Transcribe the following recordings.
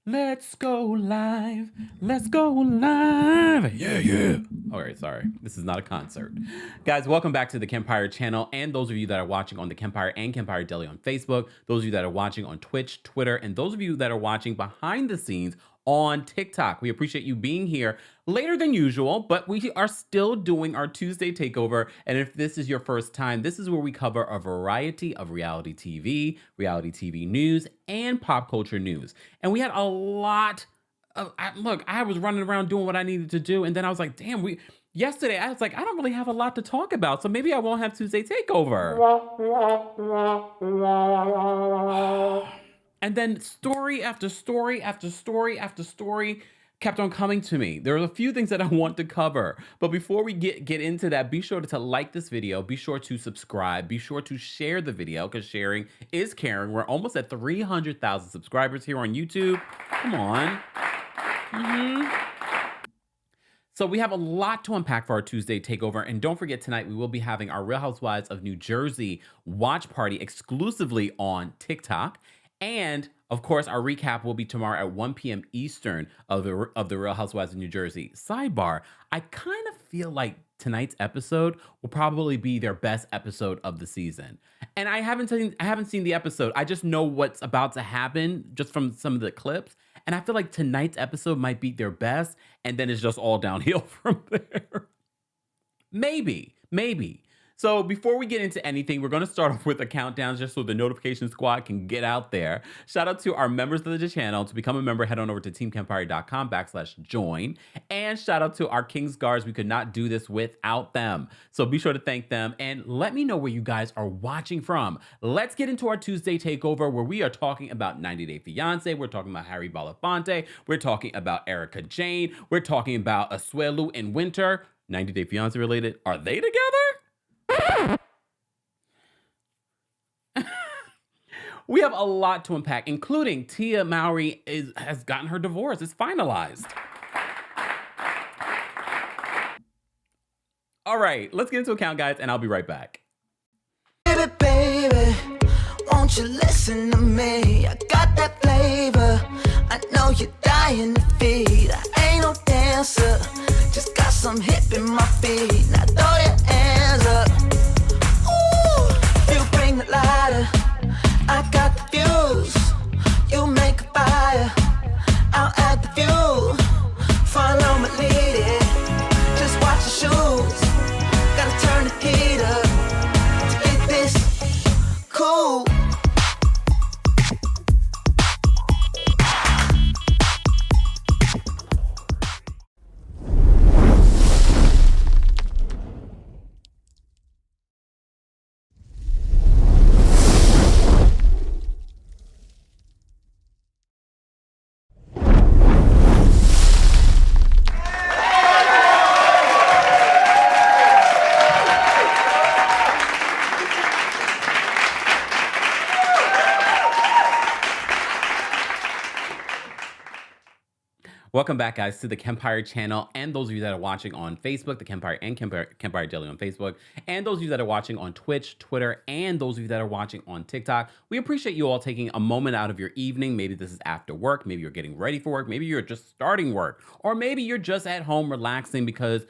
Let's go live. Let's go live. Yeah, yeah. All right, sorry. This is not a concert. Guys, welcome back to the Kempire channel. And those of you that are watching on the Kempire and Kempire Daily on Facebook, those of you that are watching on Twitch, Twitter, and those of you that are watching behind the scenes on TikTok. We appreciate you being here later than usual, but we are still doing our Tuesday Takeover. And if this is your first time, this is where we cover a variety of reality TV news, and pop culture news. And we had a lot of, look, I was running around doing what I needed to do. And then I was like, damn, yesterday I was like, I don't really have a lot to talk about. So maybe I won't have Tuesday Takeover. And then story after story after story after story kept on coming to me. There are a few things that I want to cover. But before we get into that, be sure to like this video. Be sure to subscribe. Be sure to share the video because sharing is caring. We're almost at 300,000 subscribers here on YouTube. Come on. So we have a lot to unpack for our Tuesday Takeover. And don't forget, tonight we will be having our Real Housewives of New Jersey watch party exclusively on TikTok. And of course, our recap will be tomorrow at 1 p.m. Eastern of the Real Housewives of New Jersey. Sidebar, I kind of feel like tonight's episode will probably be their best episode of the season. And I haven't seen the episode. I just know what's about to happen just from some of the clips. And I feel like tonight's episode might be their best, and then it's just all downhill from there. Maybe. So before we get into anything, we're going to start off with a countdown just so the notification squad can get out there. Shout out to our members of the channel. To become a member, head on over to teamkempire.com/join. And shout out to our Kings Guards. We could not do this without them. So be sure to thank them and let me know where you guys are watching from. Let's get into our Tuesday Takeover where we are talking about 90 Day Fiance. We're talking about Harry Belafonte. We're talking about Erika Jayne. We're talking about Asuelu and Winter. 90 Day Fiance related. Are they together? We have a lot to unpack, including Tia Mowry has gotten her divorce. It's finalized. All right, let's get into a count, guys, and I'll be right back. Baby, baby, won't you listen to me? I got that flavor. I know you're dying to feed. I ain't no dancer, just got some hip in my feet. Now throw your hands up. Ooh, you bring the lighter. I got the fuse. You make a fire. I'll add the fuel. Follow my lead. Just watch your shoes. Gotta turn the heat up to get this cool. Welcome back, guys, to the Kempire channel, and those of you that are watching on Facebook, the Kempire and Kempire Daily on Facebook, and those of you that are watching on Twitch, Twitter, and those of you that are watching on TikTok. We appreciate you all taking a moment out of your evening. Maybe this is after work, maybe you're getting ready for work, maybe you're just starting work, or maybe you're just at home relaxing because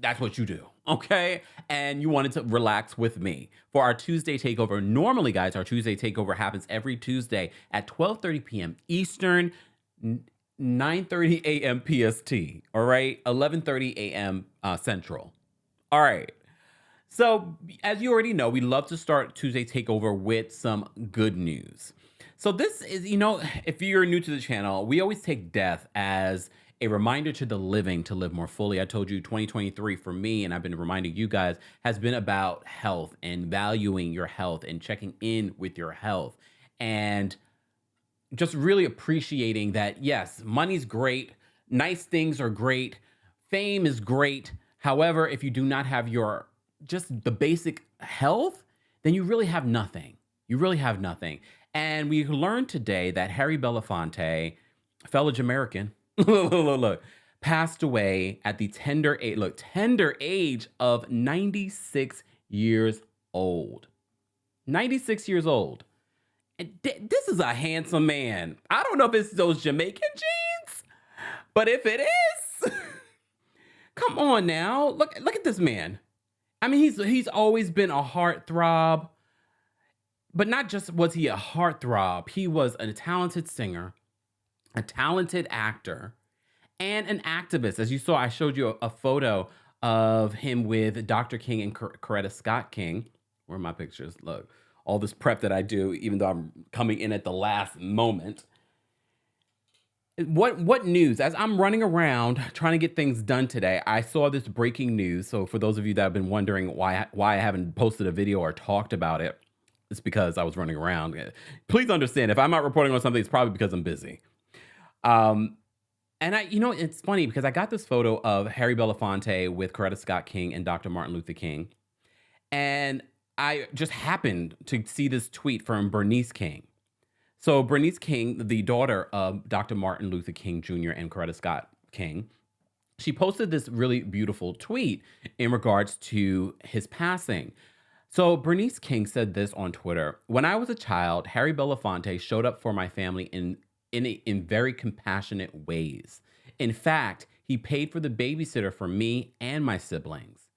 that's what you do, okay? And you wanted to relax with me for our Tuesday Takeover. Normally, guys, our Tuesday Takeover happens every Tuesday at 12:30 p.m. Eastern, 9:30 a.m. PST, all right? 11:30 a.m. Central. All right. So as you already know, we love to start Tuesday Takeover with some good news. So this is, if you're new to the channel, we always take death as a reminder to the living to live more fully. I told you 2023 for me, and I've been reminding you guys, has been about health and valuing your health and checking in with your health. And just really appreciating that, yes, money's great, nice things are great, fame is great. However, if you do not have just the basic health, then you really have nothing. You really have nothing. And we learned today that Harry Belafonte, a fellow Jamaican, look, passed away at the tender age of 96 years old. 96 years old. And this is a handsome man. I don't know if it's those Jamaican genes, but if it is, come on now. Look at this man. I mean, he's always been a heartthrob, but not just was he a heartthrob, he was a talented singer, a talented actor, and an activist. As you saw, I showed you a photo of him with Dr. King and Coretta Scott King. Where are my pictures? Look, all this prep that I do, even though I'm coming in at the last moment. What news? As I'm running around trying to get things done today, I saw this breaking news. So for those of you that have been wondering why I haven't posted a video or talked about it, it's because I was running around. Please understand, if I'm not reporting on something, it's probably because I'm busy. And it's funny because I got this photo of Harry Belafonte with Coretta Scott King and Dr. Martin Luther King. And I just happened to see this tweet from Bernice King. So Bernice King, the daughter of Dr. Martin Luther King Jr. and Coretta Scott King, she posted this really beautiful tweet in regards to his passing. So Bernice King said this on Twitter: "When I was a child, Harry Belafonte showed up for my family in very compassionate ways. In fact, he paid for the babysitter for me and my siblings.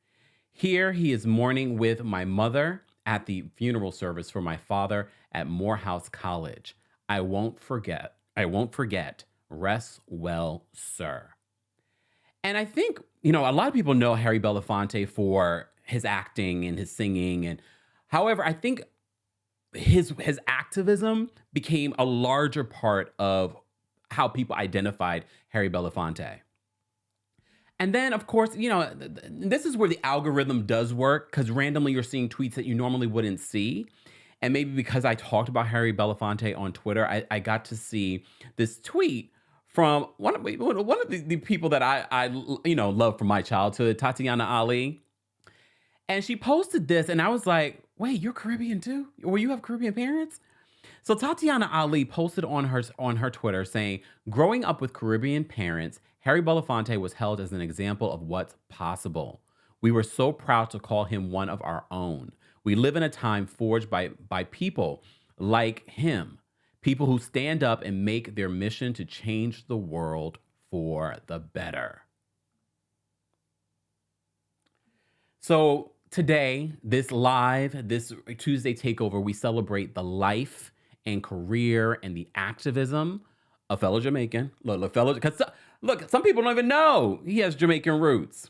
Here he is mourning with my mother at the funeral service for my father at Morehouse College. I won't forget. Rest well, sir." And I think, a lot of people know Harry Belafonte for his acting and his singing. And however, I think his activism became a larger part of how people identified Harry Belafonte. And then, of course, this is where the algorithm does work, because randomly you're seeing tweets that you normally wouldn't see. And maybe because I talked about Harry Belafonte on Twitter, I got to see this tweet from one of the people that I love from my childhood, Tatiana Ali. And she posted this, and I was like, wait, you're Caribbean too? Or you have Caribbean parents? So Tatiana Ali posted on her Twitter saying, "Growing up with Caribbean parents, Harry Belafonte was held as an example of what's possible. We were so proud to call him one of our own. We live in a time forged by people like him, people who stand up and make their mission to change the world for the better." So today, this Tuesday Takeover, we celebrate the life and career and the activism of fellow Jamaican. Look, some people don't even know he has Jamaican roots.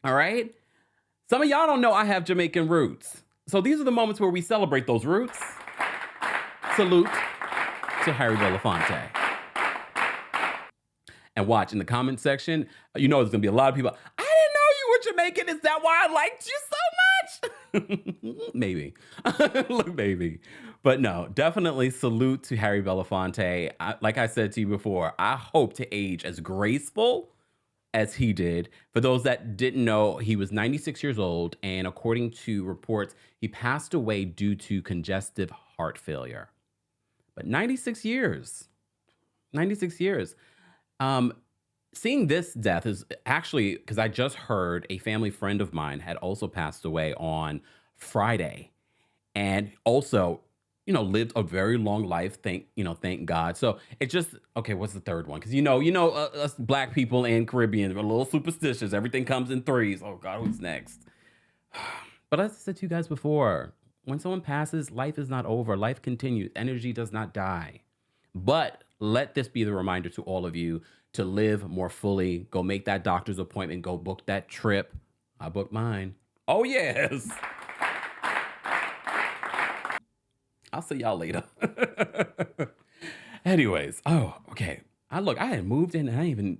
All right? Some of y'all don't know I have Jamaican roots. So these are the moments where we celebrate those roots. Salute to Harry Belafonte. And watch in the comment section, there's going to be a lot of people, "I didn't know you were Jamaican. Is that why I liked you so much?" Maybe. Look, maybe. But no, definitely salute to Harry Belafonte. Like I said to you before, I hope to age as graceful as he did. For those that didn't know, he was 96 years old, and according to reports, he passed away due to congestive heart failure. But 96 years. 96 years. Seeing this death is actually, because I just heard a family friend of mine had also passed away on Friday, and also, lived a very long life. Thank God. So it's just, okay, what's the third one? Because us Black people and Caribbean are a little superstitious. Everything comes in threes. Oh God, who's next? But as I said to you guys before, when someone passes, life is not over. Life continues. Energy does not die. But let this be the reminder to all of you to live more fully. Go make that doctor's appointment. Go book that trip. I booked mine. Oh, yes. I'll see y'all later. Anyways, okay. I had moved in and I didn't even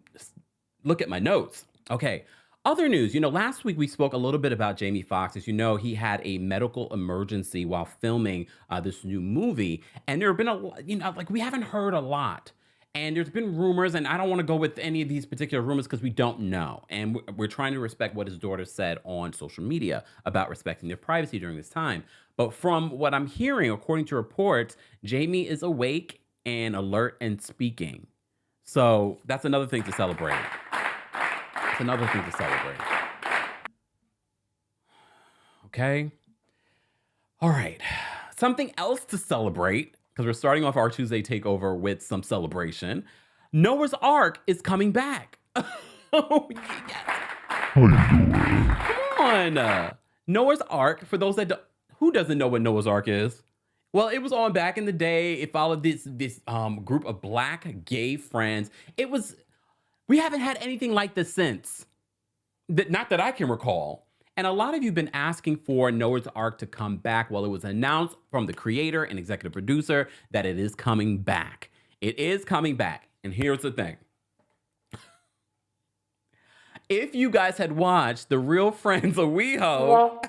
look at my notes. Okay. Other news, last week we spoke a little bit about Jaime Fox. As you know, he had a medical emergency while filming this new movie. And there have been we haven't heard a lot. And there's been rumors, and I don't want to go with any of these particular rumors because we don't know. And we're trying to respect what his daughter said on social media about respecting their privacy during this time. But from what I'm hearing, according to reports, Jaime is awake and alert and speaking. So that's another thing to celebrate. It's another thing to celebrate. Okay. All right. Something else to celebrate because we're starting off our Tuesday takeover with some celebration. Noah's Ark is coming back. Oh, yes. Come on. Noah's Ark, for those that don't, who doesn't know what Noah's Ark is? Well, it was on back in the day. It followed this group of black gay friends. We haven't had anything like this since. Not that I can recall. And a lot of you have been asking for Noah's Ark to come back. Well, it was announced from the creator and executive producer that it is coming back. It is coming back. And here's the thing. If you guys had watched The Real Friends of WeHo,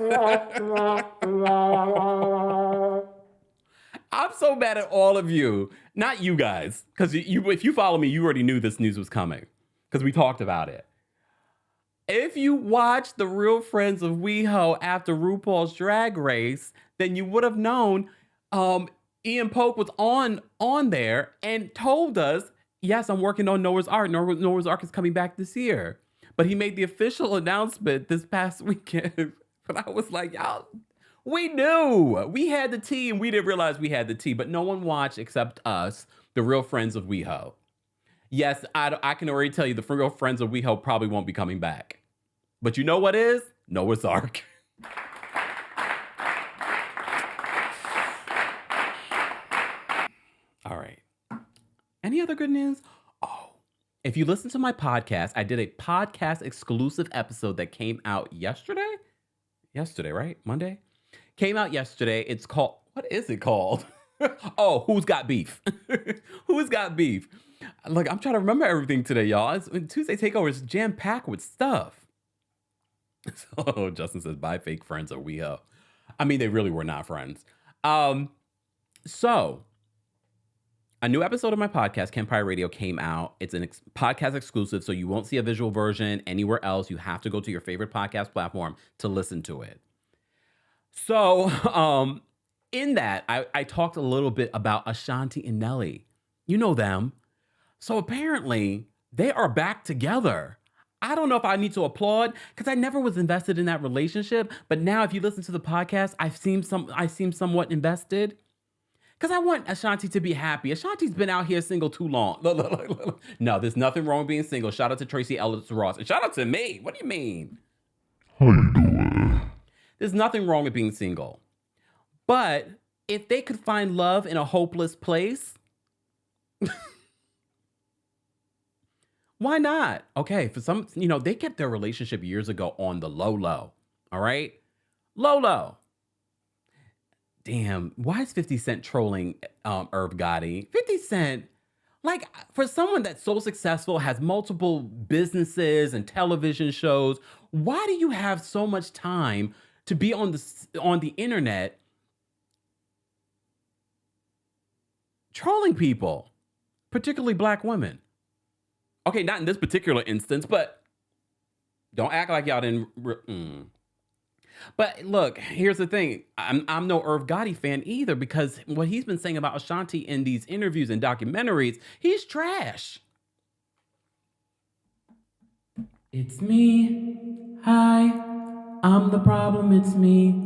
I'm so mad at all of you. Not you guys, because if you follow me, you already knew this news was coming because we talked about it. If you watched The Real Friends of WeHo after RuPaul's Drag Race, then you would have known Ian Polk was on there and told us, yes, I'm working on Noah's Ark. Noah's Ark is coming back this year. But he made the official announcement this past weekend. But I was like, y'all, we knew. We had the tea and we didn't realize we had the tea. But no one watched except us, The Real Friends of WeHo. Yes, I can already tell you the Real Friends of WeHo probably won't be coming back. But you know what is? Noah's Ark. All right. Any other good news? If you listen to my podcast, I did a podcast exclusive episode that came out yesterday. Yesterday, right? Monday? Came out yesterday. It's called, what is it called? Oh, Who's Got Beef? Who's Got Beef? Look, I'm trying to remember everything today, y'all. Tuesday Takeover is jam-packed with stuff. So Justin says, bye fake friends of WeHo. I mean, they really were not friends. So a new episode of my podcast, Kempire Radio, came out. It's a podcast exclusive, so you won't see a visual version anywhere else. You have to go to your favorite podcast platform to listen to it. So in that, I talked a little bit about Ashanti and Nelly. You know them. So apparently, they are back together. I don't know if I need to applaud, because I never was invested in that relationship. But now, if you listen to the podcast, I seem somewhat invested. Because I want Ashanti to be happy. Ashanti's been out here single too long. No, there's nothing wrong with being single. Shout out to Tracy Ellis Ross. And shout out to me. What do you mean? How you doing? There's nothing wrong with being single. But if they could find love in a hopeless place, why not? Okay, for some, they kept their relationship years ago on the low. All right? Low. Damn, why is 50 Cent trolling Irv Gotti? 50 Cent, like, for someone that's so successful, has multiple businesses and television shows, why do you have so much time to be on the internet trolling people, particularly black women? Okay, not in this particular instance, but don't act like y'all didn't... But look, here's the thing. I'm no Irv Gotti fan either, because what he's been saying about Ashanti in these interviews and documentaries, he's trash. It's me. Hi. I'm the problem. It's me.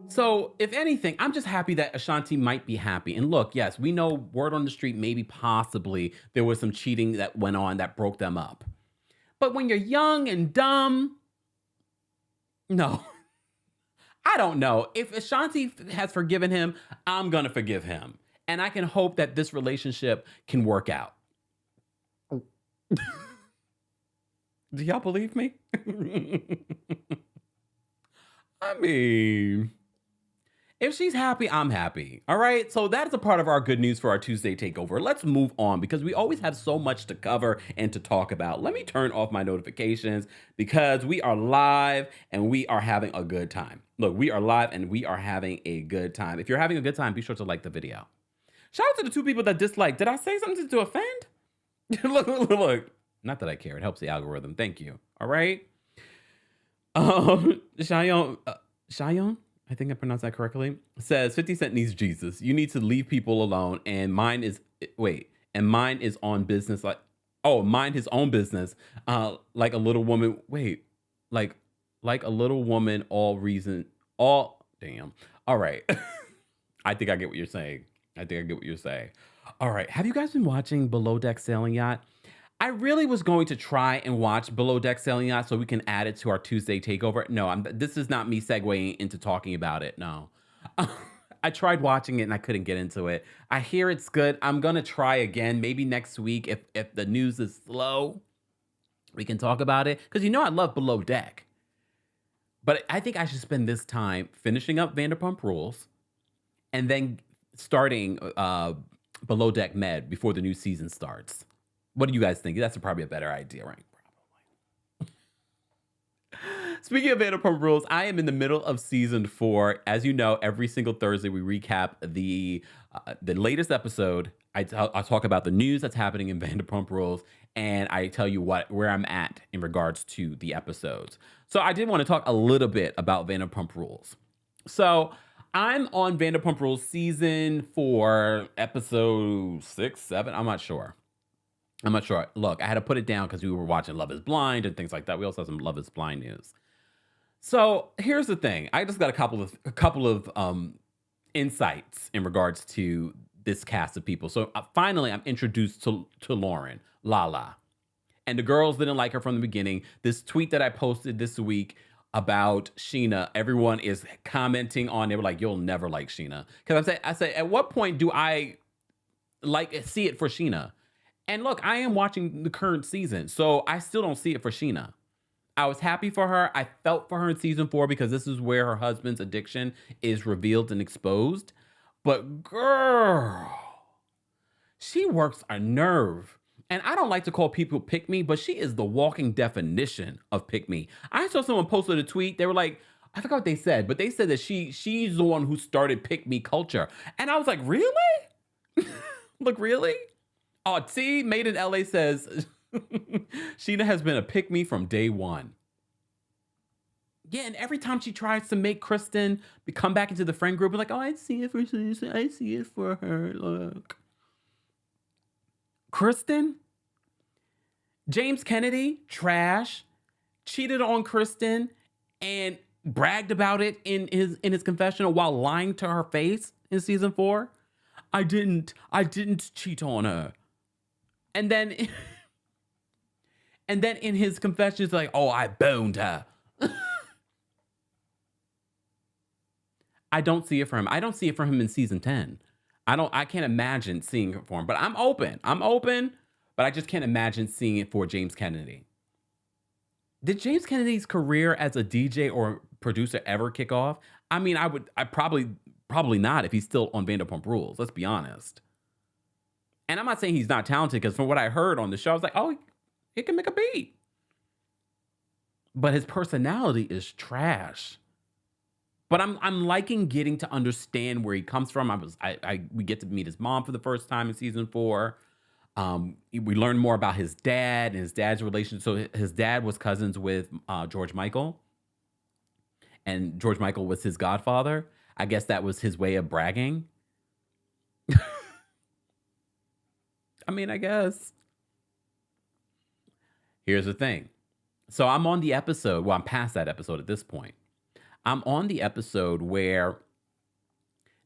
So if anything, I'm just happy that Ashanti might be happy. And look, yes, we know word on the street, maybe possibly there was some cheating that went on that broke them up. But when you're young and dumb, no. I don't know. If Ashanti has forgiven him, I'm going to forgive him. And I can hope that this relationship can work out. Do y'all believe me? I mean, if she's happy, I'm happy. All right. So that is a part of our good news for our Tuesday takeover. Let's move on because we always have so much to cover and to talk about. Let me turn off my notifications because we are live and we are having a good time. Look, we are live and we are having a good time. If you're having a good time, be sure to like the video. Shout out to the 2 people that disliked. Did I say something to offend? Look. Not that I care. It helps the algorithm. Thank you. All right. Cheyenne, I think I pronounced that correctly, says 50 Cent needs Jesus. You need to leave people alone. And mine is on business. Mind his own business. Like a little woman. Like a little woman, all right. I think I get what you're saying. I think I get what you're saying. All right. Have you guys been watching Below Deck Sailing Yacht? I really was going to try and watch Below Deck Sailing Yacht so we can add it to our Tuesday takeover. No, this is not me segueing into talking about it. No. I tried watching it and I couldn't get into it. I hear it's good. I'm gonna try again, maybe next week if the news is slow. We can talk about it because I love Below Deck, but I think I should spend this time finishing up Vanderpump Rules and then starting Below Deck Med before the new season starts. What do you guys think? That's probably a better idea, right? Speaking of Vanderpump Rules, I am in the middle of season 4. As you know, every single Thursday we recap the latest episode. I talk about the news that's happening in Vanderpump Rules, and I tell you where I'm at in regards to the episodes. So I did want to talk a little bit about Vanderpump Rules. So I'm on Vanderpump Rules season 4, episode 6, 7. I'm not sure. Look, I had to put it down because we were watching Love is Blind and things like that. We also have some Love is Blind news. So here's the thing. I just got a couple of insights in regards to this cast of people. So finally, I'm introduced to Lauren, Lala. And the girls didn't like her from the beginning. This tweet that I posted this week about Sheena, everyone is commenting on. They were like, "You'll never like Sheena." Because I say, at what point do I see it for Sheena? And look, I am watching the current season, so I still don't see it for Sheena. I was happy for her. I felt for her in season 4 because this is where her husband's addiction is revealed and exposed. But girl, she works a nerve. And I don't like to call people pick me, but she is the walking definition of pick me. I saw someone posted a tweet. They were like, I forgot what they said, but they said that she's the one who started pick me culture. And I was like, really? Look, really? Oh, T Made in LA says Sheena has been a pick me from day one. Yeah, and every time she tries to make Kristen come back into the friend group, like, oh, I see it for Susan. I see it for her. Look. Kristen? James Kennedy, trash, cheated on Kristen and bragged about it in his confessional while lying to her face in season 4. I didn't cheat on her. And then in his confession, it's like, oh, I boned her. I don't see it for him. I don't see it for him in season 10. I can't imagine seeing it for him, but I'm open, but I just can't imagine seeing it for James Kennedy. Did James Kennedy's career as a DJ or producer ever kick off? I mean, I probably not if he's still on Vanderpump Rules. Let's be honest. And I'm not saying he's not talented, because from what I heard on the show, I was like, oh, he can make a beat. But his personality is trash. But I'm liking getting to understand where he comes from. We get to meet his mom for the first time in season 4. We learn more about his dad and his dad's relationship. So his dad was cousins with George Michael, and George Michael was his godfather. I guess that was his way of bragging. I mean, I guess. Here's the thing. So I'm on the episode. Well, I'm past that episode at this point. I'm on the episode where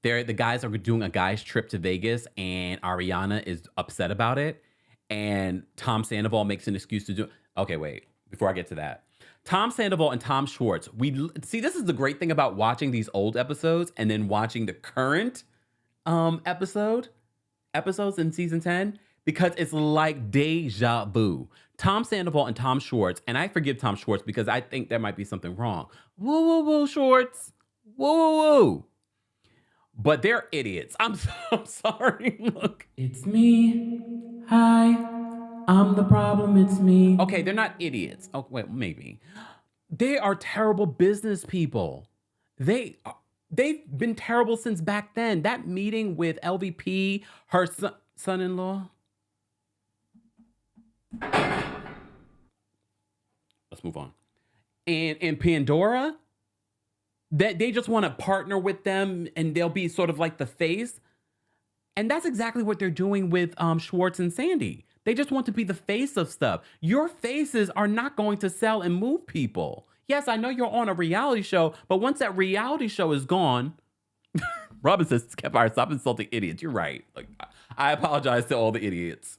the guys are doing a guy's trip to Vegas, and Ariana is upset about it. And Tom Sandoval makes an excuse to do it. Okay, wait. Before I get to that. Tom Sandoval and Tom Schwartz. This is the great thing about watching these old episodes and then watching the current episodes in season 10, because it's like deja vu. Tom Sandoval and Tom Schwartz, and I forgive Tom Schwartz because I think there might be something wrong. Woo, woo, woo, Schwartz. Woo, woo, woo. But they're idiots. I'm sorry. Look. It's me. Hi. I'm the problem. It's me. Okay, they're not idiots. Oh, well, maybe. They are terrible business people. They've been terrible since back then. That meeting with LVP, her son-in-law. Let's move on. And Pandora, that they just want to partner with them and they'll be sort of like the face. And that's exactly what they're doing with Schwartz and Sandy. They just want to be the face of stuff. Your faces are not going to sell and move people. Yes, I know you're on a reality show, but once that reality show is gone, Robin says, Kempire, stop insulting idiots. You're right. Like, I apologize to all the idiots.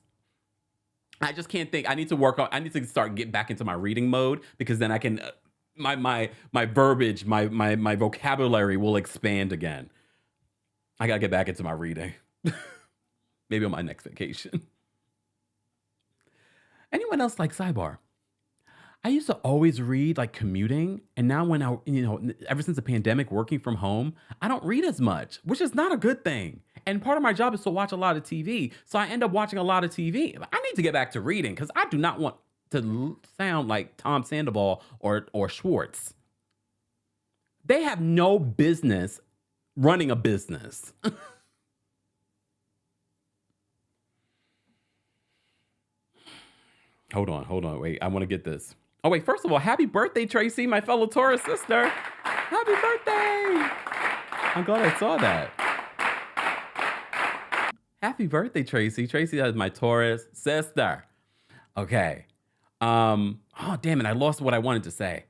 I just can't think. I need to start getting back into my reading mode, because then I can, my verbiage, my vocabulary will expand again. I got to get back into my reading. Maybe on my next vacation. Anyone else like sidebar? I used to always read like commuting, and now when ever since the pandemic, working from home, I don't read as much, which is not a good thing. And part of my job is to watch a lot of TV, so I end up watching a lot of TV. I need to get back to reading, because I do not want to sound like Tom Sandoval or Schwartz. They have no business running a business. Hold on. Wait, I want to get this. Oh, wait, first of all, happy birthday, Tracy, my fellow Taurus sister. Happy birthday. I'm glad I saw that. Happy birthday, Tracy. Tracy is my Taurus sister. Okay. Oh, damn it. I lost what I wanted to say.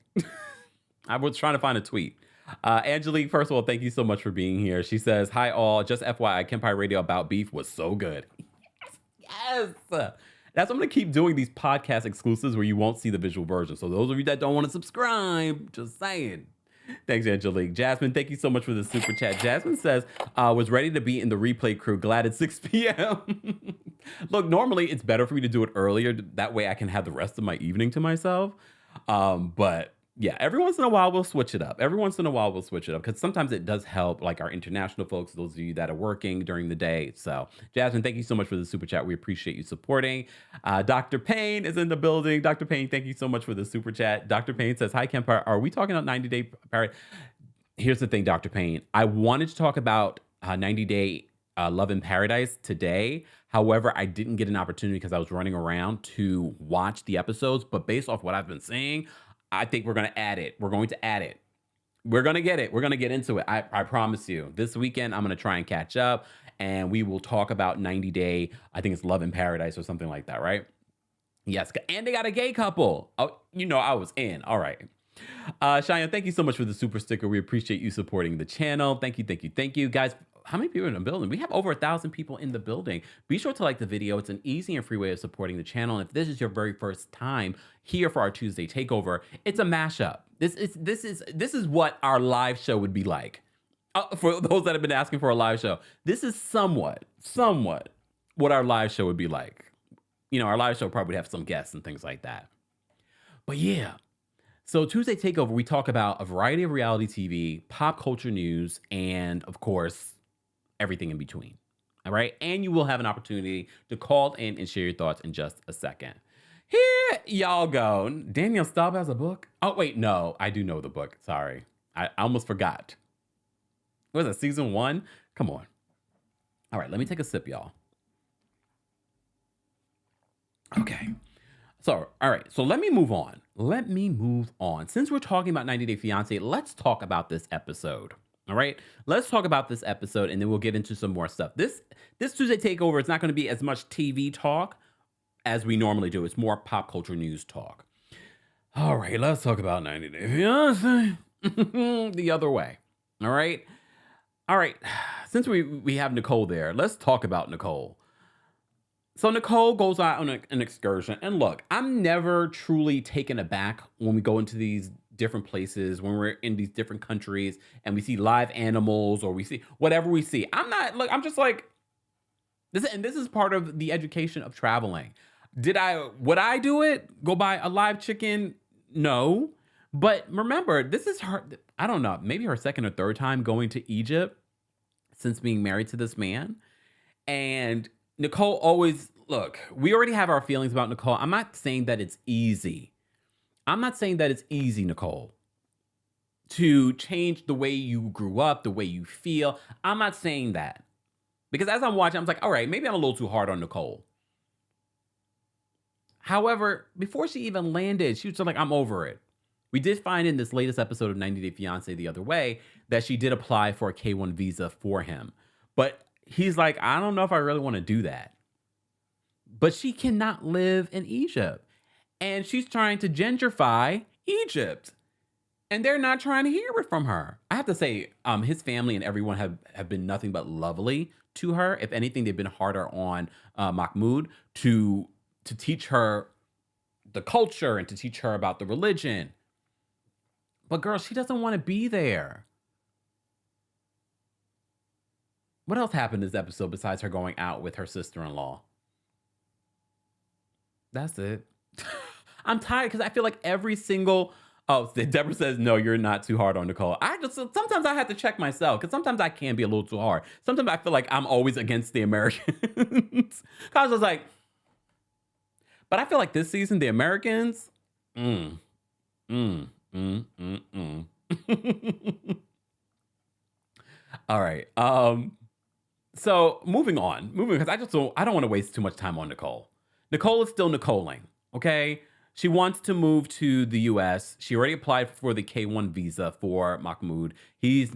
I was trying to find a tweet. Angelique, first of all, thank you so much for being here. She says, hi, all. Just FYI, Kempire Radio about beef was so good. Yes. That's why I'm going to keep doing these podcast exclusives where you won't see the visual version. So those of you that don't want to subscribe, just saying. Thanks, Angelique. Jasmine, thank you so much for the super chat. Jasmine says, was ready to be in the replay crew. Glad it's 6 p.m. Look, normally it's better for me to do it earlier. That way I can have the rest of my evening to myself. But yeah, every once in a while we'll switch it up. Because sometimes it does help, like our international folks, those of you that are working during the day. So Jasmine, thank you so much for the super chat. We appreciate you supporting. Dr. Payne is in the building. Dr. Payne, thank you so much for the super chat. Dr. Payne says, hi, Kempire. Are we talking about 90 Day Paradise? Here's the thing, Dr. Payne. I wanted to talk about 90 Day Love in Paradise today. However, I didn't get an opportunity because I was running around to watch the episodes. But based off what I've been saying, I think we're going to add it. We're going to add it. We're going to get it. We're going to get into it. I promise you. This weekend, I'm going to try and catch up, and we will talk about 90 Day, I think it's Love in Paradise or something like that, right? Yes. And they got a gay couple. Oh, I was in. All right. Cheyenne, thank you so much for the super sticker. We appreciate you supporting the channel. Thank you. Guys, how many people are in the building? We have over 1,000 people in the building. Be sure to like the video. It's an easy and free way of supporting the channel. And if this is your very first time here for our Tuesday Takeover, it's a mashup. This is what our live show would be like. For those that have been asking for a live show, this is somewhat what our live show would be like. Our live show probably would have some guests and things like that. But yeah. So Tuesday Takeover, we talk about a variety of reality TV, pop culture news, and of course, everything in between. All right. And you will have an opportunity to call in and share your thoughts in just a second. Here y'all go. Danielle Staub has a book. Oh, wait. No, I do know the book. Sorry. I almost forgot. What was it? Season 1? Come on. All right. Let me take a sip, y'all. Okay. So, all right. So let me move on. Since we're talking about 90 Day Fiance, let's talk about this episode. All right, let's talk about this episode, and then we'll get into some more stuff. This Tuesday Takeover is not going to be as much TV talk as we normally do. It's more pop culture news talk. All right, let's talk about 90 Day Fiance the other way. All right. Since we have Nicole there, let's talk about Nicole. So Nicole goes out on an excursion, and look, I'm never truly taken aback when we go into these different places, when we're in these different countries and we see live animals or we see whatever we see. I'm just like, this is part of the education of traveling. Would I do it? Go buy a live chicken? No. But remember, this is her, I don't know, maybe her second or third time going to Egypt since being married to this man. And Nicole always, look, we already have our feelings about Nicole. I'm not saying that it's easy. Nicole, to change the way you grew up, the way you feel. I'm not saying that. Because as I'm watching, I'm like, all right, maybe I'm a little too hard on Nicole. However, before she even landed, she was just like, I'm over it. We did find in this latest episode of 90 Day Fiance the other way that she did apply for a K-1 visa for him. But he's like, I don't know if I really want to do that. But she cannot live in Egypt. And she's trying to gentrify Egypt. And they're not trying to hear it from her. I have to say, his family and everyone have been nothing but lovely to her. If anything, they've been harder on Mahmoud to teach her the culture and to teach her about the religion. But girl, she doesn't want to be there. What else happened this episode besides her going out with her sister-in-law? That's it. I'm tired because I feel like every single... Oh, Deborah says, no, you're not too hard on Nicole. Sometimes I have to check myself because sometimes I can be a little too hard. Sometimes I feel like I'm always against the Americans. I was like... But I feel like this season, the Americans... All right. So moving because I don't want to waste too much time on Nicole. Nicole is still Nicoling, okay? She wants to move to the US. She already applied for the K1 visa for Mahmoud. He's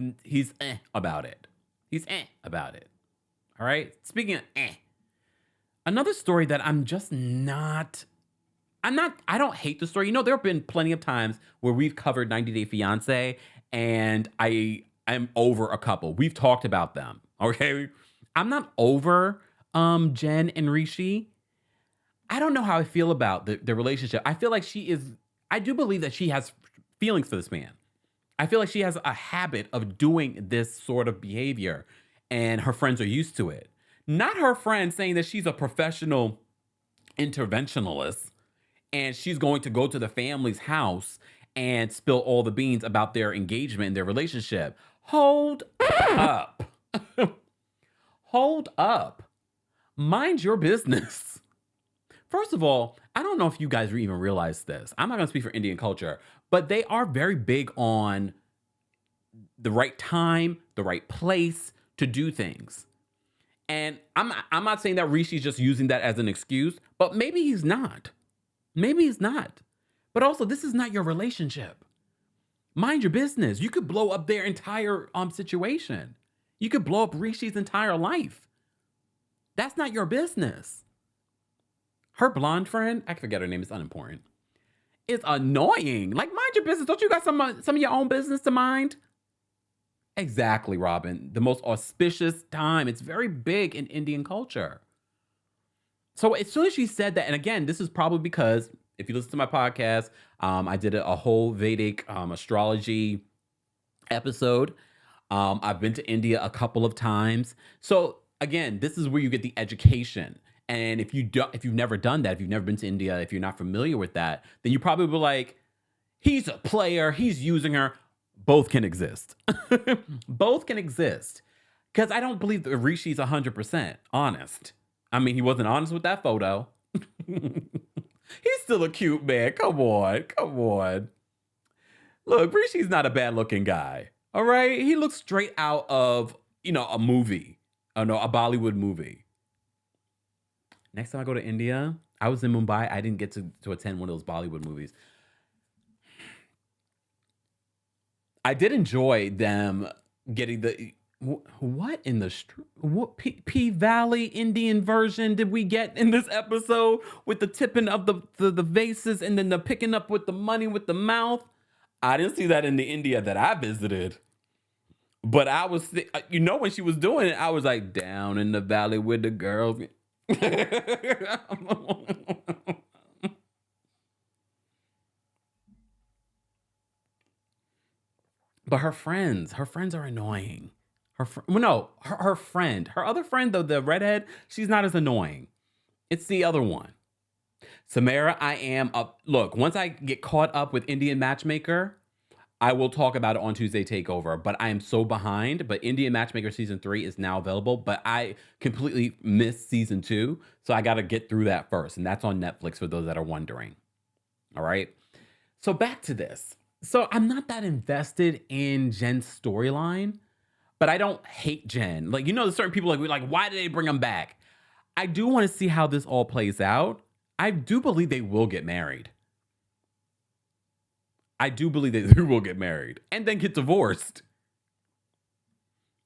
about it. He's about it. All right? Speaking of another story that I'm just not... I don't hate the story. You know, there have been plenty of times where we've covered 90 Day Fiance and I'm over a couple. We've talked about them, okay? I'm not over Jen and Rishi. I don't know how I feel about the relationship. I feel like I do believe that she has feelings for this man. I feel like she has a habit of doing this sort of behavior and her friends are used to it. Not her friends saying that she's a professional interventionalist and she's going to go to the family's house and spill all the beans about their engagement and their relationship. Hold up. Hold up. Mind your business. First of all, I don't know if you guys even realize this. I'm not going to speak for Indian culture, but they are very big on the right time, the right place to do things. And I'm not saying that Rishi's just using that as an excuse, but maybe he's not. Maybe he's not. But also, this is not your relationship. Mind your business. You could blow up their entire situation. You could blow up Rishi's entire life. That's not your business. Her blonde friend, I forget her name, it's unimportant. It's annoying. Like, mind your business. Don't you got some of your own business to mind? Exactly, Robin. The most auspicious time. It's very big in Indian culture. So as soon as she said that, and again, this is probably because if you listen to my podcast, I did a whole Vedic astrology episode. I've been to India a couple of times. So again, this is where you get the education. And if you've never done that, if you've never been to India, if you're not familiar with that, then you probably be like, he's a player, he's using her. Both can exist. Both can exist. Because I don't believe that Rishi's 100% honest. I mean, he wasn't honest with that photo. He's still a cute man. Come on. Look, Rishi's not a bad looking guy. All right? He looks straight out of, a movie. A Bollywood movie. Next time I go to India, I was in Mumbai. I didn't get to attend one of those Bollywood movies. I did enjoy them getting the... What in the... What P-Valley Indian version did we get in this episode? With the tipping of the vases and then the picking up with the money with the mouth? I didn't see that in the India that I visited. But I was... when she was doing it, I was like, down in the valley with the girls... But her friends are annoying. Her friend, her other friend though, the redhead, she's not as annoying. It's the other one. Samara, I am up. Look, once I get caught up with Indian Matchmaker, I will talk about it on Tuesday Takeover, but I am so behind. But Indian Matchmaker Season 3 is now available, but I completely missed Season 2, so I got to get through that first, and that's on Netflix for those that are wondering. All right? So back to this. So I'm not that invested in Jen's storyline, but I don't hate Jen. Like, there's certain people like, why did they bring him back? I do want to see how this all plays out. I do believe they will get married. I do believe that they will get married and then get divorced.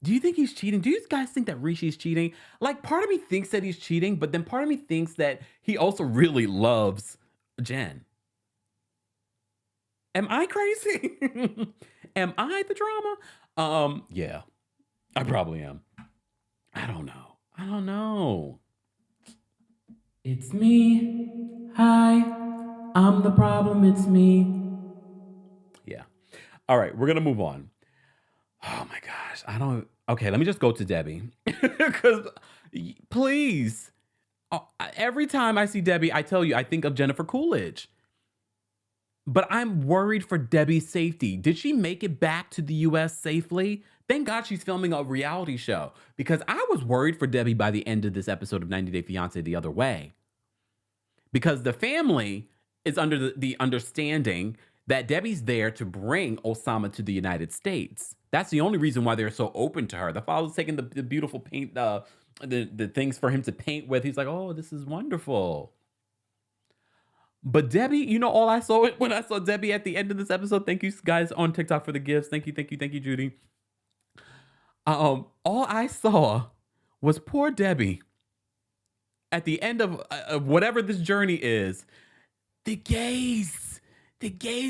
Do you think he's cheating? Do you guys think that Rishi's cheating? Like, part of me thinks that he's cheating, but then part of me thinks that he also really loves Jen. Am I crazy? Am I the drama? Yeah, I probably am. I don't know. I don't know. It's me. Hi. I'm the problem. It's me. Yeah. All right, we're gonna move on. Oh my gosh. I don't okay, let me just go to Debbie. Cause please. Every time I see Debbie, I tell you, I think of Jennifer Coolidge. But I'm worried for Debbie's safety. Did she make it back to the US safely? Thank God she's filming a reality show because I was worried for Debbie by the end of this episode of 90 Day Fiance the other way. Because the family is under the understanding that Debbie's there to bring Osama to the United States. That's the only reason why they're so open to her. The father's taking the beautiful paint, the things for him to paint with. He's like, oh, this is wonderful. But Debbie, you know, all I saw when I saw Debbie at the end of this episode. Thank you guys on TikTok for the gifts. Thank you, Judy. All I saw was poor Debbie at the end of whatever this journey is. The gays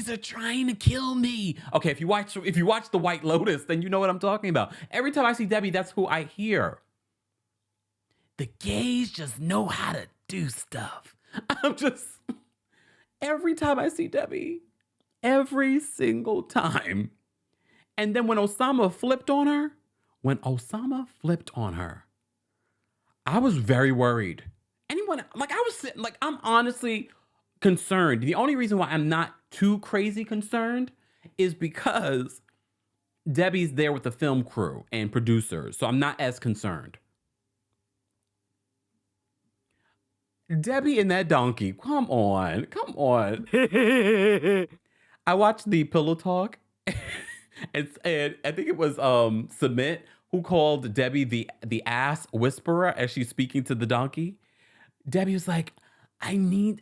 are trying to kill me. Okay, if you watch The White Lotus, then you know what I'm talking about. Every time I see Debbie, that's who I hear. The gays just know how to do stuff. Every time I see Debbie, every single time. And then when Osama flipped on her, I was very worried. I'm honestly concerned. The only reason why I'm not too crazy concerned is because Debbie's there with the film crew and producers, so I'm not as concerned. Debbie and that donkey, come on. I watched the Pillow Talk, and I think it was Submit who called Debbie the ass whisperer as she's speaking to the donkey. Debbie was like,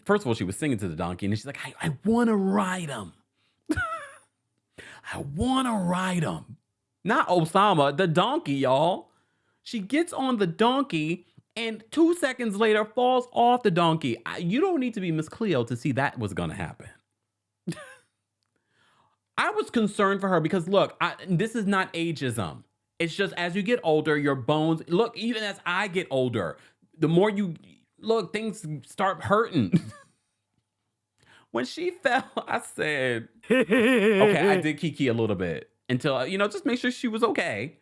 first of all, she was singing to the donkey, and she's like, I want to ride him. I want to ride him. Not Osama, the donkey, y'all. She gets on the donkey, and 2 seconds later falls off the donkey. You don't need to be Miss Cleo to see that was going to happen. I was concerned for her because, look, this is not ageism. It's just as you get older, your bones, look, even as I get older, the more you, look, things start hurting. When she fell, I said, okay, I did kiki a little bit until, just make sure she was okay.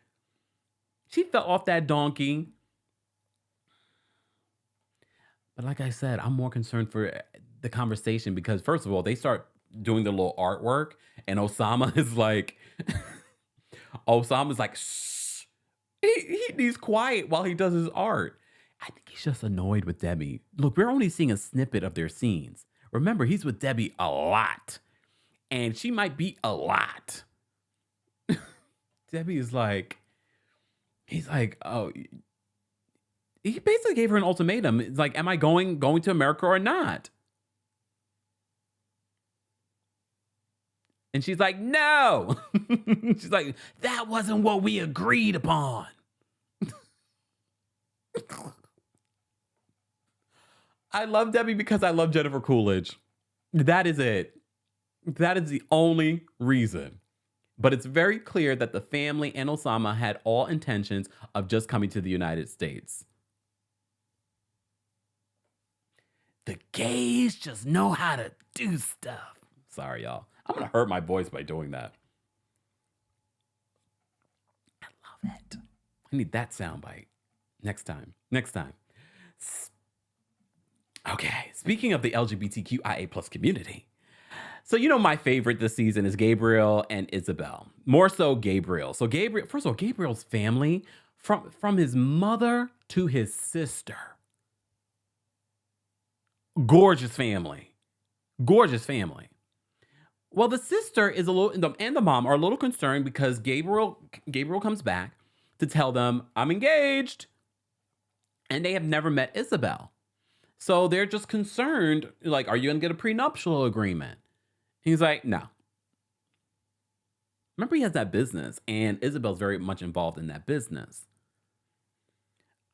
She fell off that donkey. But like I said, I'm more concerned for the conversation because, first of all, they start doing the little artwork, and Osama's like, shh. He's quiet while he does his art. I think he's just annoyed with Debbie. Look, we're only seeing a snippet of their scenes. Remember, he's with Debbie a lot, and she might be a lot. Debbie is like, he's like, oh. He basically gave her an ultimatum. It's like, am I going to America or not? And she's like, no. She's like, that wasn't what we agreed upon. I love Debbie because I love Jennifer Coolidge. That is it. That is the only reason. But it's very clear that the family and Osama had all intentions of just coming to the United States. The gays just know how to do stuff. Sorry, y'all. I'm going to hurt my voice by doing that. I love it. I need that soundbite. Next time. Okay, speaking of the LGBTQIA plus community. So, my favorite this season is Gabriel and Isabel. More so Gabriel. So Gabriel, first of all, Gabriel's family, from his mother to his sister. Gorgeous family. Well, the sister is and the mom are a little concerned because Gabriel comes back to tell them, I'm engaged. And they have never met Isabel. So they're just concerned, like, are you going to get a prenuptial agreement? He's like, no. Remember, he has that business, and Isabel's very much involved in that business.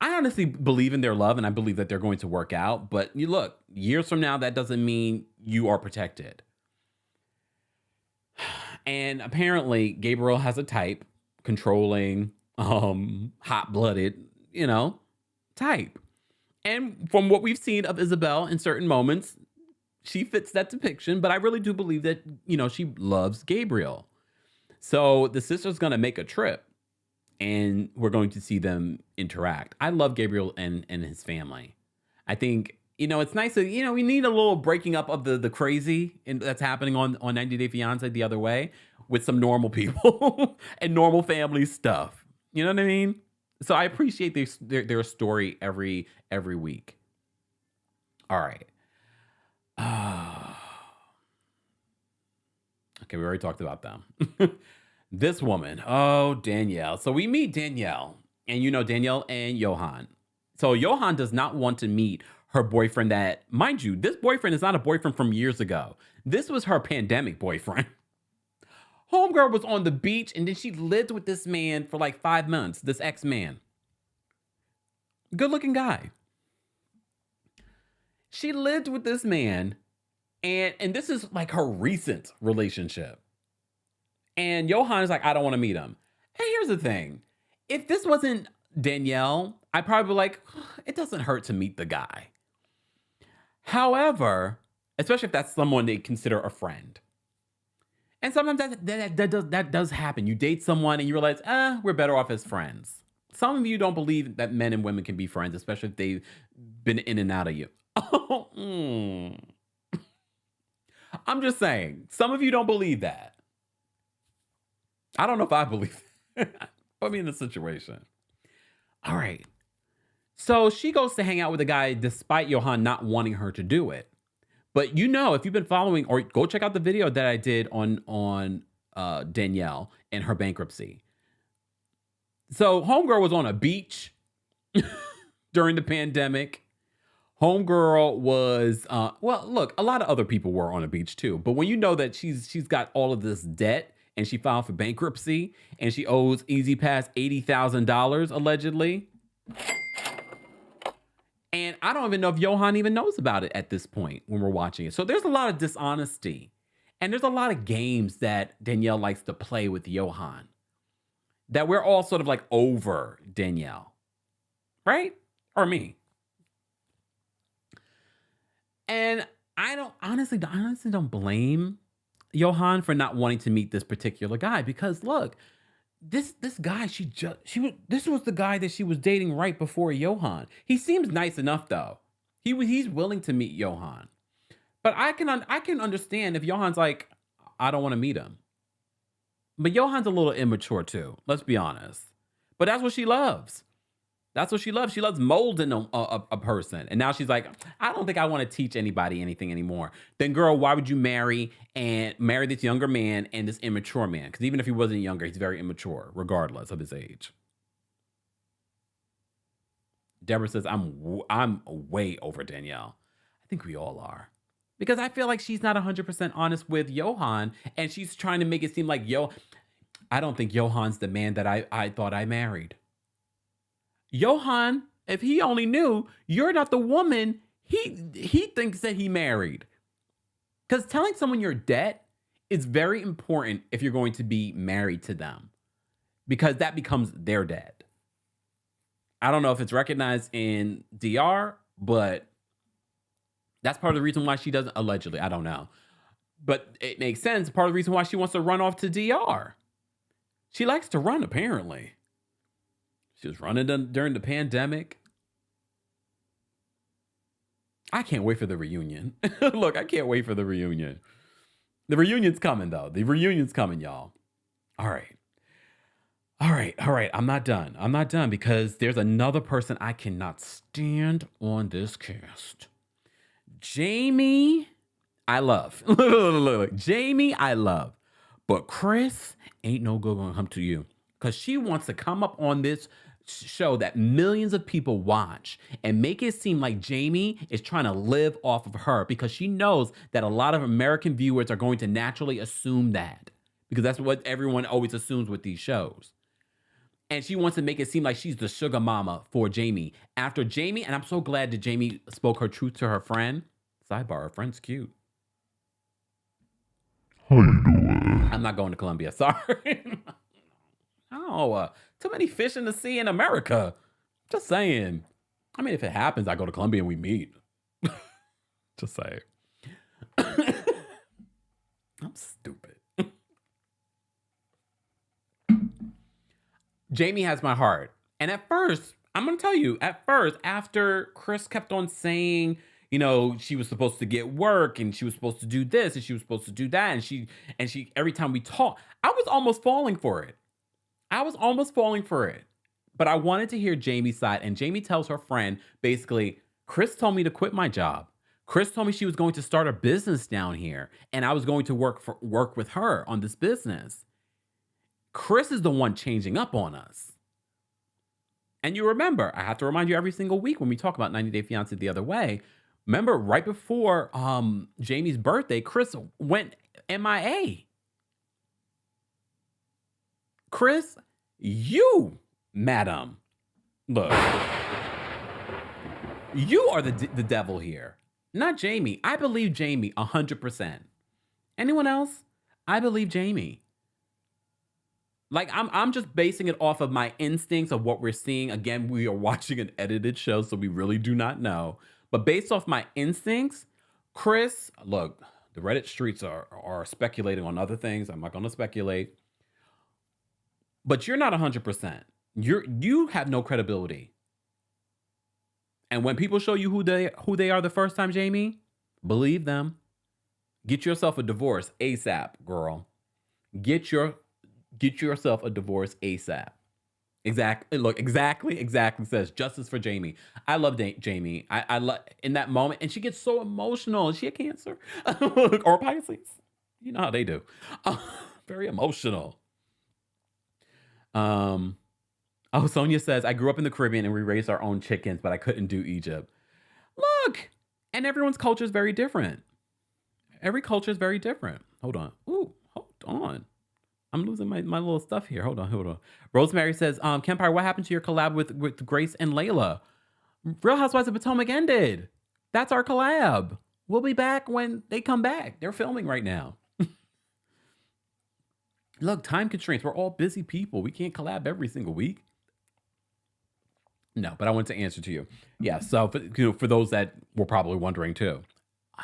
I honestly believe in their love, and I believe that they're going to work out. But you look, years from now, that doesn't mean you are protected. And apparently Gabriel has a type, controlling, hot-blooded, type. And from what we've seen of Isabel in certain moments, she fits that depiction, but I really do believe that, she loves Gabriel. So the sister's going to make a trip and we're going to see them interact. I love Gabriel and his family. I think, it's nice that, we need a little breaking up of the crazy that's happening on 90 Day Fiance the other way with some normal people and normal family stuff. You know what I mean? So I appreciate their story every week. All right. Okay, we already talked about them. This woman, Danielle. So we meet Danielle, and Danielle and Johan. So Johan does not want to meet her boyfriend that, mind you, this boyfriend is not a boyfriend from years ago. This was her pandemic boyfriend. Homegirl was on the beach, and then she lived with this man for like 5 months, this ex-man. Good-looking guy. She lived with this man, and this is like her recent relationship. And Johan is like, I don't want to meet him. And here's the thing. If this wasn't Danielle, I'd probably be like, it doesn't hurt to meet the guy. However, especially if that's someone they consider a friend. And sometimes that does happen. You date someone and you realize, we're better off as friends. Some of you don't believe that men and women can be friends, especially if they've been in and out of you. I'm just saying, some of you don't believe that. I don't know if I believe it. Put me in the situation. All right. So she goes to hang out with a guy despite Johan not wanting her to do it. But if you've been following, or go check out the video that I did on Danielle and her bankruptcy. So homegirl was on a beach during the pandemic. Homegirl was, look, a lot of other people were on a beach too. But when you know that she's got all of this debt and she filed for bankruptcy and she owes Easy Pass $80,000 allegedly. And I don't even know if Johan even knows about it at this point when we're watching it. So there's a lot of dishonesty. And there's a lot of games that Danielle likes to play with Johan. That we're all sort of like over Danielle. Right? Or me. And I honestly don't blame Johan for not wanting to meet this particular guy. Because look, this guy, this was the guy that she was dating right before Johan. He seems nice enough though. He's willing to meet Johan. But I can understand if Johan's like, I don't want to meet him. But Johan's a little immature too. Let's be honest. But that's what she loves. That's what she loves. She loves molding a person. And now she's like, I don't think I want to teach anybody anything anymore. Then girl, why would you marry this younger man and this immature man? Because even if he wasn't younger, he's very immature, regardless of his age. Deborah says, I'm way over Danielle. I think we all are. Because I feel like she's not 100% honest with Johan. And she's trying to make it seem like, I don't think Johan's the man that I thought I married. Johan, if he only knew you're not the woman he thinks that he married. Because telling someone your debt is very important if you're going to be married to them. Because that becomes their debt. I don't know if it's recognized in DR, but that's part of the reason why she doesn't, allegedly, I don't know. But it makes sense. Part of the reason why she wants to run off to DR. She likes to run, apparently. She was running during the pandemic. I can't wait for the reunion. Look, I can't wait for the reunion. The reunion's coming, though. The reunion's coming, y'all. All right. I'm not done because there's another person I cannot stand on this cast. Jamie, I love. Look, Jamie, I love. But Chris ain't no good gonna come to you. Because she wants to come up on this show that millions of people watch and make it seem like Jamie is trying to live off of her because she knows that a lot of American viewers are going to naturally assume that. Because that's what everyone always assumes with these shows. And she wants to make it seem like she's the sugar mama for Jamie. After Jamie, and I'm so glad that Jamie spoke her truth to her friend. Sidebar, her friend's cute. How you doing? I'm not going to Colombia. Sorry. Oh, too many fish in the sea in America. Just saying. I mean, if it happens, I go to Colombia and we meet. Just saying. I'm stupid. Jamie has my heart. And at first, I'm going to tell you, after Chris kept on saying, you know, she was supposed to get work and she was supposed to do this and she was supposed to do that. And she, every time we talk, I was almost falling for it. But I wanted to hear Jamie's side. And Jamie tells her friend, basically, Chris told me to quit my job. Chris told me she was going to start a business down here and I was going to work with her on this business. Chris is the one changing up on us. And you remember, I have to remind you every single week when we talk about 90 Day Fiance the other way. Remember, right before Jamie's birthday, Chris went MIA. Chris, you, madam, look, you are the devil here, not Jamie. I believe Jamie 100%. Anyone else? I believe Jamie. Like, I'm just basing it off of my instincts of what we're seeing. Again, we are watching an edited show, so we really do not know. But based off my instincts, Chris, look, the Reddit streets are speculating on other things. I'm not going to speculate. But you're not 100%. You have no credibility. And when people show you who they are the first time, Jamie, believe them. Get yourself a divorce ASAP, girl. Get yourself a divorce ASAP. Exactly. Look, exactly says justice for Jamie. I love Jamie. I love in that moment. And she gets so emotional. Is she a Cancer? Or Pisces? You know how they do. Very emotional. Sonia says, I grew up in the Caribbean and we raised our own chickens, but I couldn't do Egypt. Look, and everyone's culture is very different. Every culture is very different. Hold on. Ooh, hold on. I'm losing my little stuff here. Hold on. Rosemary says, Kempire, what happened to your collab with Grace and Layla? Real Housewives of Potomac ended. That's our collab. We'll be back when they come back. They're filming right now. Look, time constraints. We're all busy people. We can't collab every single week. No, but I want to answer to you. Yeah, so for those that were probably wondering too.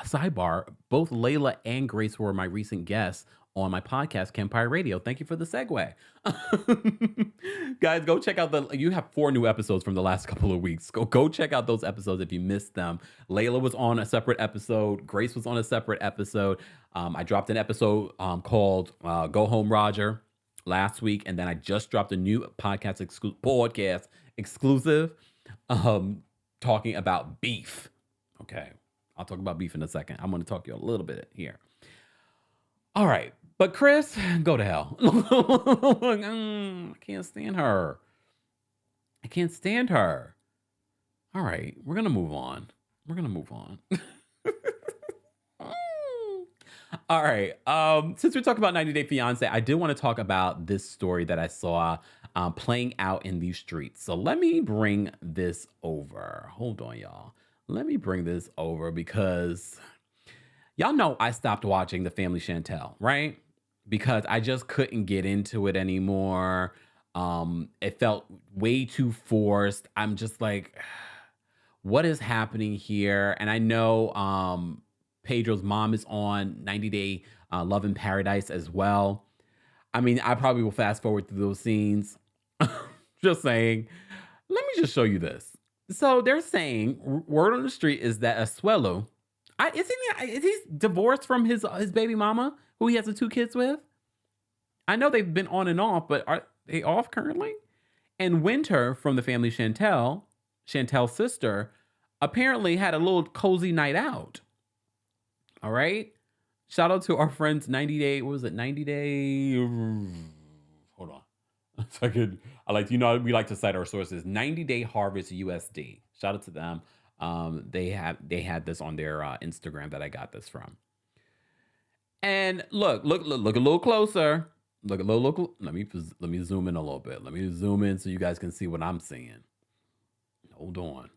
Sidebar, both Layla and Grace were my recent guests on my podcast, Kempire Radio. Thank you for the segue. Guys, go check out you have 4 new episodes from the last couple of weeks. Go check out those episodes if you missed them. Layla was on a separate episode. Grace was on a separate episode. I dropped an episode called Go Home Roger last week. And then I just dropped a new podcast exclusive talking about beef. Okay. I'll talk about beef in a second. I'm going to talk to you a little bit here. All right. But Chris, go to hell. I can't stand her. All right. We're going to move on. All right. Since we're talking about 90 Day Fiance, I did want to talk about this story that I saw playing out in these streets. So let me bring this over. Hold on, y'all. Let me bring this over because y'all know I stopped watching The Family Chantel, right? Because I just couldn't get into it anymore. It felt way too forced. I'm just like, what is happening here? And I know Pedro's mom is on 90 Day Love in Paradise as well. I mean, I probably will fast forward through those scenes. Just saying. Let me just show you this. So they're saying, word on the street is that Asuelo, is he divorced from his baby mama, who he has the 2 kids with? I know they've been on and off, but are they off currently? And Winter from The Family Chantel, Chantel's sister, apparently had a little cozy night out. All right. Shout out to our friends 90 Day. What was it? 90 Day. Hold on. We like to cite our sources. 90 Day Harvest USD. Shout out to them. They had this on their Instagram that I got this from. And look a little closer. Look. Let me zoom in a little bit. Let me zoom in so you guys can see what I'm seeing. Hold on.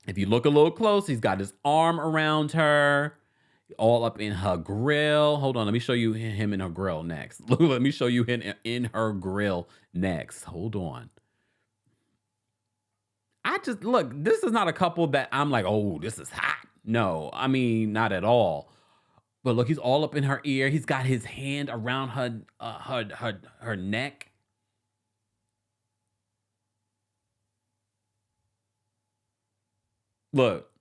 If you look a little close, he's got his arm around her. all up in her grill. Hold on, let me show you him in her grill next. Let me show you him in her grill next. Hold on. I just look, this is not a couple that I'm like, oh, this is hot. No, I mean, not at all. But look, he's all up in her ear. He's got his hand around her neck. Look,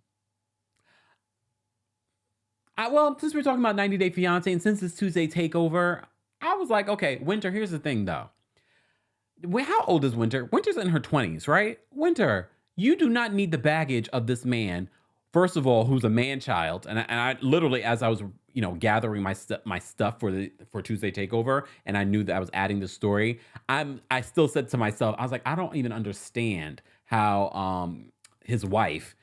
well, since we're talking about 90 Day Fiance and since it's Tuesday Takeover, I was like, okay, Winter, here's the thing though. How old is Winter? Winter's in her 20s, right? Winter, you do not need the baggage of this man. First of all, who's a man child, and I literally, as I was, gathering my stuff for Tuesday Takeover, and I knew that I was adding the story. I still said to myself, I was like, I don't even understand how his wife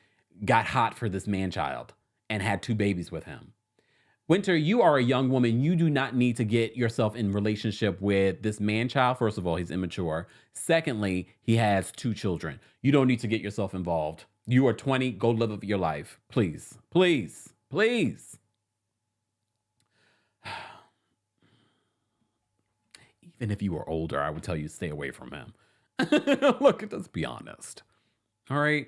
got hot for this man child and had 2 babies with him. Winter, you are a young woman. You do not need to get yourself in relationship with this man child. First of all, he's immature. Secondly, he has 2 children. You don't need to get yourself involved. You are 20. Go live your life. Please, please, please. Even if you were older, I would tell you to stay away from him. Look, let's be honest. All right.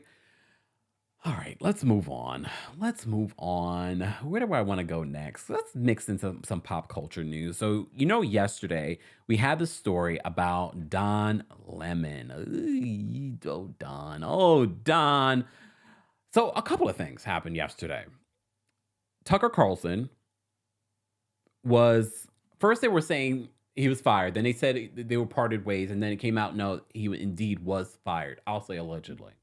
All right, let's move on. Where do I want to go next? Let's mix in some pop culture news. So, yesterday we had the story about Don Lemon. Oh, Don. Oh, Don. So, a couple of things happened yesterday. Tucker Carlson first they were saying he was fired. Then they said they were parted ways. And then it came out, no, he indeed was fired. I'll say allegedly.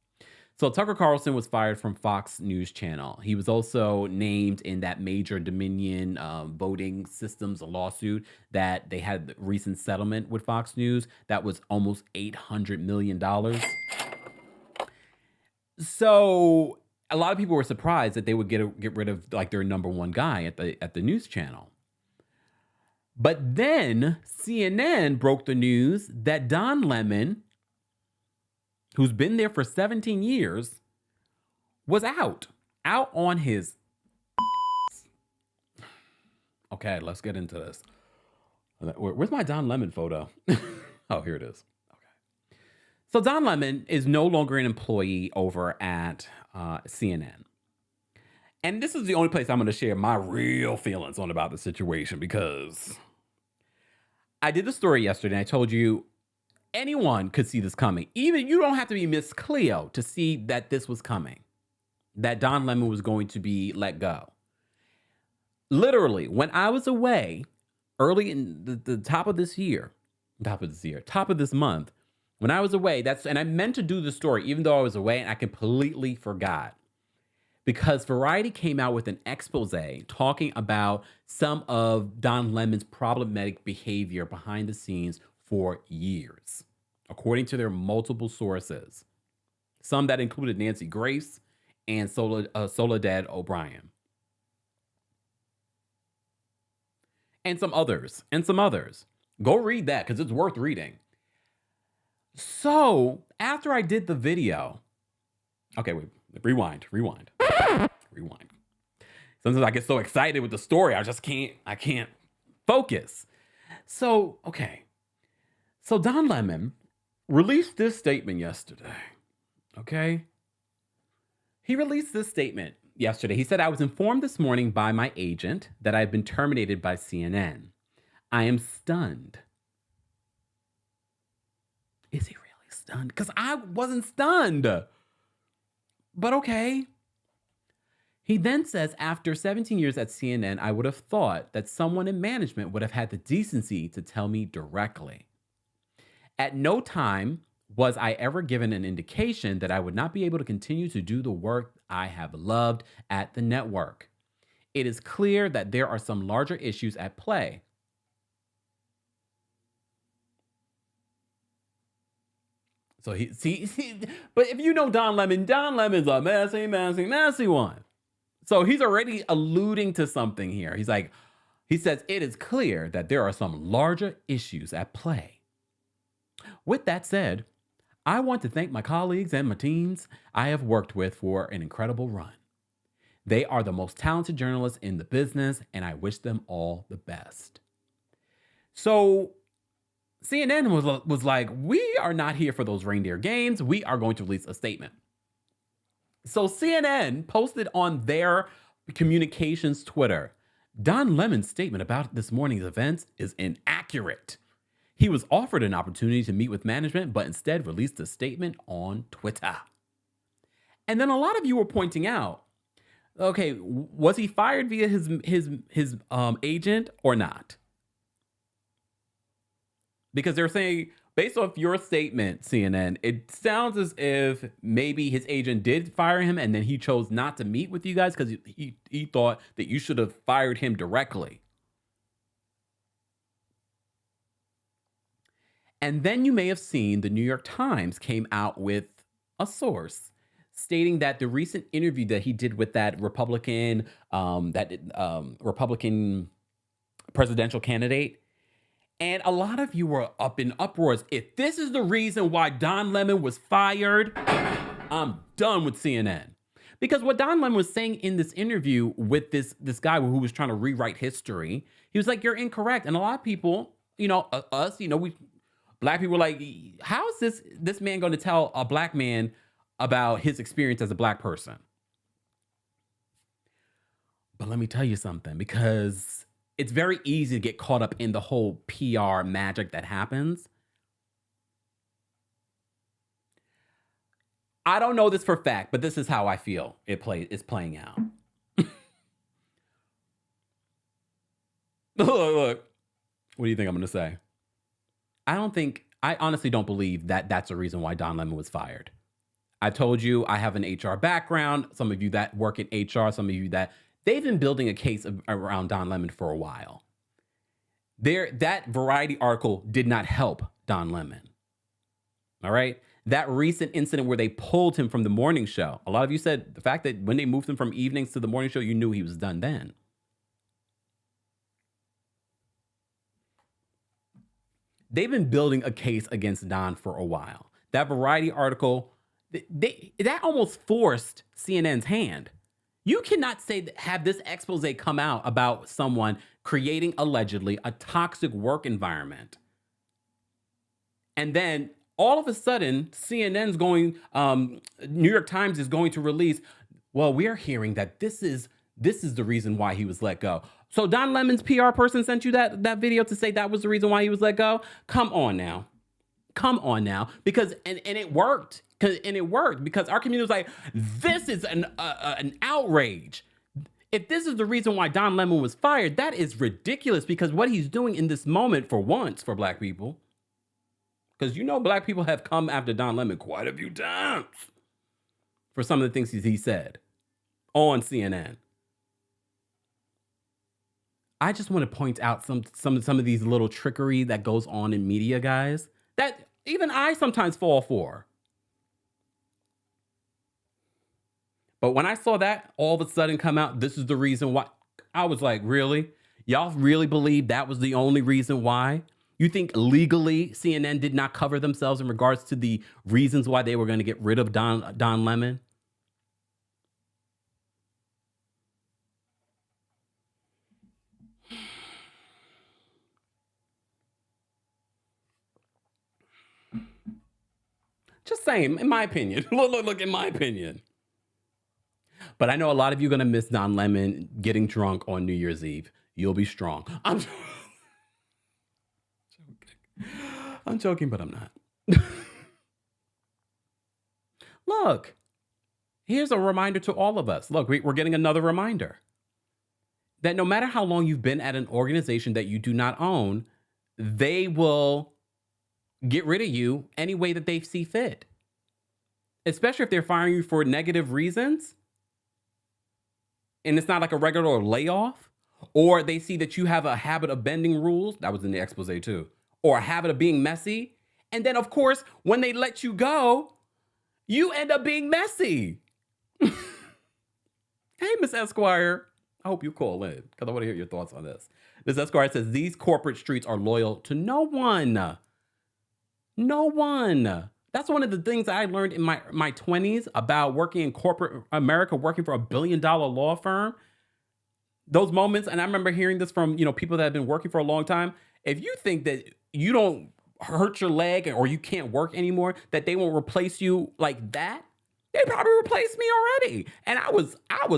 So Tucker Carlson was fired from Fox News Channel. He was also named in that major Dominion voting systems lawsuit that they had the recent settlement with Fox News. That was almost $800 million. So a lot of people were surprised that they would get rid of like their number one guy at the news channel. But then CNN broke the news that Don Lemon, who's been there for 17 years, was out on his. Okay, let's get into this. Where's my Don Lemon photo? Oh, here it is. Okay. So Don Lemon is no longer an employee over at CNN. And this is the only place I'm going to share my real feelings on about the situation, because I did the story yesterday and I told you anyone could see this coming. Even you don't have to be Miss Cleo to see that this was coming, that Don Lemon was going to be let go. Literally, when I was away early in the top of this month, when I was away, and I meant to do the story, even though I was away, and I completely forgot. Because Variety came out with an expose talking about some of Don Lemon's problematic behavior behind the scenes for years, according to their multiple sources. Some that included Nancy Grace and Soledad O'Brien. And some others. Go read that because it's worth reading. So after I did the video, okay, wait, rewind. Sometimes I get so excited with the story, I can't focus. So, okay. So Don Lemon released this statement yesterday. Okay? He released this statement yesterday. He said, I was informed this morning by my agent that I've been terminated by CNN. I am stunned. Is he really stunned? Because I wasn't stunned. But okay. He then says, after 17 years at CNN, I would have thought that someone in management would have had the decency to tell me directly. At no time was I ever given an indication that I would not be able to continue to do the work I have loved at the network. It is clear that there are some larger issues at play. So but if you know Don Lemon's a messy one. So he's already alluding to something here. He says, it is clear that there are some larger issues at play. With that said, I want to thank my colleagues and my teams I have worked with for an incredible run. They are the most talented journalists in the business, and I wish them all the best. So CNN was like, we are not here for those reindeer games. We are going to release a statement. So CNN posted on their communications Twitter, Don Lemon's statement about this morning's events is inaccurate. He was offered an opportunity to meet with management, but instead released a statement on Twitter. And then a lot of you were pointing out, okay, was he fired via his agent or not? Because they're saying, based off your statement, CNN, it sounds as if maybe his agent did fire him and then he chose not to meet with you guys because he thought that you should have fired him directly. And then you may have seen the New York Times came out with a source stating that the recent interview that he did with that Republican presidential candidate, and a lot of you were up in uproars. If this is the reason why Don Lemon was fired, I'm done with CNN. Because what Don Lemon was saying in this interview with this guy who was trying to rewrite history, he was like, you're incorrect. And a lot of people, us, black people were like, how is this man going to tell a black man about his experience as a black person? But let me tell you something, because it's very easy to get caught up in the whole PR magic that happens. I don't know this for a fact, but this is how I feel it's playing out. Look. What do you think I'm going to say? I honestly don't believe that that's the reason why Don Lemon was fired. I told you I have an HR background. Some of you that work in HR, some of you that they've been building a case around Don Lemon for a while. That Variety article did not help Don Lemon. All right. That recent incident where they pulled him from the morning show. A lot of you said the fact that when they moved him from evenings to the morning show, you knew he was done then. They've been building a case against Don for a while. That Variety article, that almost forced CNN's hand. You cannot have this expose come out about someone creating allegedly a toxic work environment. And then all of a sudden, CNN's going, New York Times is going to release, well, we're hearing that this is the reason why he was let go. So Don Lemon's PR person sent you that video to say that was the reason why he was let go? Come on now. Because, and it worked. And it worked because our community was like, this is an outrage. If this is the reason why Don Lemon was fired, that is ridiculous because what he's doing in this moment for once for black people, because black people have come after Don Lemon quite a few times for some of the things he said on CNN. I just want to point out some of these little trickery that goes on in media, guys, that even I sometimes fall for. But when I saw that all of a sudden come out, this is the reason why, I was like, really? Y'all really believe that was the only reason why? You think legally CNN did not cover themselves in regards to the reasons why they were going to get rid of Don Lemon? Just saying, in my opinion. Look, in my opinion. But I know a lot of you are going to miss Don Lemon getting drunk on New Year's Eve. You'll be strong. I'm joking, but I'm not. Look, here's a reminder to all of us. Look, we're getting another reminder that no matter how long you've been at an organization that you do not own, they will get rid of you any way that they see fit. Especially if they're firing you for negative reasons. And it's not like a regular layoff, or they see that you have a habit of bending rules. That was in the expose too. Or a habit of being messy. And then, of course, when they let you go, you end up being messy. Hey, Miss Esquire. I hope you call in because I want to hear your thoughts on this. Miss Esquire says, these corporate streets are loyal to no one. No one. That's one of the things I learned in my 20s about working in corporate America, working for $1 billion law firm. Those moments, and I remember hearing this from, people that have been working for a long time. If you think that you don't hurt your leg or you can't work anymore, that they won't replace you like that, they probably replaced me already. And I was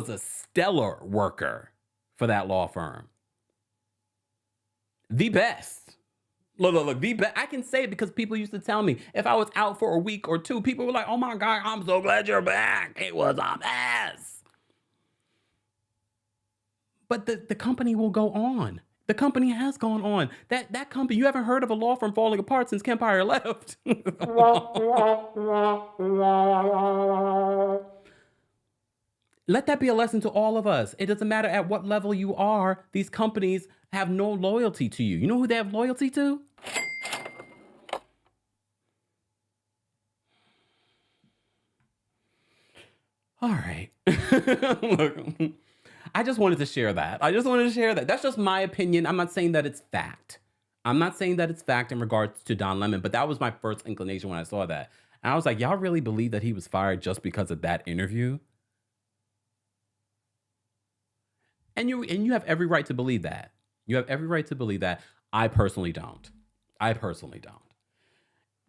a stellar worker for that law firm. The best. Look, the best. I can say it because people used to tell me if I was out for a week or two, people were like, "Oh my God, I'm so glad you're back. It was a mess." But the company will go on. The company has gone on. That company, you haven't heard of a law firm falling apart since Kempire left. Let that be a lesson to all of us. It doesn't matter at what level you are, these companies have no loyalty to you. You know who they have loyalty to? All right. Look, I just wanted to share that. That's just my opinion. I'm not saying that it's fact. I'm not saying that it's fact in regards to Don Lemon, but that was my first inclination when I saw that. And I was like, y'all really believe that he was fired just because of that interview? And you have every right to believe that. You have every right to believe that. I personally don't.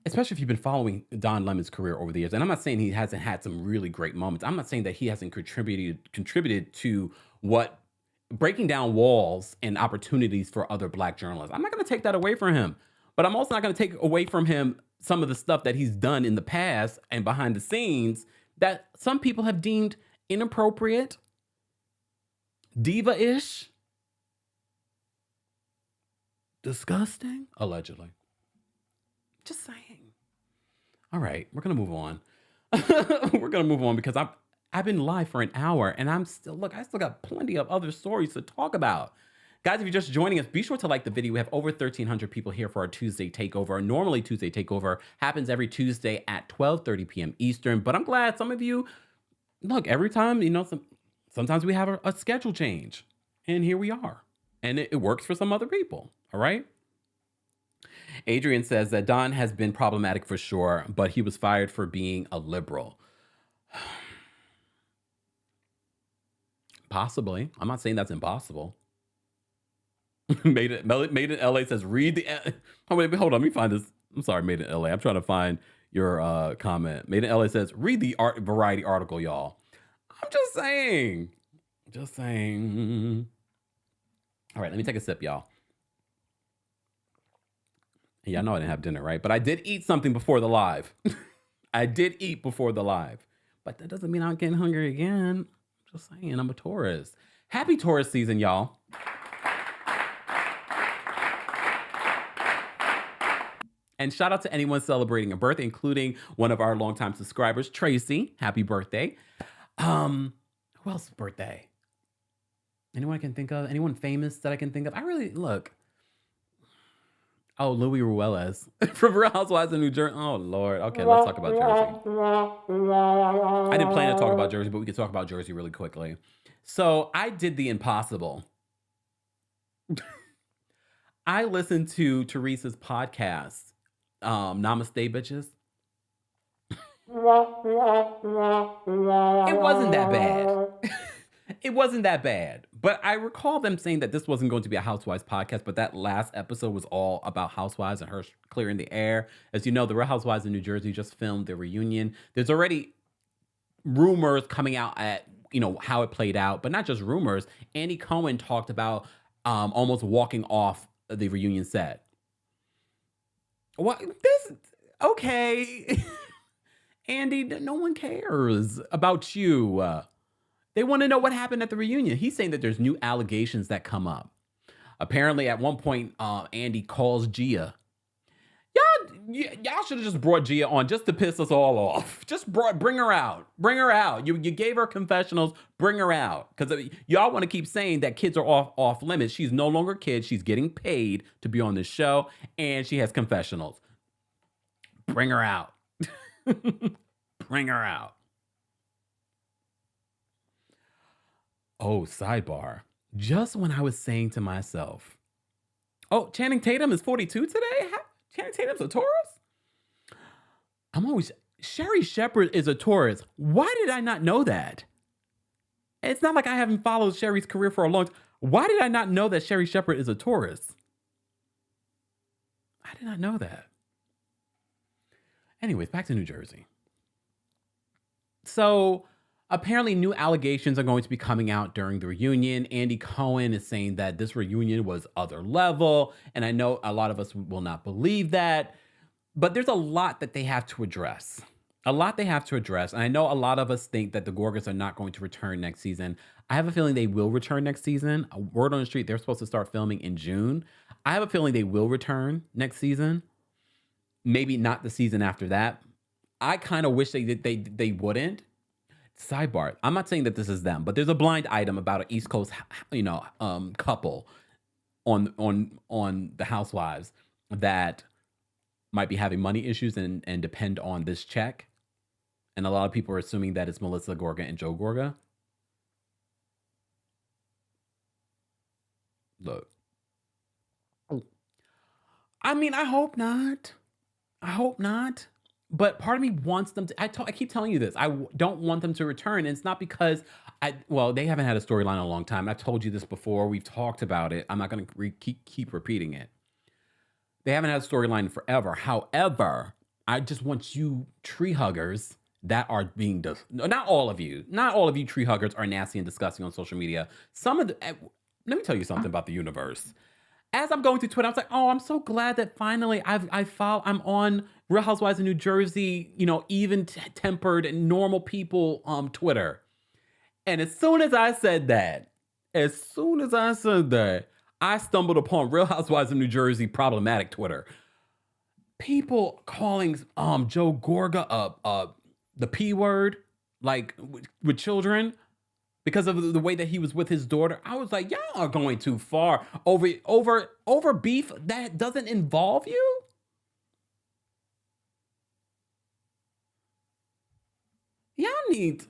Especially if you've been following Don Lemon's career over the years. And I'm not saying he hasn't had some really great moments. I'm not saying that he hasn't contributed to what breaking down walls and opportunities for other Black journalists. I'm not going to take that away from him. But I'm also not going to take away from him some of the stuff that he's done in the past and behind the scenes that some people have deemed inappropriate, diva-ish, disgusting, allegedly. Just saying. All right, we're going to move on. We're going to move on because I've been live for an hour and I still got plenty of other stories to talk about. Guys, if you're just joining us, be sure to like the video. We have over 1,300 people here for our Tuesday Takeover. Normally, Tuesday Takeover happens every Tuesday at 12:30 p.m. Eastern. But I'm glad some of you, look, every time, sometimes we have a schedule change. And here we are. And it works for some other people. All right? Adrian says that Don has been problematic for sure, but he was fired for being a liberal. Possibly. I'm not saying that's impossible. Made in LA says, read the... Oh, wait, hold on. Let me find this. I'm sorry, Made in LA. I'm trying to find your comment. Made in LA says, read the Variety article, y'all. I'm just saying. All right, let me take a sip, y'all. Yeah, I know I didn't have dinner, right? But I did eat something before the live. But that doesn't mean I'm getting hungry again. Just saying, I'm a Taurus. Happy Taurus season, y'all. And shout out to anyone celebrating a birthday, including one of our longtime subscribers, Tracy. Happy birthday. Who else's birthday? Anyone I can think of? Anyone famous that I can think of? Oh, Louis Ruelas from Real Housewives of New Jersey. Oh, Lord. Okay, let's talk about Jersey. I didn't plan to talk about Jersey, but we could talk about Jersey really quickly. So I did the impossible. I listened to Teresa's podcast, Namaste, Bitches. It wasn't that bad. It wasn't that bad. But I recall them saying that this wasn't going to be a Housewives podcast, but that last episode was all about Housewives and her clearing the air. As you know, the Real Housewives of New Jersey just filmed their reunion. There's already rumors coming out at, how it played out, but not just rumors. Andy Cohen talked about almost walking off the reunion set. What? Okay. Andy, no one cares about you. They want to know what happened at the reunion. He's saying that there's new allegations that come up. Apparently, at one point, Andy calls Gia. Y'all should have just brought Gia on just to piss us all off. Bring her out. Bring her out. You gave her confessionals. Bring her out. Because y'all want to keep saying that kids are off limits. She's no longer a kid. She's getting paid to be on this show, and she has confessionals. Bring her out. Bring her out. Oh, sidebar. Just when I was saying to myself, oh, Channing Tatum is 42 today? Channing Tatum's a Taurus? Sherry Shepherd is a Taurus. Why did I not know that? It's not like I haven't followed Sherry's career for a long time. Why did I not know that Sherry Shepherd is a Taurus? I did not know that. Anyways, back to New Jersey. So apparently new allegations are going to be coming out during the reunion. Andy Cohen is saying that this reunion was other level. And I know a lot of us will not believe that. But there's a lot that they have to address. A lot they have to address. And I know a lot of us think that the Gorgas are not going to return next season. I have a feeling they will return next season. A word on the street, they're supposed to start filming in June. I have a feeling they will return next season. Maybe not the season after that. I kind of wish they wouldn't. Sidebar, I'm not saying that this is them, but there's a blind item about an East Coast, couple on the Housewives that might be having money issues and depend on this check. And a lot of people are assuming that it's Melissa Gorga and Joe Gorga. Look. I mean, I hope not. But part of me wants them to. I keep telling you this. I don't want them to return. And it's not because they haven't had a storyline in a long time. I've told you this before. We've talked about it. I'm not going to keep repeating it. They haven't had a storyline forever. However, I just want you tree huggers that are being not all of you tree huggers are nasty and disgusting on social media. Let me tell you something about the universe. As I'm going through Twitter, I was like, oh, I'm so glad that finally I'm on Real Housewives of New Jersey, even tempered and normal people Twitter. And as soon as I said that, I stumbled upon Real Housewives of New Jersey problematic Twitter. People calling Joe Gorga the P word, like with children, because of the way that he was with his daughter. I was like, y'all are going too far over beef that doesn't involve you. Y'all need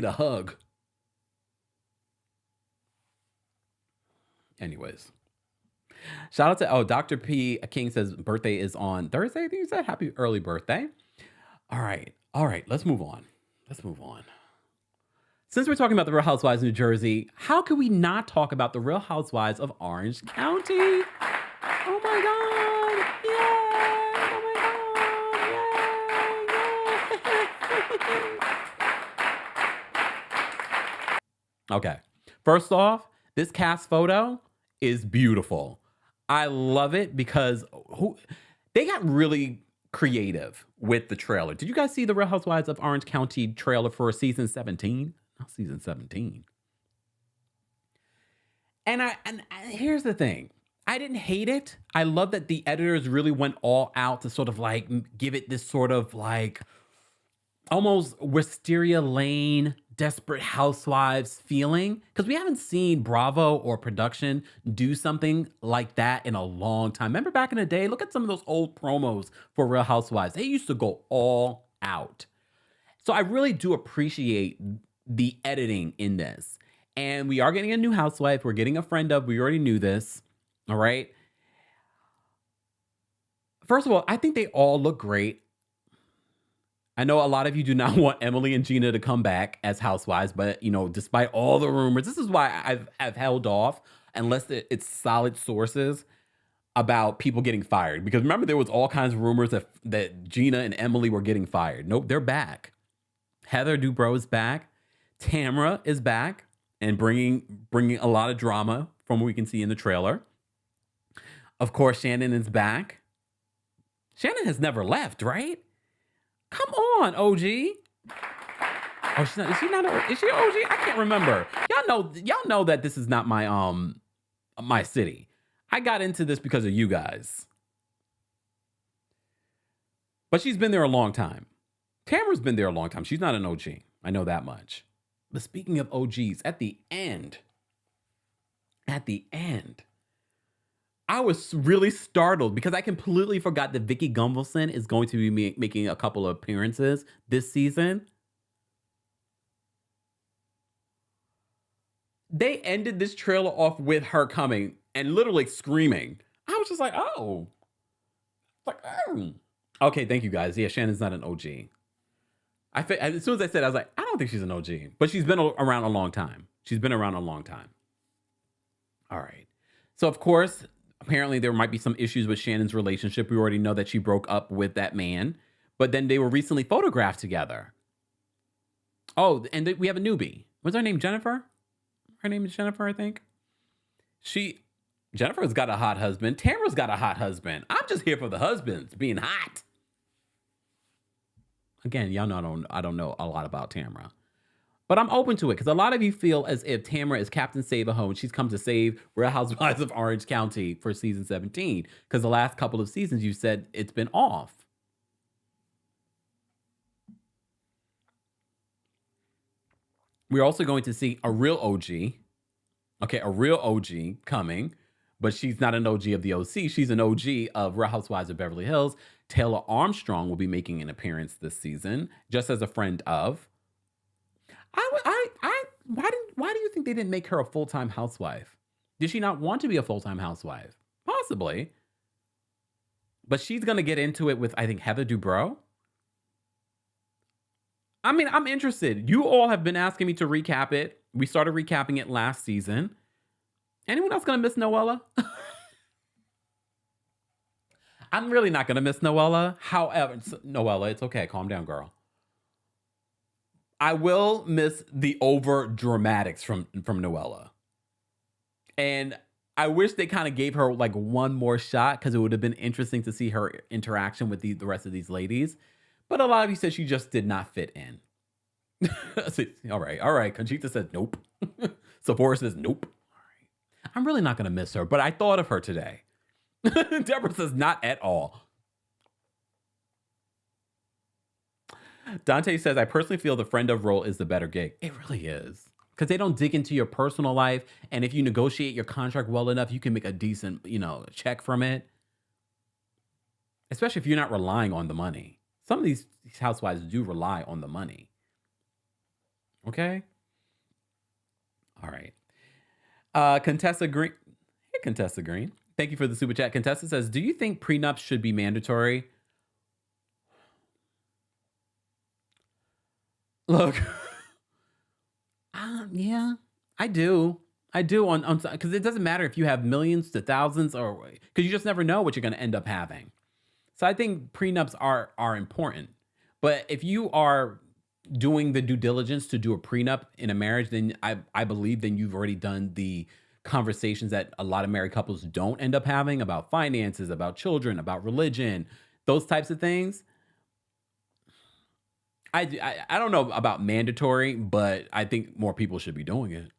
a hug. Anyways, shout out to Dr. P King says birthday is on Thursday. I think he said happy early birthday. All right, let's move on. Since we're talking about the Real Housewives of New Jersey, how could we not talk about the Real Housewives of Orange County? Oh my God! Yay! Oh my God! Yay! Okay, first off, this cast photo is beautiful. I love it because they got really creative with the trailer. Did you guys see the Real Housewives of Orange County trailer for season 17? Not season 17. And here's the thing. I didn't hate it. I love that the editors really went all out to sort of like give it this sort of like almost Wisteria Lane, Desperate Housewives feeling. Because we haven't seen Bravo or production do something like that in a long time. Remember back in the day? Look at some of those old promos for Real Housewives. They used to go all out. So I really do appreciate the editing in this. And we are getting a new housewife. We're getting a friend of. We already knew this. All right. First of all, I think they all look great. I know a lot of you do not want Emily and Gina to come back as housewives, but despite all the rumors, this is why I've held off unless it's solid sources about people getting fired. Because remember, there was all kinds of rumors that Gina and Emily were getting fired. Nope, they're back. Heather Dubrow is back. Tamra is back and bringing a lot of drama from what we can see in the trailer. Of course, Shannon is back. Shannon has never left, right? Come on, OG. Oh, she's not. Is she not? Is she OG? I can't remember. Y'all know that this is not my city. I got into this because of you guys. But she's been there a long time. Tamara's been there a long time. She's not an OG. I know that much. But speaking of OGs, at the end, I was really startled because I completely forgot that Vicky Gunvalson is going to be making a couple of appearances this season. They ended this trailer off with her coming and literally screaming. I was just like, oh. Okay, thank you guys. Yeah, Shannon's not an OG. As soon as I said, I was like, I don't think she's an OG, but she's been around a long time. She's been around a long time. All right. So of course, apparently there might be some issues with Shannon's relationship. We already know that she broke up with that man, but then they were recently photographed together. Oh, and we have a newbie. What's her name? Jennifer? Her name is Jennifer, I think. Jennifer's got a hot husband. Tamara's got a hot husband. I'm just here for the husbands being hot. Again, y'all know I don't know a lot about Tamara. But I'm open to it because a lot of you feel as if Tamara is Captain Save-A-Ho and she's come to save Real Housewives of Orange County for season 17 because the last couple of seasons you said it's been off. We're also going to see a real OG. Okay, a real OG coming, but she's not an OG of the OC. She's an OG of Real Housewives of Beverly Hills. Taylor Armstrong will be making an appearance this season, just as a friend of. Why do you think they didn't make her a full-time housewife? Did she not want to be a full-time housewife? Possibly. But she's going to get into it with, I think, Heather Dubrow. I mean, I'm interested. You all have been asking me to recap it. We started recapping it last season. Anyone else going to miss Noella? I'm really not going to miss Noella. However, Noella, it's okay. Calm down, girl. I will miss the over dramatics from Noella. And I wish they kind of gave her like one more shot because it would have been interesting to see her interaction with the rest of these ladies. But a lot of you said she just did not fit in. All right. Conchita says nope. Sephora says nope. All right. I'm really not going to miss her, but I thought of her today. Deborah says not at all. Dante says, I personally feel the friend of role is the better gig. It really is. Because they don't dig into your personal life. And if you negotiate your contract well enough, you can make a decent, check from it. Especially if you're not relying on the money. Some of these housewives do rely on the money. Okay? All right. Contessa Green. Hey, Contessa Green. Thank you for the super chat. Contessa says, do you think prenups should be mandatory? Look, yeah, I do on because it doesn't matter if you have millions to thousands or because you just never know what you're going to end up having. So I think prenups are important. But if you are doing the due diligence to do a prenup in a marriage, then I believe then you've already done the conversations that a lot of married couples don't end up having about finances, about children, about religion, those types of things. I don't know about mandatory, but I think more people should be doing it.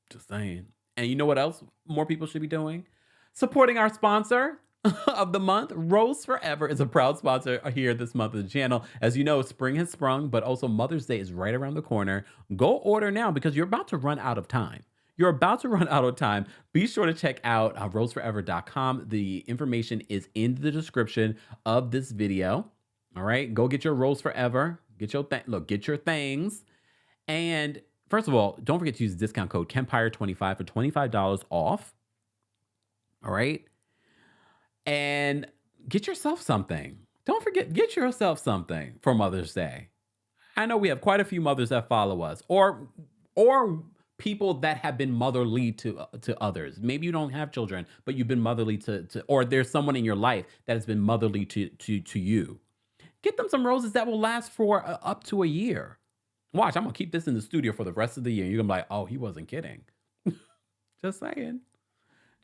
Just saying. And you know what else more people should be doing? Supporting our sponsor of the month. Rose Forever is a proud sponsor here this month of the channel. As you know, spring has sprung, but also Mother's Day is right around the corner. Go order now because you're about to run out of time. You're about to run out of time. Be sure to check out roseforever.com. The information is in the description of this video. All right, go get your Rose Forever. Get your things. And first of all, don't forget to use the discount code KEMPIRE25 for $25 off. All right. And get yourself something. Don't forget, get yourself something for Mother's Day. I know we have quite a few mothers that follow us or people that have been motherly to others. Maybe you don't have children, but you've been motherly to or there's someone in your life that has been motherly to you. Get them some roses that will last for up to a year. Watch, I'm going to keep this in the studio for the rest of the year. You're going to be like, oh, he wasn't kidding. Just saying.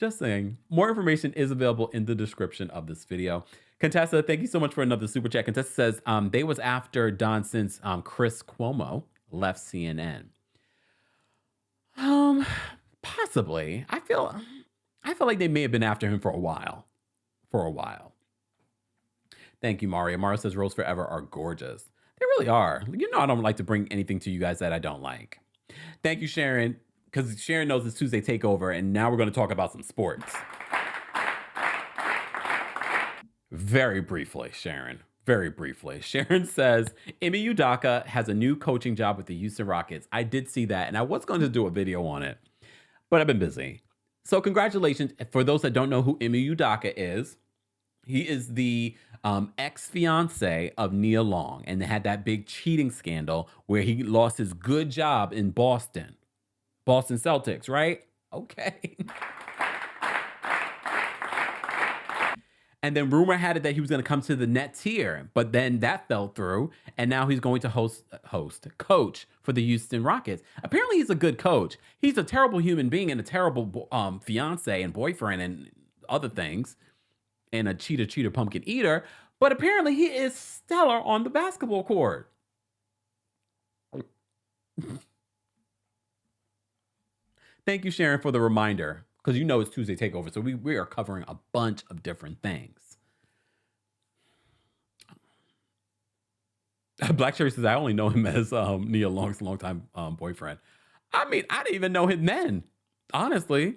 Just saying. More information is available in the description of this video. Contessa, thank you so much for another super chat. Contessa says, they was after Don since Chris Cuomo left CNN. Possibly. I feel like they may have been after him for a while. Thank you, Mario. Mario says Rose Forever are gorgeous. They really are. You know I don't like to bring anything to you guys that I don't like. Thank you, Sharon, because Sharon knows it's Tuesday Takeover, and now we're going to talk about some sports. Very briefly, Sharon. Very briefly. Sharon says, Ime Udoka has a new coaching job with the Houston Rockets. I did see that, and I was going to do a video on it, but I've been busy. So congratulations. For those that don't know who Ime Udoka is, He is the ex-fiance of Nia Long, and they had that big cheating scandal where he lost his good job in Boston. Boston Celtics, right? Okay. And then rumor had it that he was going to come to the Nets here, but then that fell through, and now he's going to coach for the Houston Rockets. Apparently, he's a good coach. He's a terrible human being and a terrible fiance and boyfriend and other things, and a cheater, pumpkin eater. But apparently, he is stellar on the basketball court. Thank you, Sharon, for the reminder, because you know it's Tuesday Takeover, so we are covering a bunch of different things. Black Cherry says, I only know him as Nia Long's longtime boyfriend. I mean, I didn't even know him then, honestly.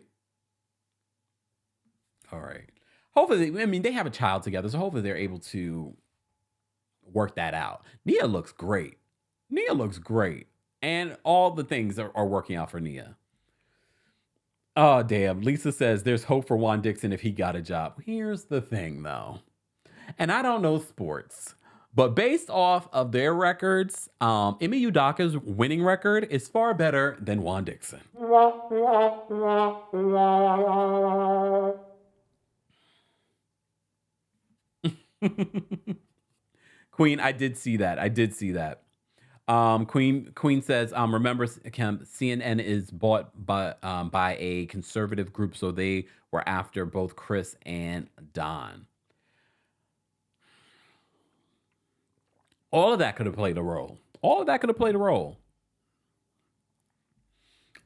All right. Hopefully, they have a child together, so hopefully they're able to work that out. Nia looks great. And all the things are working out for Nia. Oh, damn. Lisa says there's hope for Juan Dixon if he got a job. Here's the thing, though. And I don't know sports, but based off of their records, Emi Udaka's winning record is far better than Juan Dixon. Queen, I did see that. Queen says, remember, CNN is bought by a conservative group, so they were after both Chris and Don. All of that could have played a role.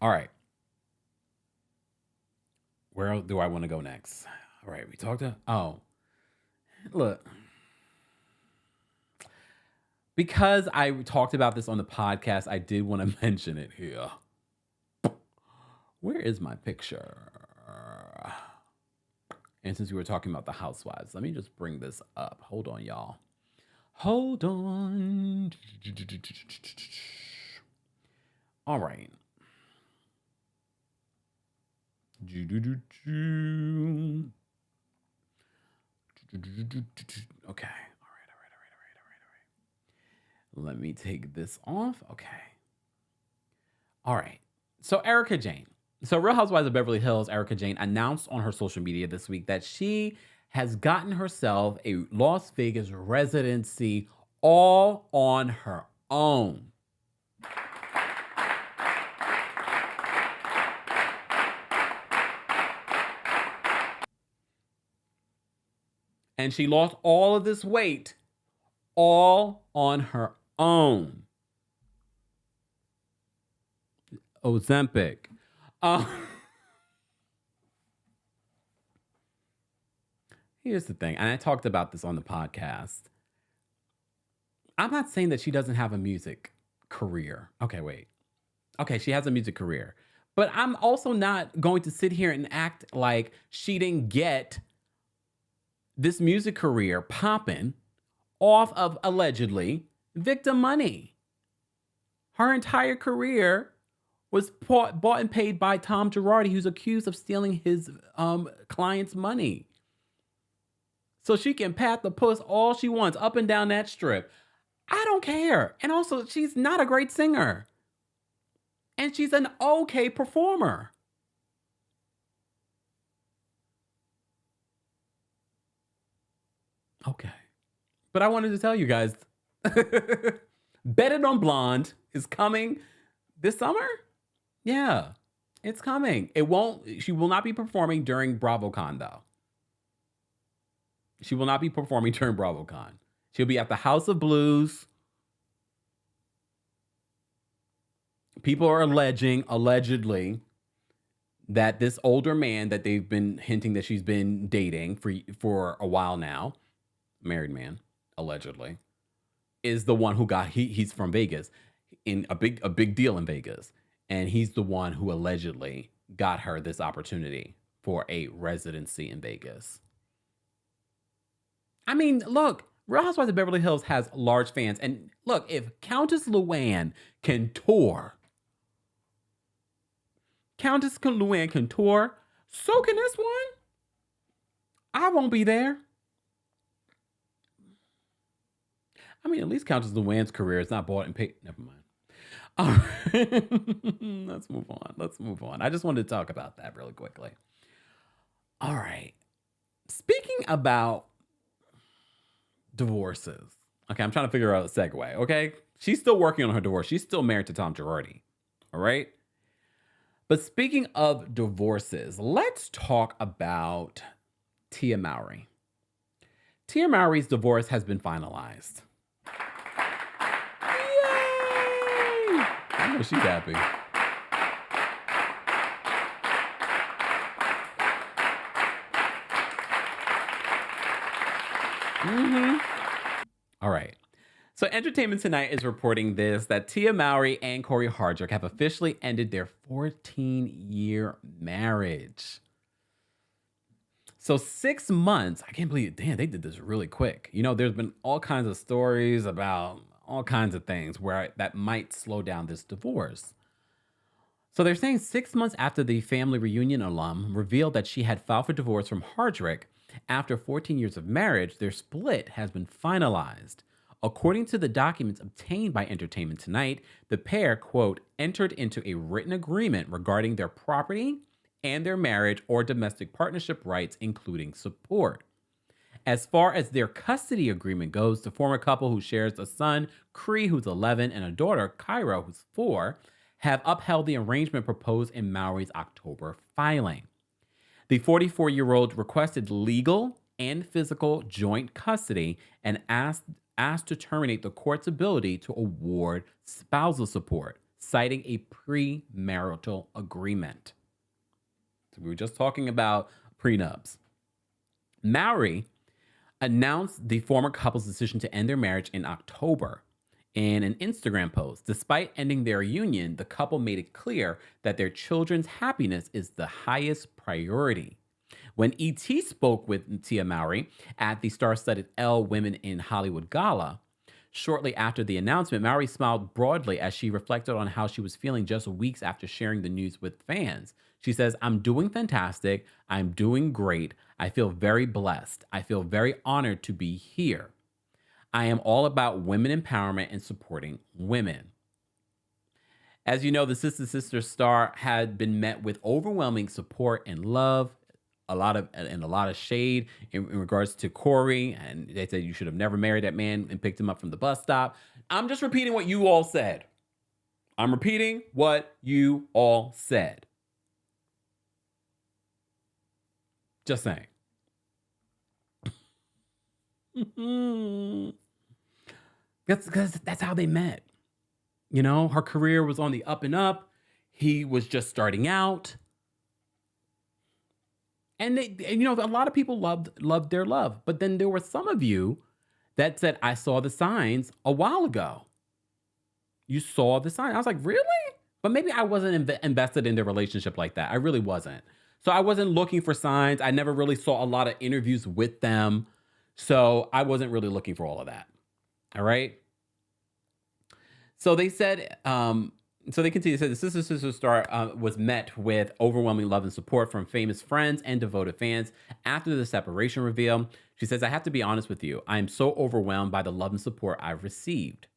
All right. Where do I want to go next? All right, we talked to... Oh. Look. Because I talked about this on the podcast, I did want to mention it here. Where is my picture? And since we were talking about the Housewives, let me just bring this up. Hold on, y'all. Hold on. All right. Okay. Let me take this off. Okay. All right. So Erika Jayne. So Real Housewives of Beverly Hills, Erika Jayne announced on her social media this week that she has gotten herself a Las Vegas residency all on her own. And she lost all of this weight all on her own. Ozempic. Here's the thing, and I talked about this on the podcast. I'm not saying that she doesn't have a music career. Okay, wait. Okay, she has a music career. But I'm also not going to sit here and act like she didn't get this music career popping off of, allegedly, victim money. Her entire career was bought and paid by Tom Girardi, who's accused of stealing his client's money. So she can pat the puss all she wants up and down that strip. I don't care. And also, she's not a great singer. And she's an okay performer. Okay. But I wanted to tell you guys, Bet It on Blonde is coming this summer. Yeah, it's coming. She will not be performing during BravoCon, though. She will not be performing during BravoCon. She'll be at the House of Blues. People are allegedly, that this older man that they've been hinting that she's been dating for a while now, married man, allegedly, is the one who he's from Vegas, in a big deal in Vegas. And he's the one who allegedly got her this opportunity for a residency in Vegas. I mean, look, Real Housewives of Beverly Hills has large fans. And look, if Countess Luann can tour, so can this one. I won't be there. I mean, at least counts as the Wayne's career. It's not bought and paid. Never mind. All right. Let's move on. Let's move on. I just wanted to talk about that really quickly. All right. Speaking about divorces. Okay, I'm trying to figure out a segue. Okay. She's still working on her divorce. She's still married to Tom Girardi. All right. But speaking of divorces, let's talk about Tia Mowry. Tia Mowry's divorce has been finalized. Yay! I know she's happy. All right. So Entertainment Tonight is reporting this, that Tia Mowry and Cory Hardrict have officially ended their 14-year marriage. So 6 months, I can't believe it. Damn, they did this really quick. You know, there's been all kinds of stories about all kinds of things where that might slow down this divorce. So they're saying 6 months after the family reunion alum revealed that she had filed for divorce from Hardrict, after 14 years of marriage, their split has been finalized. According to the documents obtained by Entertainment Tonight, the pair, quote, entered into a written agreement regarding their property and their marriage or domestic partnership rights, including support. As far as their custody agreement goes, the former couple, who shares a son, Cree, who's 11, and a daughter, Kyra, who's 4, have upheld the arrangement proposed in Mowry's October filing. The 44-year-old requested legal and physical joint custody and asked to terminate the court's ability to award spousal support, citing a premarital agreement. So we were just talking about prenups. Mowry announced the former couple's decision to end their marriage in October in an Instagram post. Despite ending their union, the couple made it clear that their children's happiness is the highest priority. When ET spoke with Tia Mowry at the star-studded Elle Women in Hollywood Gala, shortly after the announcement, Mowry smiled broadly as she reflected on how she was feeling just weeks after sharing the news with fans. She says, "I'm doing fantastic. I'm doing great. I feel very blessed. I feel very honored to be here. I am all about women empowerment and supporting women." As you know, the Sister Sister star had been met with overwhelming support and love, a lot of shade in regards to Cory, and they said you should have never married that man and picked him up from the bus stop. I'm just repeating what you all said. I'm repeating what you all said. Just saying. That's how they met. You know, her career was on the up and up. He was just starting out. And you know, a lot of people loved their love. But then there were some of you that said, "I saw the signs a while ago." You saw the sign. I was like, really? But maybe I wasn't invested in their relationship like that. I really wasn't. So I wasn't looking for signs. I never really saw a lot of interviews with them. So I wasn't really looking for all of that. All right. So they said, so they continue to say the Sister Sister star was met with overwhelming love and support from famous friends and devoted fans after the separation reveal. She says, "I have to be honest with you. I am so overwhelmed by the love and support I've received.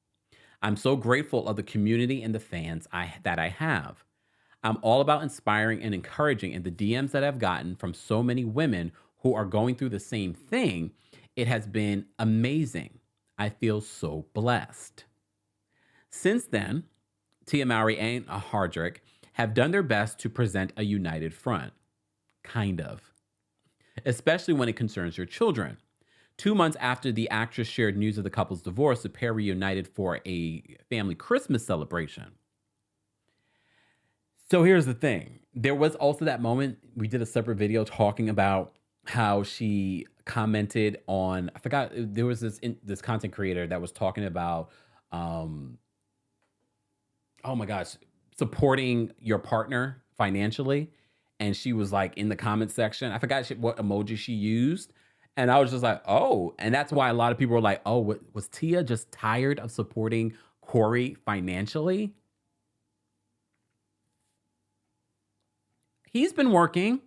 I'm so grateful of the community and the fans that I have. I'm all about inspiring and encouraging, and the DMs that I've gotten from so many women who are going through the same thing, it has been amazing. I feel so blessed." Since then, Tia Mowry and Hardrict have done their best to present a united front. Kind of. Especially when it concerns your children. 2 months after the actress shared news of the couple's divorce, the pair reunited for a family Christmas celebration. So here's the thing. There was also that moment, we did a separate video talking about how she commented on, I forgot, there was this content creator that was talking about, oh my gosh, supporting your partner financially. And she was like in the comment section, I forgot what emoji she used. And I was just like, oh, and that's why a lot of people were like, oh, was Tia just tired of supporting Cory financially? He's been working,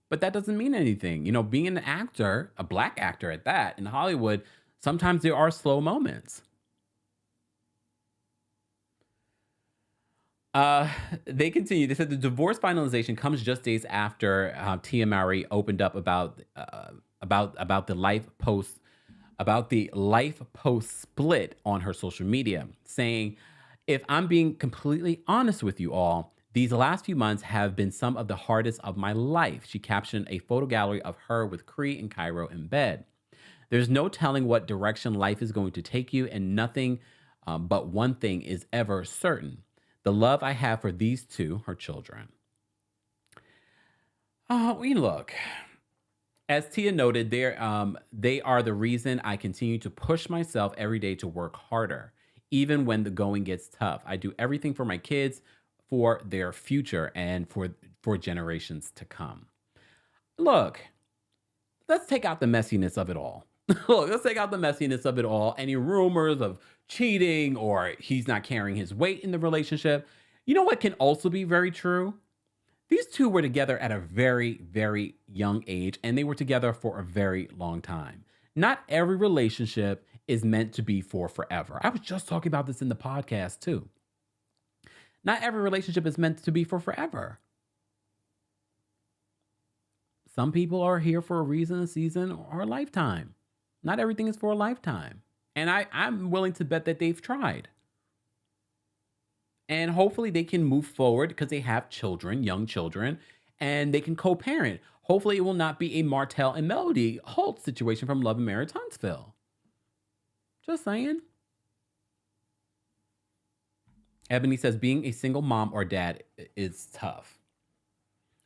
but that doesn't mean anything. You know, being an actor, a black actor at that, in Hollywood, sometimes there are slow moments. They continue. They said the divorce finalization comes just days after Tia Mowry opened up about the life post split on her social media, saying, "If I'm being completely honest with you all, these last few months have been some of the hardest of my life." She captioned a photo gallery of her with Cree and Cairo in bed. "There's no telling what direction life is going to take you, and nothing but one thing is ever certain: the love I have for these two, her children." Look, as Tia noted, they are the reason I continue to push myself every day to work harder, even when the going gets tough. I do everything for my kids, for their future, and for generations to come. Look, let's take out the messiness of it all. Look, let's take out the messiness of it all. Any rumors of cheating or he's not carrying his weight in the relationship. You know what can also be very true? These two were together at a very, very young age, and they were together for a very long time. Not every relationship is meant to be for forever. I was just talking about this in the podcast too. Not every relationship is meant to be for forever. Some people are here for a reason, a season, or a lifetime. Not everything is for a lifetime. And I'm willing to bet that they've tried. And hopefully they can move forward because they have children, young children, and they can co-parent. Hopefully it will not be a Martell and Melody Holt situation from Love and Marriage Huntsville. Just saying. Ebony says being a single mom or dad is tough.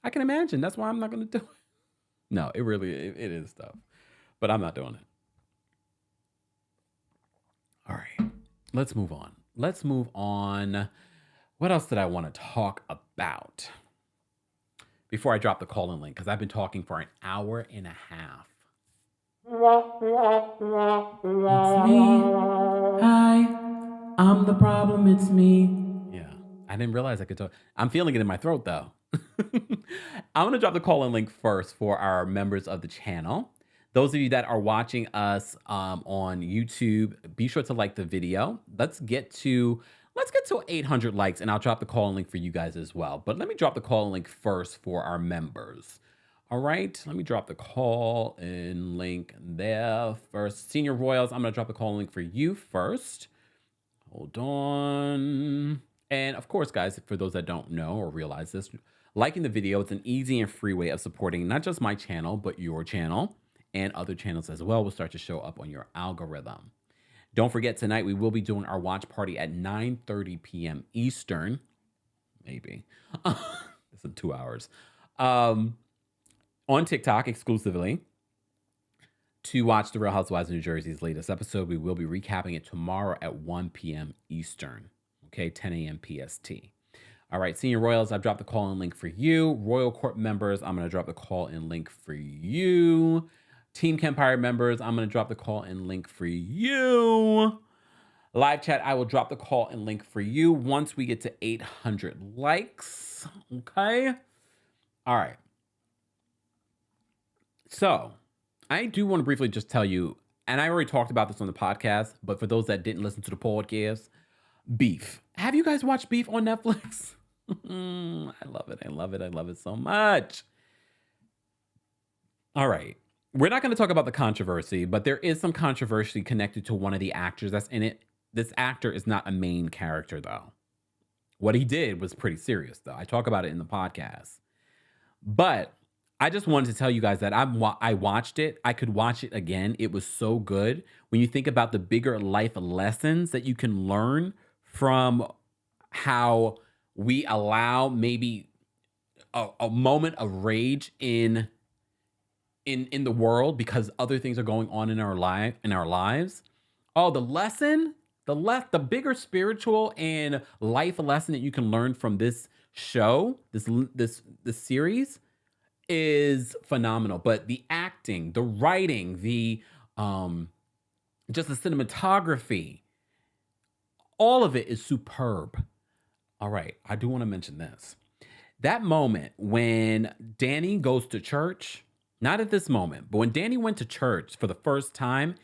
I can imagine. That's why I'm not going to do it. No, it is tough. But I'm not doing it. All right. Let's move on. What else did I want to talk about? Before I drop the call-in link, because I've been talking for an hour and a half. It's me. Hi. I'm the problem. It's me. Yeah. I didn't realize I could talk. I'm feeling it in my throat, though. I'm going to drop the call-in link first for our members of the channel. Those of you that are watching us on YouTube, be sure to like the video. Let's get to 800 likes, and I'll drop the call-in link for you guys as well. But let me drop the call-in link first for our members. All right, let me drop the call-in link there first. Senior Royals, I'm going to drop the call-in link for you first. Hold on. And of course, guys, for those that don't know or realize this, liking the video, it's an easy and free way of supporting not just my channel, but your channel and other channels as well will start to show up on your algorithm. Don't forget, tonight we will be doing our watch party at 9:30 p.m. Eastern. Maybe. It's in 2 hours. On TikTok exclusively to watch The Real Housewives of New Jersey's latest episode. We will be recapping it tomorrow at 1 p.m. Eastern. Okay, 10 a.m. PST. All right, Senior Royals, I've dropped the call-in link for you. Royal Court members, I'm going to drop the call-in link for you. Team Kempire members, I'm going to drop the call-in link for you. Live chat, I will drop the call-in link for you once we get to 800 likes. Okay? All right. So, I do want to briefly just tell you, and I already talked about this on the podcast, but for those that didn't listen to the podcast, Beef. Have you guys watched Beef on Netflix? I love it. I love it. I love it so much. All right. We're not going to talk about the controversy, but there is some controversy connected to one of the actors that's in it. This actor is not a main character, though. What he did was pretty serious, though. I talk about it in the podcast. But I just wanted to tell you guys that I watched it. I could watch it again. It was so good. When you think about the bigger life lessons that you can learn from how we allow maybe a moment of rage in the world because other things are going on in our lives. Oh, the bigger spiritual and life lesson that you can learn from this show, this series is phenomenal. But the acting, the writing, the just the cinematography, all of it is superb. All right, I do want to mention this. That moment when Danny goes to church, not at this moment, but when Danny went to church for the first time,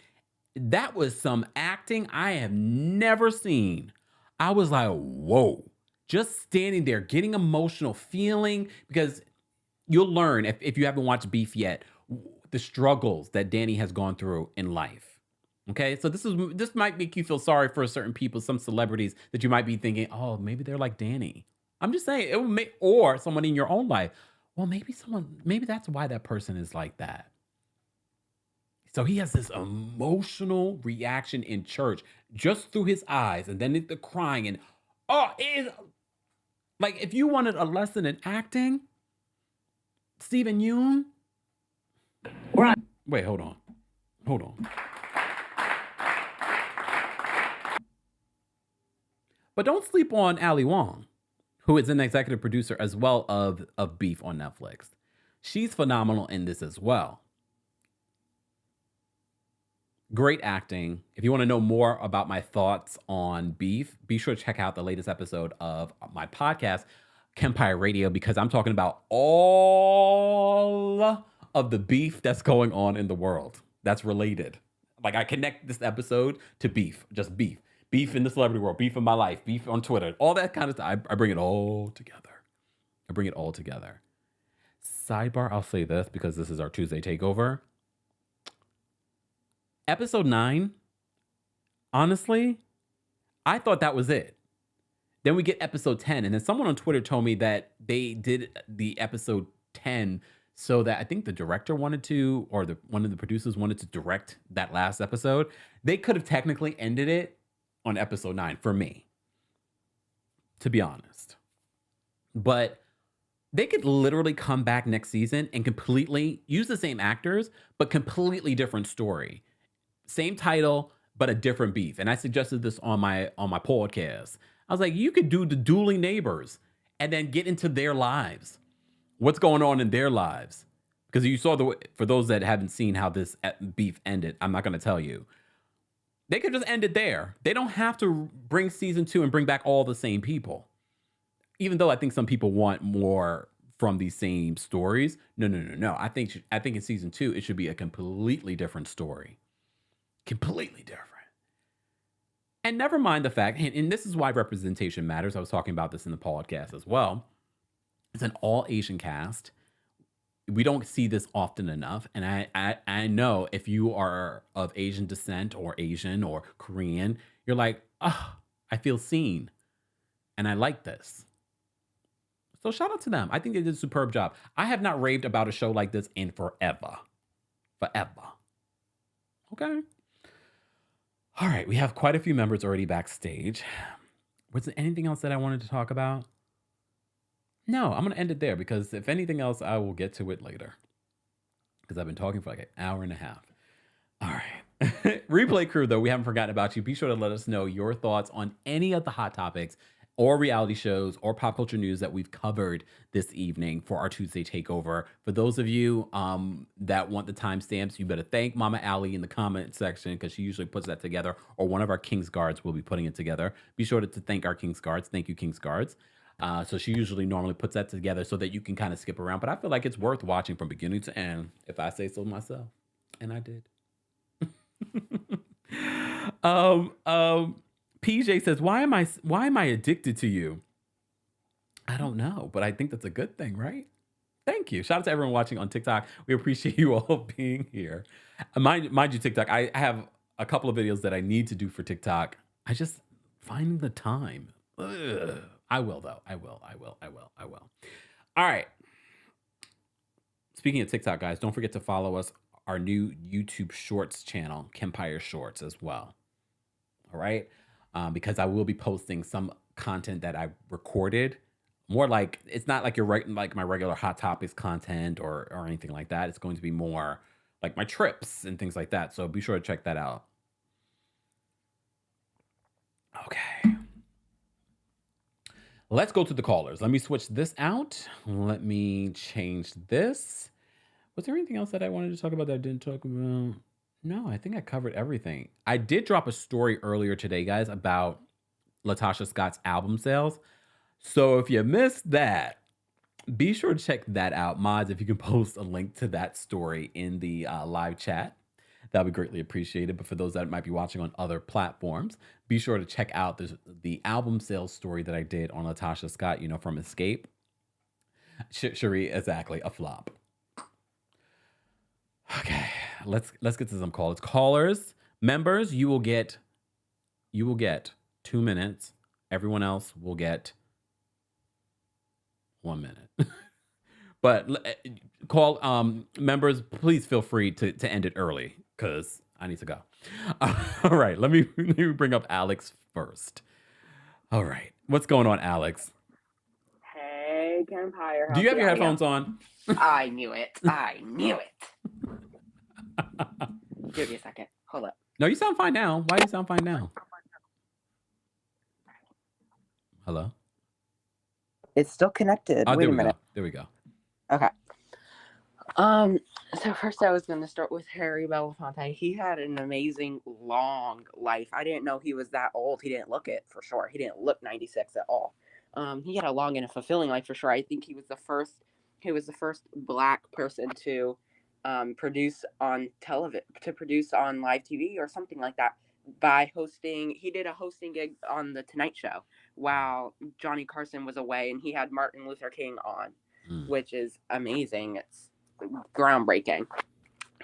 that was some acting I have never seen. I was like, whoa, just standing there, getting emotional, feeling, because you'll learn if you haven't watched Beef yet, the struggles that Danny has gone through in life. Okay, so this might make you feel sorry for certain people, some celebrities that you might be thinking, oh, maybe they're like Danny. I'm just saying, it would make, or someone in your own life. Well, maybe that's why that person is like that. So he has this emotional reaction in church just through his eyes, and then the crying, and it is like, if you wanted a lesson in acting, Stephen Yeun. Right. Wait, hold on. But don't sleep on Ali Wong, who is an executive producer as well of Beef on Netflix. She's phenomenal in this as well. Great acting. If you want to know more about my thoughts on Beef, be sure to check out the latest episode of my podcast, Kempire Radio, because I'm talking about all of the beef that's going on in the world that's related. Like, I connect this episode to beef, just beef. Beef in the celebrity world, beef in my life, beef on Twitter, all that kind of stuff. I bring it all together. Sidebar, I'll say this because this is our Tuesday Takeover. Episode 9, honestly, I thought that was it. Then we get episode 10, and then someone on Twitter told me that they did the episode 10 so that I think the director wanted to, or one of the producers wanted to direct that last episode. They could have technically ended it on episode 9 for me, to be honest. But they could literally come back next season and completely use the same actors, but completely different story. Same title, but a different beef. And I suggested this on my podcast. I was like, you could do the dueling neighbors and then get into their lives. What's going on in their lives? Because you saw for those that haven't seen how this beef ended, I'm not going to tell you. They could just end it there. They don't have to bring season 2 and bring back all the same people. Even though I think some people want more from these same stories. No. I think in season 2, it should be a completely different story. Completely different. And never mind the fact, and this is why representation matters. I was talking about this in the podcast as well. It's an all Asian cast. We don't see this often enough. And I know if you are of Asian descent or Asian or Korean, you're like, I feel seen. And I like this. So shout out to them. I think they did a superb job. I have not raved about a show like this in forever. Okay. All right, we have quite a few members already backstage. Was there anything else that I wanted to talk about? No, I'm going to end it there because if anything else, I will get to it later. Because I've been talking for like an hour and a half. All right. Replay crew, though, we haven't forgotten about you. Be sure to let us know your thoughts on any of the hot topics or reality shows or pop culture news that we've covered this evening for our Tuesday Takeover. For those of you that want the timestamps, you better thank Mama Allie in the comment section because she usually puts that together, or one of our King's Guards will be putting it together. Be sure to thank our King's Guards. Thank you, King's Guards. So she normally puts that together so that you can kind of skip around. But I feel like it's worth watching from beginning to end, if I say so myself. And I did. PJ says, why am I addicted to you? I don't know, but I think that's a good thing, right? Thank you. Shout out to everyone watching on TikTok. We appreciate you all being here. Mind you, TikTok, I have a couple of videos that I need to do for TikTok. I just finding the time. Ugh. I will, though. I will. All right. Speaking of TikTok, guys, don't forget to follow us, our new YouTube Shorts channel, Kempire Shorts, as well. All right? Because I will be posting some content that I recorded. More like, it's not like like my regular Hot Topics content or anything like that. It's going to be more like my trips and things like that. So be sure to check that out. Okay. Let's go to the callers. Let me switch this out. Let me change this. Was there anything else that I wanted to talk about that I didn't talk about? No, I think I covered everything. I did drop a story earlier today, guys, about Latasha Scott's album sales. So if you missed that, be sure to check that out. Mods, if you can post a link to that story in the live chat, That would be greatly appreciated. But for those that might be watching on other platforms, be sure to check out the album sales story that I did on Latasha Scott, from Escape. Cherie, exactly, a flop. Okay, let's get to some callers. Callers, members, you will get 2 minutes. Everyone else will get 1 minute. But call members, please feel free to end it early because I need to go. All right, let me bring up Alex first. All right, what's going on, Alex? Hey, Kempire. Do you have your headphones on? I knew it. I knew it. Give me a second. Hold up. No, you sound fine now. Why do you sound fine now? Hello? It's still connected. Oh, Wait a minute. There we go. Okay. So first I was going to start with Harry Belafonte. He had an amazing long life. I didn't know he was that old. He didn't look it for sure. He didn't look 96 at all. He had a long and a fulfilling life for sure. I think he was the first Black person to produce on television, to produce on live TV or something like that by hosting. He did a hosting gig on The Tonight Show while Johnny Carson was away, and he had Martin Luther King on, which is amazing. It's groundbreaking.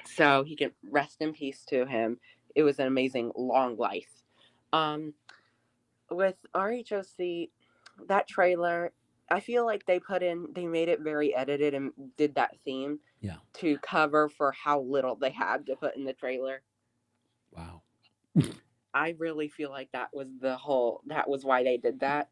So he can rest in peace to him. It was an amazing long life. With RHOC, that trailer, I feel like they made it very edited and did that theme to cover for how little they had to put in the trailer. Wow. I really feel like that was why they did that.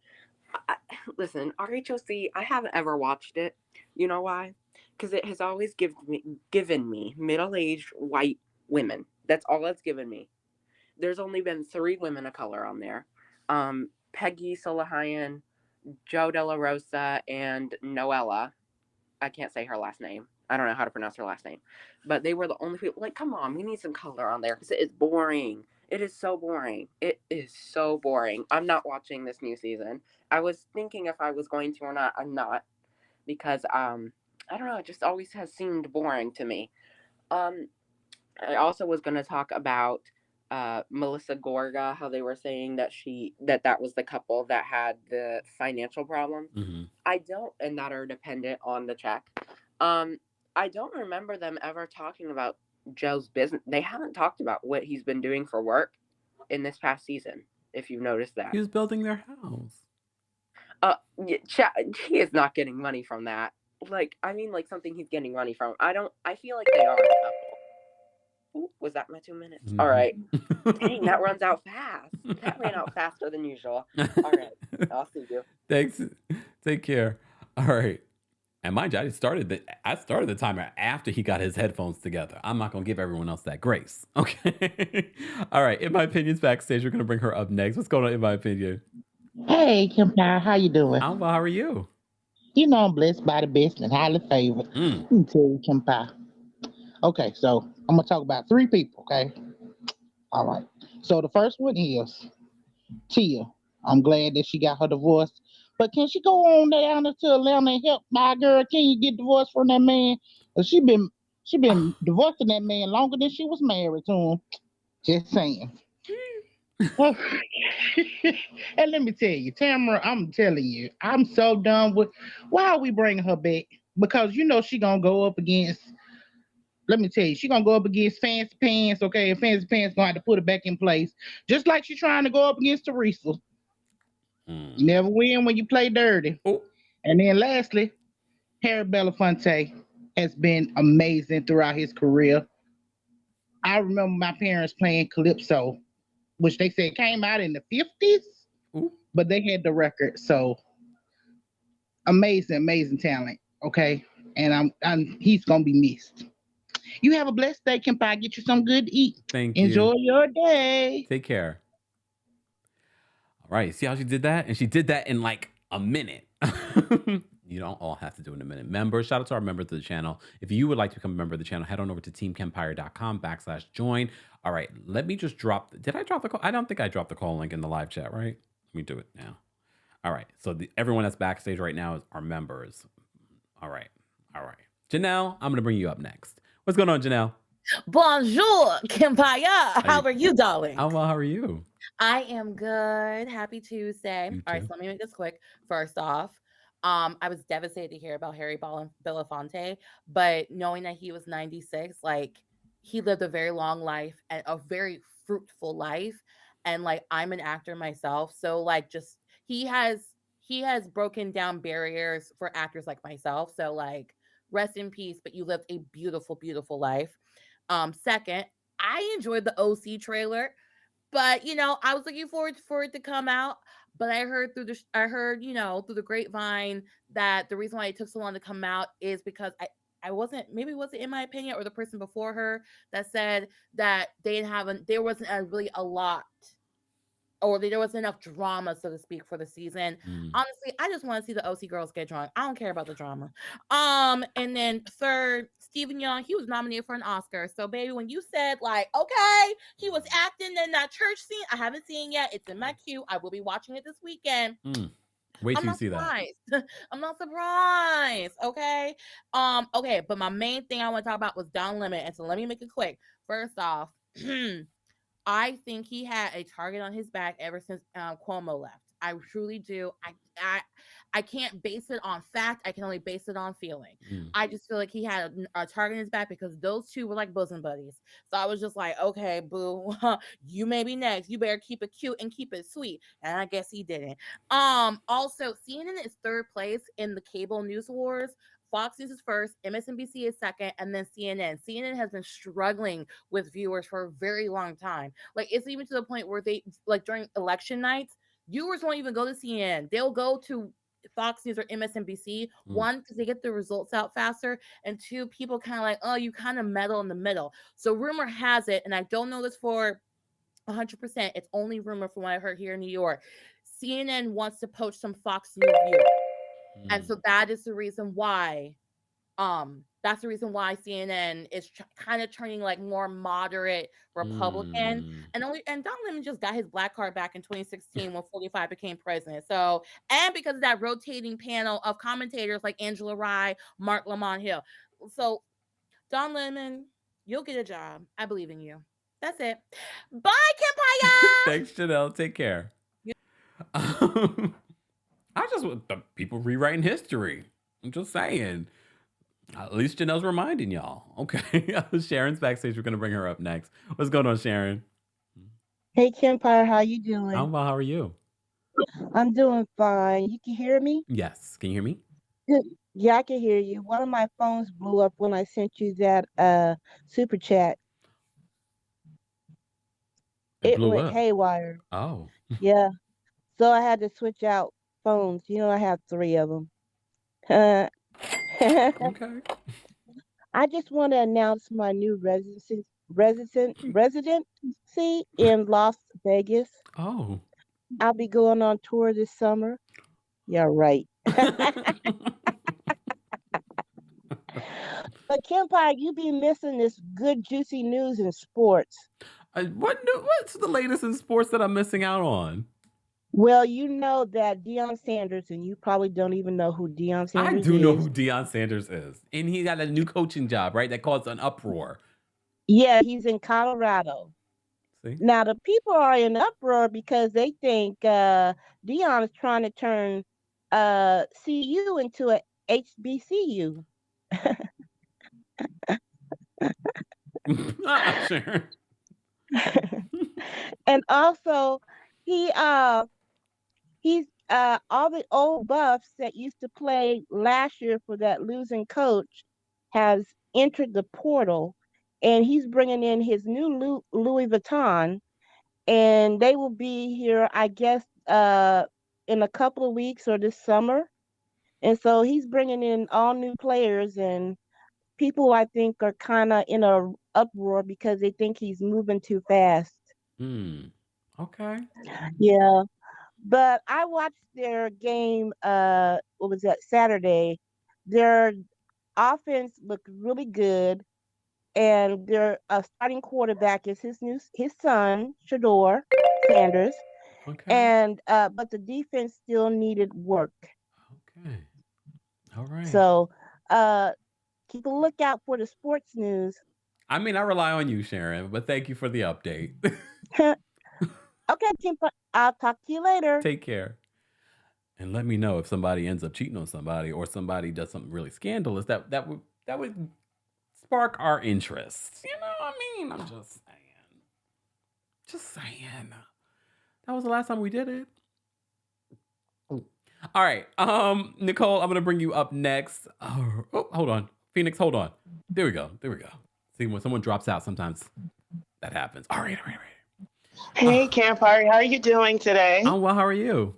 Listen, RHOC, I haven't ever watched it. You know why? Because it has always given me middle-aged white women. That's all it's given me. There's only been 3 women of color on there. Peggy Solahian, Joe De La Rosa, and Noella. I can't say her last name. I don't know how to pronounce her last name. But they were the only people. Like, come on, we need some color on there because it is boring. It is so boring. It is so boring. I'm not watching this new season. I was thinking if I was going to or not. I'm not. Because, I don't know, it just always has seemed boring to me. I also was going to talk about Melissa Gorga, how they were saying that that was the couple that had the financial problems. Mm-hmm. And that are dependent on the check. I don't remember them ever talking about Joe's business. They haven't talked about what he's been doing for work in this past season, if you've noticed that. He was building their house. He is not getting money from that. Like, I mean, like something he's getting money from. I feel like they are a couple. Ooh, was that my 2 minutes? Mm-hmm. All right. Dang, that runs out fast. That ran out faster than usual. All right. I'll see you. Thanks. Take care. All right. And mind you, I started the timer after he got his headphones together. I'm not going to give everyone else that grace. Okay. All right. In My Opinion's backstage. We're going to bring her up next. What's going on, In My Opinion? Hey, Kempire, how you doing? I'm well. How are you? You know I'm blessed by the best and highly favored. Let me tell you, Kempire. Okay, so I'm going to talk about 3 people, okay? All right. So the first one is Tia. I'm glad that she got her divorce. But can she go on down to Atlanta and help my girl? Can you get divorced from that man? She been divorcing that man longer than she was married to him. Just saying. And let me tell you, Tamara, I'm telling you, I'm so done with why are we bringing her back? Because you know she gonna go up against, let me tell you, she gonna go up against Fancy Pants, okay? And Fancy Pants gonna have to put it back in place. Just like she's trying to go up against Teresa. You never win when you play dirty. Oh. And then lastly, Harry Belafonte has been amazing throughout his career. I remember my parents playing Calypso, which they said came out in the 50s, but they had the record. So amazing talent. Okay. And he's going to be missed. You have a blessed day, Kempire. Get you some good to eat. Thank you. Enjoy your day. Take care. All right. See how she did that? And she did that in like a minute. You don't all have to do it in a minute. Members, shout out to our members of the channel. If you would like to become a member of the channel, head on over to teamkempire.com/join. All right, let me just did I drop the call? I don't think I dropped the call link in the live chat, right? Let me do it now. All right, so everyone that's backstage right now is our members. All right. Janelle, I'm going to bring you up next. What's going on, Janelle? Bonjour, Kempire. How are you, darling? I'm well. How are you? I am good. Happy Tuesday. You All right, too. so let me make this quick. First off, I was devastated to hear about Harry Belafonte, but knowing that he was 96, like he lived a very long life and a very fruitful life. And like I'm an actor myself, so like just he has broken down barriers for actors like myself. So like rest in peace, but you lived a beautiful, beautiful life. Second, I enjoyed the OC trailer, but I was looking forward for it to come out. But I heard through the grapevine that the reason why it took so long to come out is because I wasn't, maybe it wasn't in my opinion or the person before her that said that they didn't have there wasn't really a lot, or there wasn't enough drama, so to speak, for the season. Honestly, I just want to see the OC girls get drunk. I don't care about the drama. And then third, Stephen Young, he was nominated for an Oscar. So, baby, when you said like, okay, he was acting in that church scene, I haven't seen it yet. It's in my queue. I will be watching it this weekend. Wait I'm till you not see that. surprised. I'm not surprised. Okay. Okay, but my main thing I want to talk about was Don Lemon, and so let me make it quick. First off. I think he had a target on his back ever since Cuomo left. I truly do. I can't base it on fact. I can only base it on feeling. I just feel like he had a target on his back because those two were like bosom buddies. So I was just like, okay, boo, you may be next. You better keep it cute and keep it sweet. And I guess he didn't. Also, CNN is third place in the cable news wars. Fox News is first, MSNBC is second, and then CNN. CNN has been struggling with viewers for a very long time. Like it's even to the point where they like during election nights, viewers won't even go to CNN. They'll go to Fox News or MSNBC. One, because they get the results out faster, and two, people kind of like, oh, you kind of meddle in the middle. So rumor has it, and I don't know this for 100%. It's only rumor from what I heard here in New York. CNN wants to poach some Fox News viewers. And so that is the reason why that's the reason why CNN is kind of turning like more moderate Republican. And Don Lemon just got his black card back in 2016 when 45 became president. So, and because of that rotating panel of commentators like Angela Rye, Mark Lamont Hill. So Don Lemon, you'll get a job. I believe in you. That's it. Bye, Kempire. Thanks, Chanel. Take care. I just want the people rewriting history. I'm just saying. At least Janelle's reminding y'all. Okay. Sharon's backstage. We're going to bring her up next. What's going on, Sharon? Hey, Kempire, how you doing? I'm well. How are you? I'm doing fine. You can hear me? Yes. Can you hear me? Good. Yeah, I can hear you. One of my phones blew up when I sent you that super chat. It blew went up. haywire. Oh. Yeah. So I had to switch out phones. I have 3 of them. Okay. I just want to announce my new residency in Las Vegas. Oh. I'll be going on tour this summer. Yeah, right. But Kempire, you be missing this good juicy news in sports. What's the latest in sports that I'm missing out on? Well, you know that Deion Sanders, and you probably don't even know who Deion Sanders is. I do know who Deion Sanders is. And he got a new coaching job, right? That caused an uproar. Yeah, he's in Colorado. See? Now, the people are in uproar because they think Deion is trying to turn CU into a HBCU. Sure. And also, he's all the old buffs that used to play last year for that losing coach has entered the portal, and he's bringing in his new Louis Vuitton, and they will be here, I guess, in a couple of weeks or this summer. And so he's bringing in all new players, and people I think are kind of in a uproar because they think he's moving too fast. Okay. Yeah. But I watched their game, what was that, Saturday. Their offense looked really good, and their starting quarterback is his son, Shador Sanders. Okay. And but the defense still needed work. Okay. All right. So keep a lookout for the sports news. I mean, I rely on you, Sharon, but thank you for the update. Okay, Kempa, I'll talk to you later. Take care. And let me know if somebody ends up cheating on somebody or somebody does something really scandalous that would spark our interest. You know what I mean? I'm just saying. Just saying. That was the last time we did it. All right. Nicole, I'm gonna bring you up next. Oh, hold on. Phoenix, hold on. There we go. See, when someone drops out, sometimes that happens. All right. Hey, Kempire, how are you doing today? I'm well. How are you?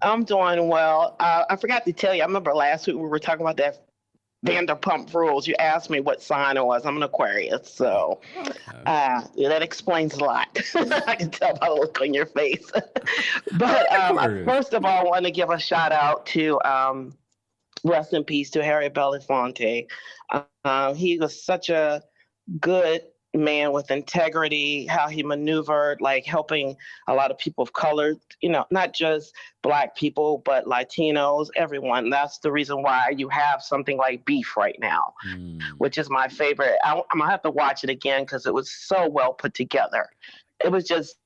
I'm doing well. I forgot to tell you, I remember last week we were talking about that VanderPump rules. You asked me what sign it was. I'm an Aquarius, so that explains a lot. I can tell by the look on your face. But first of all, I want to give a shout out to rest in peace to Harry Belafonte. He was such a good man with integrity, how he maneuvered, like helping a lot of people of color, not just Black people, but Latinos, everyone. That's the reason why you have something like Beef right now, which is my favorite. I'm going to have to watch it again because it was so well put together. It was just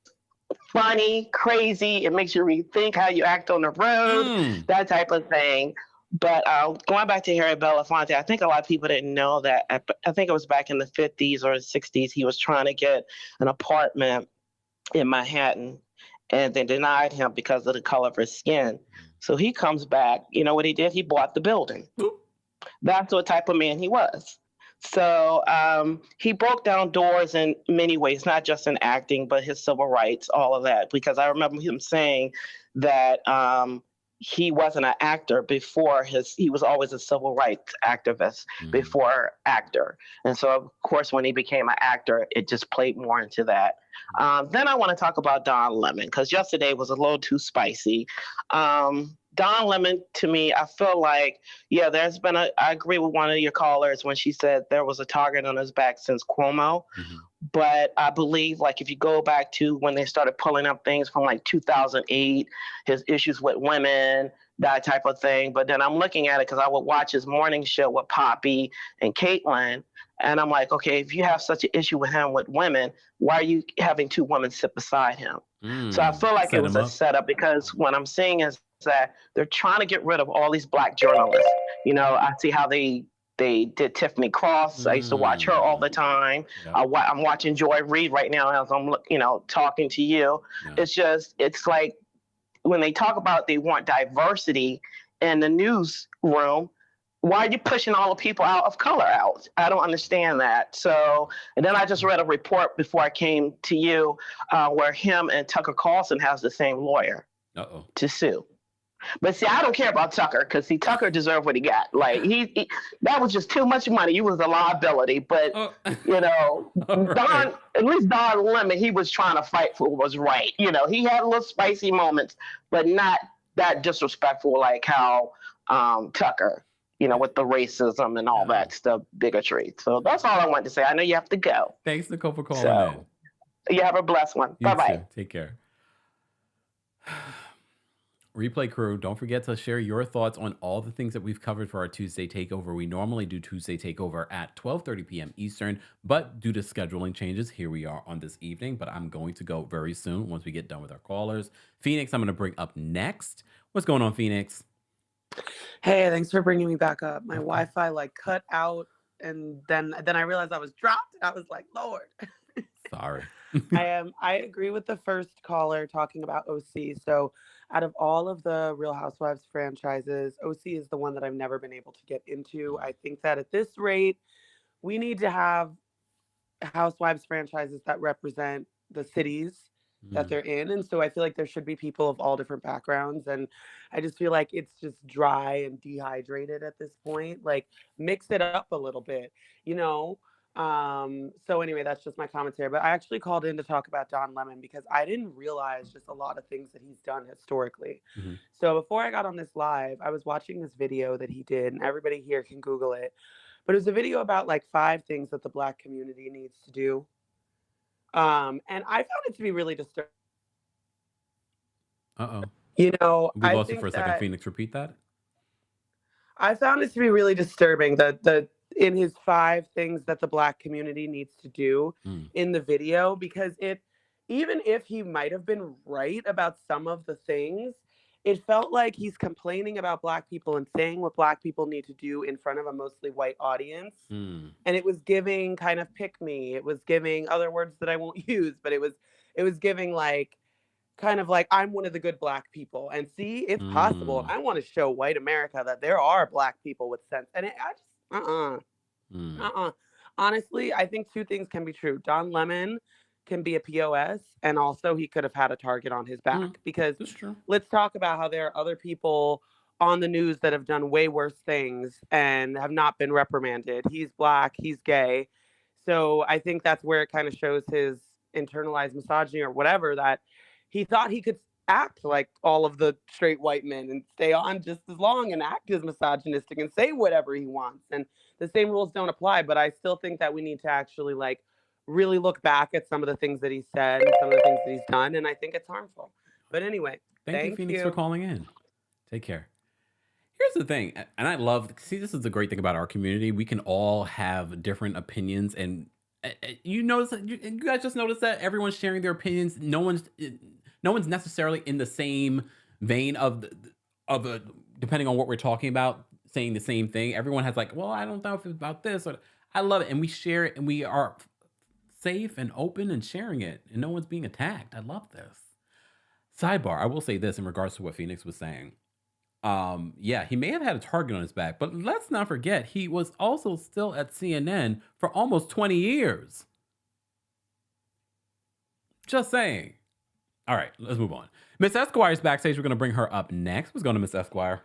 funny, crazy. It makes you rethink how you act on the road, that type of thing. But going back to Harry Belafonte, I think a lot of people didn't know that. I think it was back in the 50s or 60s. He was trying to get an apartment in Manhattan, and they denied him because of the color of his skin. So he comes back. You know what he did? He bought the building. That's what type of man he was. So he broke down doors in many ways, not just in acting, but his civil rights, all of that. Because I remember him saying that he wasn't an actor before he was always a civil rights activist before actor. And so, of course, when he became an actor, it just played more into that. Then I want to talk about Don Lemon, because yesterday was a little too spicy. Don Lemon, to me, I feel like, I agree with one of your callers when she said there was a target on his back since Cuomo. But I believe, like, if you go back to when they started pulling up things from like 2008, his issues with women, that type of thing. But then I'm looking at it because I would watch his morning show with Poppy and Caitlyn. And I'm like, okay, if you have such an issue with him with women, why are you having two women sit beside him? So I feel like it was a setup, because what I'm seeing is that they're trying to get rid of all these Black journalists. I see how they did Tiffany Cross. I used to watch her all the time. I'm watching Joy Reid right now as I'm, talking to you. It's like when they talk about they want diversity in the newsroom, why are you pushing all the people out of color out? I don't understand that. So, and then I just read a report before I came to you where him and Tucker Carlson has the same lawyer to sue. But see, I don't care about Tucker, because Tucker deserved what he got. Like he that was just too much money. He was a liability. But Don, at least Don Lemon, he was trying to fight for what was right. He had a little spicy moments, but not that disrespectful like how Tucker, with the racism and all that stuff, bigotry. So that's all I wanted to say. I know you have to go. Thanks, Nicole, for calling in. You have a blessed one. Bye-bye. Take care. Replay crew, don't forget to share your thoughts on all the things that we've covered for our Tuesday Takeover. We normally do Tuesday Takeover at 12:30 p.m. Eastern, but due to scheduling changes, here we are on this evening. But I'm going to go very soon once we get done with our callers. Phoenix, I'm going to bring up next. What's going on, Phoenix? Hey, thanks for bringing me back up. My Wi-Fi cut out, and then I realized I was dropped, and I was like, Lord. Sorry. I agree with the first caller talking about OC. So out of all of the Real Housewives franchises, OC is the one that I've never been able to get into. I think that at this rate, we need to have Housewives franchises that represent the cities that they're in. And so I feel like there should be people of all different backgrounds. And I just feel like it's just dry and dehydrated at this point. Like, mix it up a little bit, So anyway, that's just my commentary. But I actually called in to talk about Don Lemon because I didn't realize just a lot of things that he's done historically. So before I got on this live, I was watching this video that he did, and everybody here can Google it. But it was a video about 5 things that the Black community needs to do. And I found it to be really disturbing. We lost you for a second. Phoenix, repeat that. I found it to be really disturbing that in his 5 things that the Black community needs to do in the video, because even if he might have been right about some of the things, it felt like he's complaining about Black people and saying what Black people need to do in front of a mostly white audience. And it was giving kind of pick me. It was giving other words that I won't use, but it was giving like kind of like, I'm one of the good Black people, and see, it's possible. I want to show white America that there are Black people with sense. And I just honestly, I think 2 things can be true. Don Lemon can be a POS, and also he could have had a target on his back, because let's talk about how there are other people on the news that have done way worse things and have not been reprimanded. He's Black, he's gay. So I think that's where it kind of shows his internalized misogyny or whatever, that he thought he could act like all of the straight white men and stay on just as long and act as misogynistic and say whatever he wants. And the same rules don't apply, but I still think that we need to actually like really look back at some of the things that he said and some of the things that he's done, and I think it's harmful. But anyway, thank you, Phoenix, for calling in. Take care. Here's the thing, and I love, see, this is the great thing about our community. We can all have different opinions, and you notice that you guys just notice that everyone's sharing their opinions. No one's necessarily in the same vein of depending on what we're talking about, saying the same thing. Everyone has like, well, I don't know if it's about this, or I love it, and we share it, and we are safe and open and sharing it, and no one's being attacked. I love this. Sidebar, I will say this in regards to what Phoenix was saying. Yeah, he may have had a target on his back, but let's not forget he was also still at CNN for almost 20 years. Just saying. All right, let's move on. Miss Esquire's backstage. We're going to bring her up next. What's going on, Miss Esquire?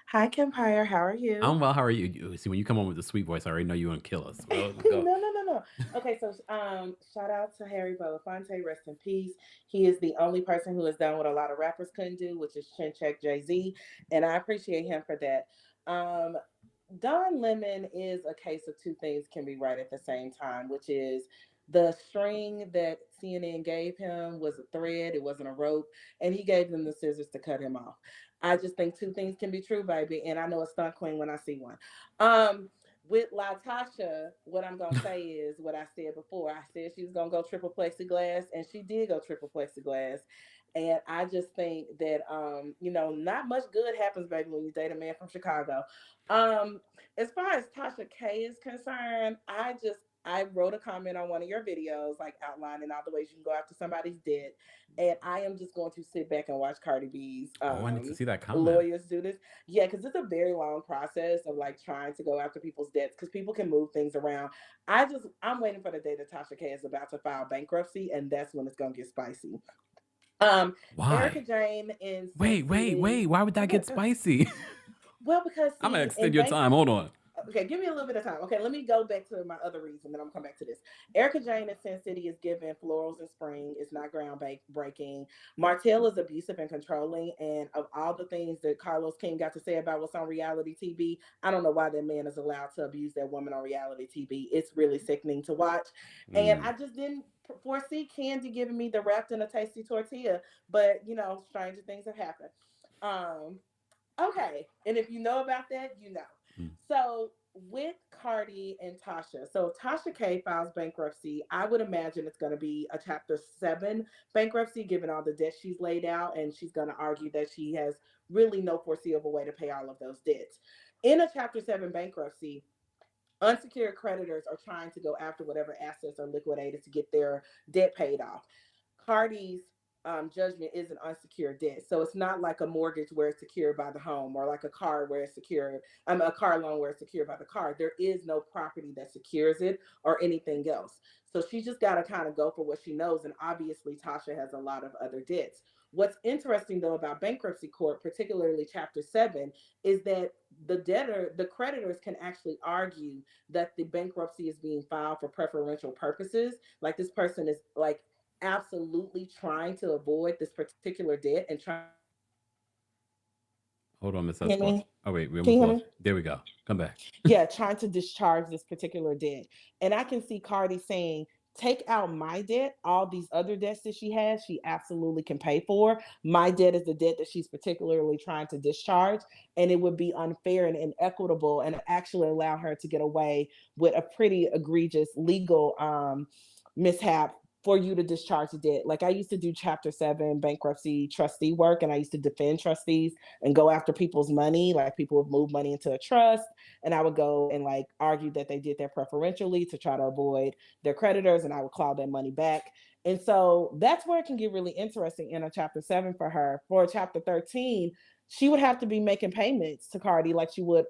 Hi, Kempire. How are you? I'm well. How are you? See, when you come on with the sweet voice, I already know you want to kill us. Well, No. Okay, so shout out to Harry Belafonte. Rest in peace. He is the only person who has done what a lot of rappers couldn't do, which is chin check Jay-Z, and I appreciate him for that. Don Lemon is a case of 2 things can be right at the same time, which is the string that CNN gave him was a thread, it wasn't a rope, and he gave them the scissors to cut him off. I just think 2 things can be true, baby, and I know a stunt queen when I see one. With Latasha, what I'm gonna say is what I said before. I said she was gonna go triple plexiglass, and she did go triple plexiglass. And I just think that not much good happens, baby, when you date a man from Chicago. As far as Tasha K is concerned, I wrote a comment on one of your videos, like outlining all the ways you can go after somebody's debt, and I am just going to sit back and watch Cardi B's I need to see that comment. lawyers do this. Yeah, because it's a very long process of like trying to go after people's debts, because people can move things around. I'm waiting for the day that Tasha K is about to file bankruptcy, and that's when it's gonna get spicy. Why? Erika Jayne and wait. Why would that get spicy? Well, because I'm gonna extend your time. Hold on. Okay, give me a little bit of time. Okay, let me go back to my other reason, then I'm gonna come back to this. Erika Jayne in Sin City is given florals in spring. It's not groundbreaking. Martell is abusive and controlling, and of all the things that Carlos King got to say about what's on reality TV, I don't know why that man is allowed to abuse that woman on reality TV. It's really sickening to watch. And I just didn't foresee Candy giving me the wrapped in a tasty tortilla, but stranger things have happened. Okay, and if you know about that, you know. So with Cardi and Tasha, so Tasha K files bankruptcy. I would imagine it's going to be a Chapter 7 bankruptcy, given all the debt she's laid out, and she's going to argue that she has really no foreseeable way to pay all of those debts. In a Chapter 7 bankruptcy, unsecured creditors are trying to go after whatever assets are liquidated to get their debt paid off. Cardi's judgment is an unsecured debt. So it's not like a mortgage where it's secured by the home, or like a car where it's secured, a car loan where it's secured by the car. There is no property that secures it or anything else. So she just got to kind of go for what she knows. And obviously Tasha has a lot of other debts. What's interesting though about bankruptcy court, particularly Chapter 7, is that the creditors can actually argue that the bankruptcy is being filed for preferential purposes. Like this person is like absolutely trying to avoid this particular debt and trying. Hold on, Miss Esquire. Oh wait, we almost lost. There we go. Come back. Yeah, trying to discharge this particular debt. And I can see Cardi saying, take out my debt, all these other debts that she has, she absolutely can pay for. My debt is the debt that she's particularly trying to discharge. And it would be unfair and inequitable and actually allow her to get away with a pretty egregious legal mishap for you to discharge the debt. Like I used to do Chapter 7 bankruptcy trustee work, and I used to defend trustees and go after people's money. Like people would move money into a trust, and I would go and like argue that they did that preferentially to try to avoid their creditors, and I would claw that money back. And so that's where it can get really interesting in a Chapter 7 for her. For Chapter 13, she would have to be making payments to Cardi like she would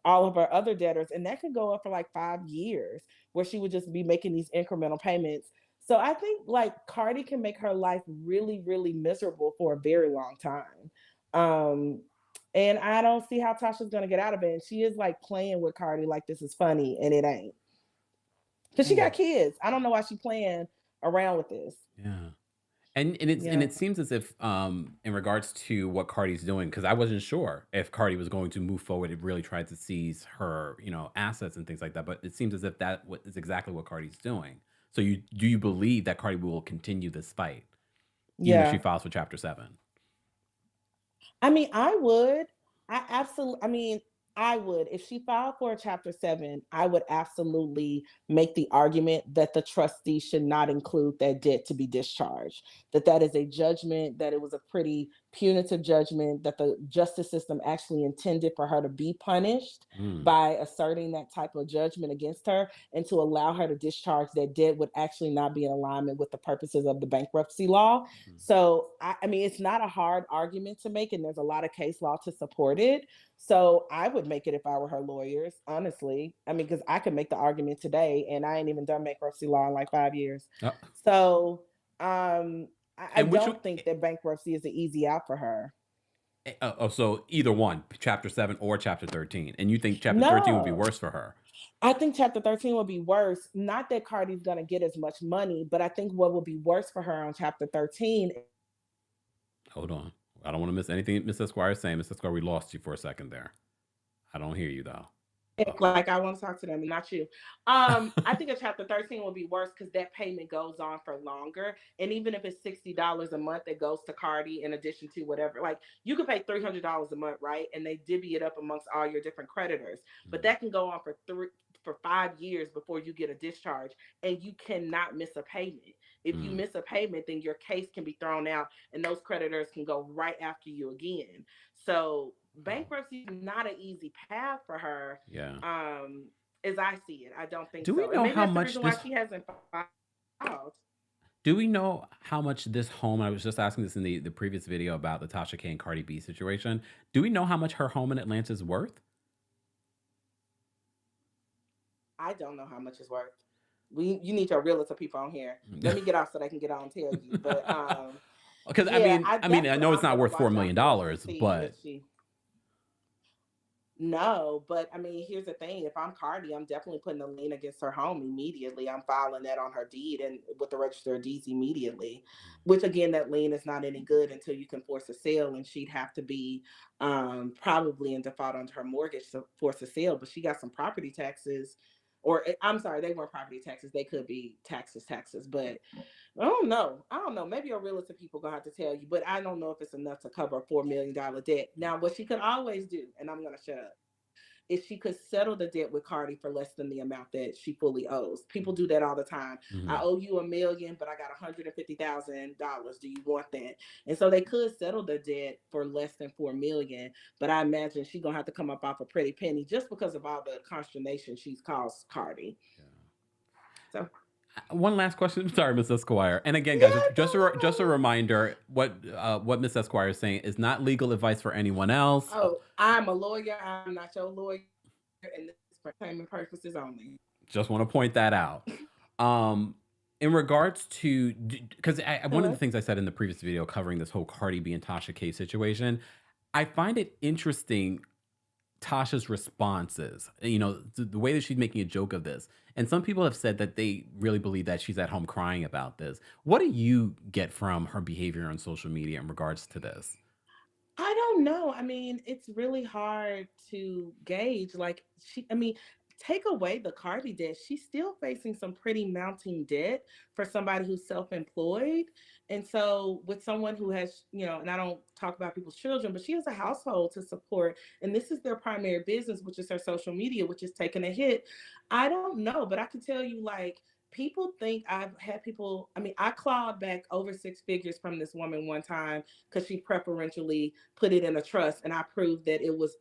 all of her other debtors, and that could go up for like 5 years, where she would just be making these incremental payments. So I think like Cardi can make her life really, really miserable for a very long time. Um, and I don't see how Tasha's gonna get out of it. And she is like playing with Cardi like this is funny, and it ain't. Because she got kids. I don't know why she playing around with this. Yeah. And it seems as if in regards to what Cardi's doing, because I wasn't sure if Cardi was going to move forward and really try to seize her, assets and things like that. But it seems as if is exactly what Cardi's doing. So do you believe that Cardi will continue this fight, even if she Yeah. files for Chapter 7? I mean, I would. I absolutely. I mean, I would. If she filed for a Chapter 7, I would absolutely make the argument that the trustee should not include that debt to be discharged. That is a judgment. That it was a pretty punitive judgment. That the justice system actually intended for her to be punished by asserting that type of judgment against her, and to allow her to discharge that debt would actually not be in alignment with the purposes of the bankruptcy law. So, I mean, it's not a hard argument to make, and there's a lot of case law to support it. So I would make it if I were her lawyers, honestly. I mean, because I could make the argument today, and I ain't even done bankruptcy law in like 5 years. So I And which don't think that bankruptcy is an easy out for her. so either one, Chapter 7 or Chapter 13, and you think Chapter 13 would be No, worse for her? I think Chapter 13 would be worse. Not that Cardi's going to get as much money, but I think what would be worse for her on Chapter 13. Hold on, I don't want to miss anything Miss Esquire is saying. Miss Esquire, we lost you for a second there. I don't hear you though. Like I want to talk to them, not you. I think a Chapter 13 will be worse because that payment goes on for longer. And even if it's $60 a month that goes to Cardi in addition to whatever, like you could pay $300 a month, right? And they divvy it up amongst all your different creditors. But that can go on for 5 years before you get a discharge, and you cannot miss a payment. If you miss a payment, then your case can be thrown out, and those creditors can go right after you again. So bankruptcy is not an easy path for her. Yeah. As I see it, I don't think Do we so. And know maybe how that's the much reason why this? she hasn't filed. Do we know how much this home? I was just asking this in the previous video about the Tasha K and Cardi B situation. Do we know how much her home in Atlanta is worth? I don't know how much it's worth. You need your realtor people on here. Let me get off so they can get on and tell you. But Because yeah, I mean, I that's know what it's I'm not gonna worth watch $4 out million for to dollars, see but if she. No, but I mean, here's the thing. If I'm Cardi, I'm definitely putting a lien against her home immediately. I'm filing that on her deed and with the register of deeds immediately. Which again, that lien is not any good until you can force a sale, and she'd have to be probably in default on her mortgage to force a sale. But she got some property taxes, or I'm sorry, they weren't property taxes. They could be taxes, but I don't know. I don't know. Maybe your realtor people gonna have to tell you, but I don't know if it's enough to cover a $4 million debt. Now, what she could always do, and I'm gonna shut up, is she could settle the debt with Cardi for less than the amount that she fully owes. People do that all the time. I owe you $1 million, but I got $150,000. Do you want that? And so they could settle the debt for less than $4 million. But I imagine she's gonna have to come up off a pretty penny just because of all the consternation she's caused Cardi. So one last question. Sorry, Miss Esquire. And again, guys, just a reminder: what Miss Esquire is saying is not legal advice for anyone else. Oh, I'm a lawyer. I'm not your lawyer, and this is for entertainment purposes only. Just want to point that out. In regards to, because one of the things I said in the previous video covering this whole Cardi B and Tasha K situation, I find it interesting Tasha's responses, the way that she's making a joke of this. And some people have said that they really believe that she's at home crying about this. What do you get from her behavior on social media in regards to this? I don't know. I mean, it's really hard to gauge. Like I mean, take away the Cardi debt, she's still facing some pretty mounting debt for somebody who's self-employed. And so with someone who has, and I don't talk about people's children, but she has a household to support, and this is their primary business, which is her social media, which is taking a hit. I don't know, but I can tell you, like, people think I've had people, I mean, I clawed back over 6 figures from this woman one time because she preferentially put it in a trust, and I proved that it was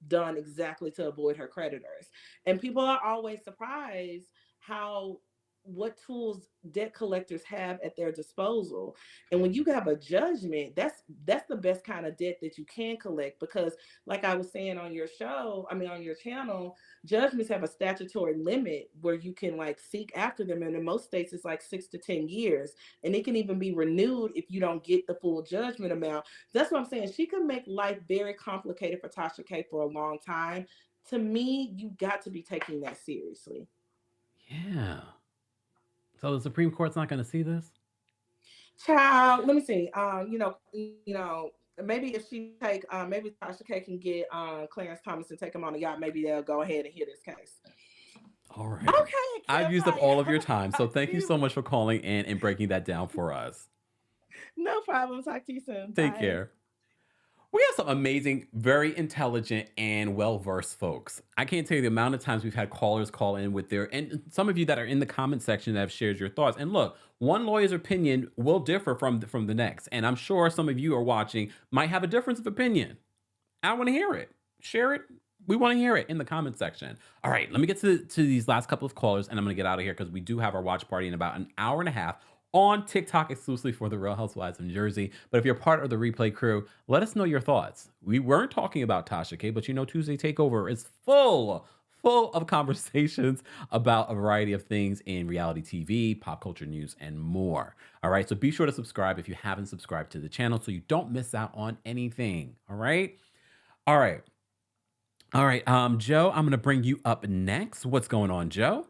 done exactly to avoid her creditors. And people are always surprised how what tools debt collectors have at their disposal. And when you have a judgment, that's the best kind of debt that you can collect, because like I was saying on your show, I mean on your channel, judgments have a statutory limit where you can like seek after them, and in most states it's like 6 to 10 years, and it can even be renewed if you don't get the full judgment amount. That's what I'm saying. She could make life very complicated for Tasha K for a long time. To me, you got to be taking that seriously. Yeah. So the Supreme Court's not going to see this? Child, let me see. Maybe if she take, maybe Tasha K can get Clarence Thomas and take him on a yacht. Maybe they'll go ahead and hear this case. All right. Okay. I've used up all of your time, so thank you so much for calling in and breaking that down for us. No problem. Talk to you soon. Take Bye. care. We have some amazing, very intelligent, and well-versed folks. I can't tell you the amount of times we've had callers call in with and some of you that are in the comment section that have shared your thoughts. And look, one lawyer's opinion will differ from the next. And I'm sure some of you are watching might have a difference of opinion. I want to hear it. Share it. We want to hear it in the comment section. All right, let me get to these last couple of callers, and I'm going to get out of here because we do have our watch party in about an hour and a half on TikTok exclusively for the Real Housewives of New Jersey. But if you're part of the replay crew, let us know your thoughts. We weren't talking about Tasha K, but Tuesday Takeover is full of conversations about a variety of things in reality TV, pop culture news, and more. All right, so be sure to subscribe if you haven't subscribed to the channel so you don't miss out on anything. All right? All right. Joe, I'm going to bring you up next. What's going on, Joe?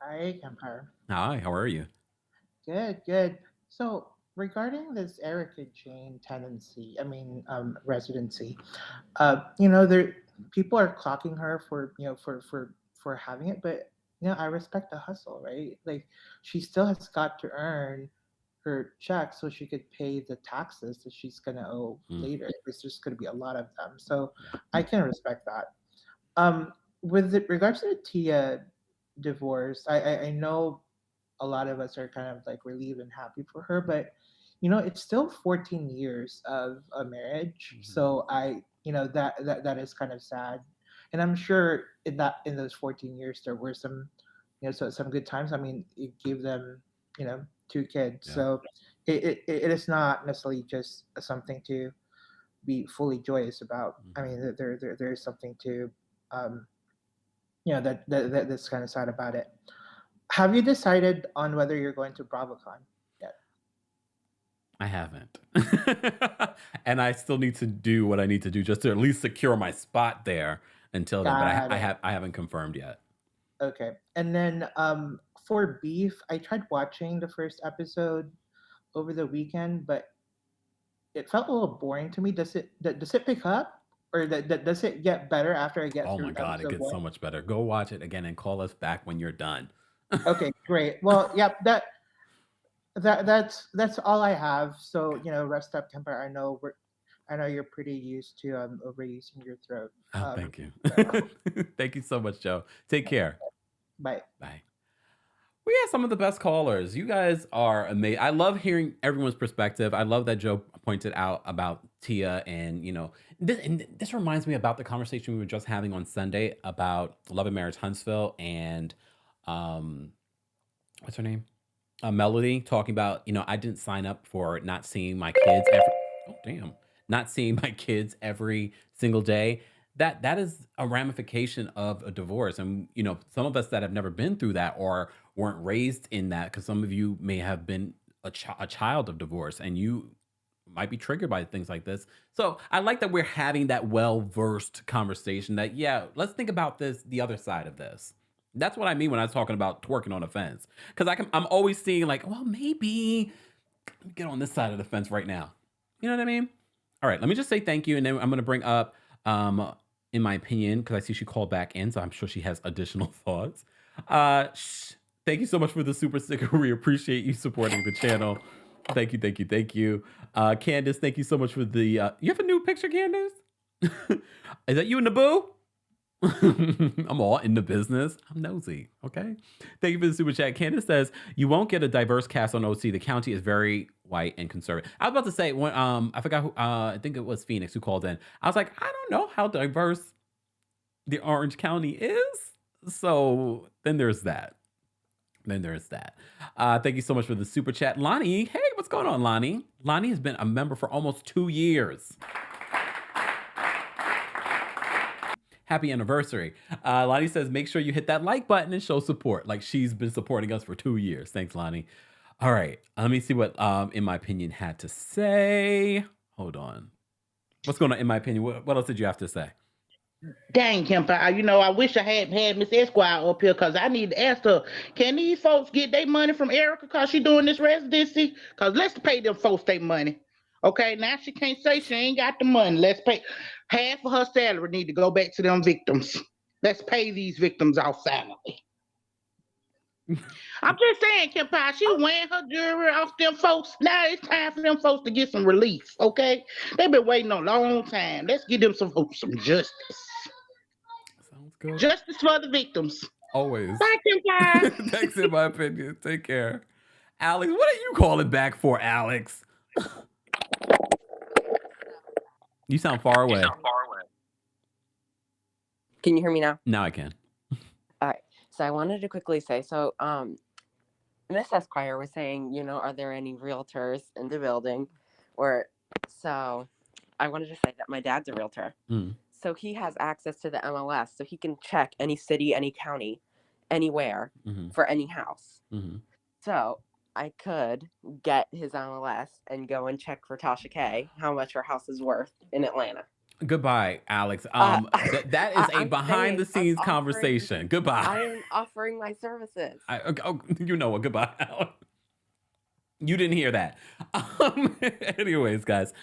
Hi, Kempire. Hi, how are you? Good. So regarding this Erika Jayne residency, there people are clocking her for for having it, but I respect the hustle, right? Like she still has got to earn her check so she could pay the taxes that she's gonna owe later. There's just gonna be a lot of them, so I can respect that. With regards to the Tia divorce, I know a lot of us are kind of like relieved and happy for her, but it's still 14 years of a marriage. So that is kind of sad. And I'm sure in those 14 years there were some some good times. I mean, it gave them 2 kids. So it is not necessarily just something to be fully joyous about. I mean, there is something to that's kind of sad about it. Have you decided on whether you're going to BravoCon yet? I haven't. And I still need to do what I need to do just to at least secure my spot there until then. But I haven't confirmed yet. Okay. And then for Beef, I tried watching the first episode over the weekend, but it felt a little boring to me. Does it pick up? Or does it get better after I get through? Oh my God, it gets so much better. Go watch it again and call us back when you're done. Okay, great. Well, yeah, that's all I have. So rest up, Kempire. I know you're pretty used to overusing your throat. Thank you. Thank you so much, Joe. Take care. Bye. Bye. We have some of the best callers. You guys are amazing. I love hearing everyone's perspective. I love that Joe pointed out about Tia and, this reminds me about the conversation we were just having on Sunday about Love and Marriage Huntsville and what's her name? Melody talking about, I didn't sign up for not seeing my kids not seeing my kids every single day. That is a ramification of a divorce. And, some of us that have never been through that or weren't raised in that, because some of you may have been a child of divorce and you might be triggered by things like this. So I like that we're having that well-versed conversation that, let's think about the other side of this. That's what I mean when I was talking about twerking on a fence. Because I'm always seeing like, well, maybe get on this side of the fence right now. You know what I mean? All right, let me just say thank you. And then I'm going to bring up in my opinion, because I see she called back in, so I'm sure she has additional thoughts. Thank you so much for the super sticker. We appreciate you supporting the channel. Thank you, thank you, thank you. Candace, thank you so much for the. You have a new picture, Candace? Is that you and the boo? I'm all in the business. I'm nosy. Okay. Thank you for the super chat. Candace says you won't get a diverse cast on OC. The county is very white and conservative. I was about to say when I forgot who I think it was Phoenix who called in. I was like, I don't know how diverse the Orange County is. So then there's that. Thank you so much for the super chat. Lonnie, hey, what's going on, Lonnie? Lonnie has been a member for almost 2 years. Happy anniversary. Lonnie says, make sure you hit that like button and show support. Like she's been supporting us for 2 years. Thanks, Lonnie. All right. Let me see what In My Opinion had to say. Hold on. What's going on, In My Opinion? What else did you have to say? Dang, Kempire, I wish I had Miss Esquire up here because I need to ask her, can these folks get their money from Erika because she doing this residency? Because let's pay them folks their money. Okay, now she can't say she ain't got the money. Let's pay. Half of her salary need to go back to them victims. Let's pay these victims off family. I'm just saying, Kempire, she wearing her jewelry off them folks. Now it's time for them folks to get some relief, okay? They've been waiting a long time. Let's give them some justice. Sounds good. Justice for the victims. Always. Bye, Kempire. Thanks, In My Opinion. Take care. Alex, what are you calling back for, Alex? You sound far away. Can you hear me now? Now I can. All right. So I wanted to quickly say, Miss Esquire was saying, are there any realtors in the building? So I wanted to say that my dad's a realtor. So he has access to the MLS, so he can check any city, any county, anywhere for any house. So I could get his MLS and go and check for Tasha K how much her house is worth in Atlanta. Goodbye, Alex. That is a behind-the-scenes conversation. Goodbye. I am offering my services. You know what? Goodbye, Alex. You didn't hear that. Anyways, guys,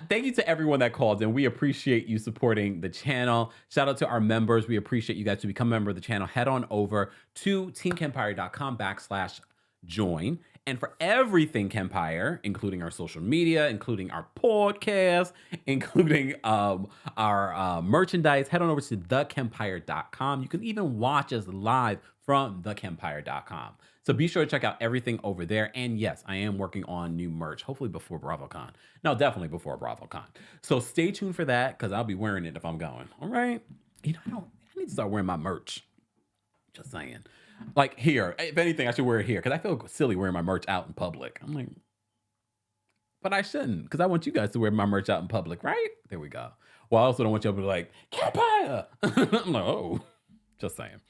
thank you to everyone that called in. We appreciate you supporting the channel. Shout out to our members. We appreciate you guys. To become a member of the channel, head on over to teamkempire.com/join. And for everything Kempire, including our social media, including our podcast, including our merchandise, head on over to thekempire.com. You can even watch us live from thekempire.com. So be sure to check out everything over there. And yes, I am working on new merch, hopefully before BravoCon. No, definitely before BravoCon. So stay tuned for that because I'll be wearing it if I'm going. All right. I need to start wearing my merch. Just saying. Like here, if anything, I should wear it here because I feel silly wearing my merch out in public. I'm like, but I shouldn't because I want you guys to wear my merch out in public, right? There we go. Well, I also don't want you to be like, Kempire. I'm like, oh, just saying.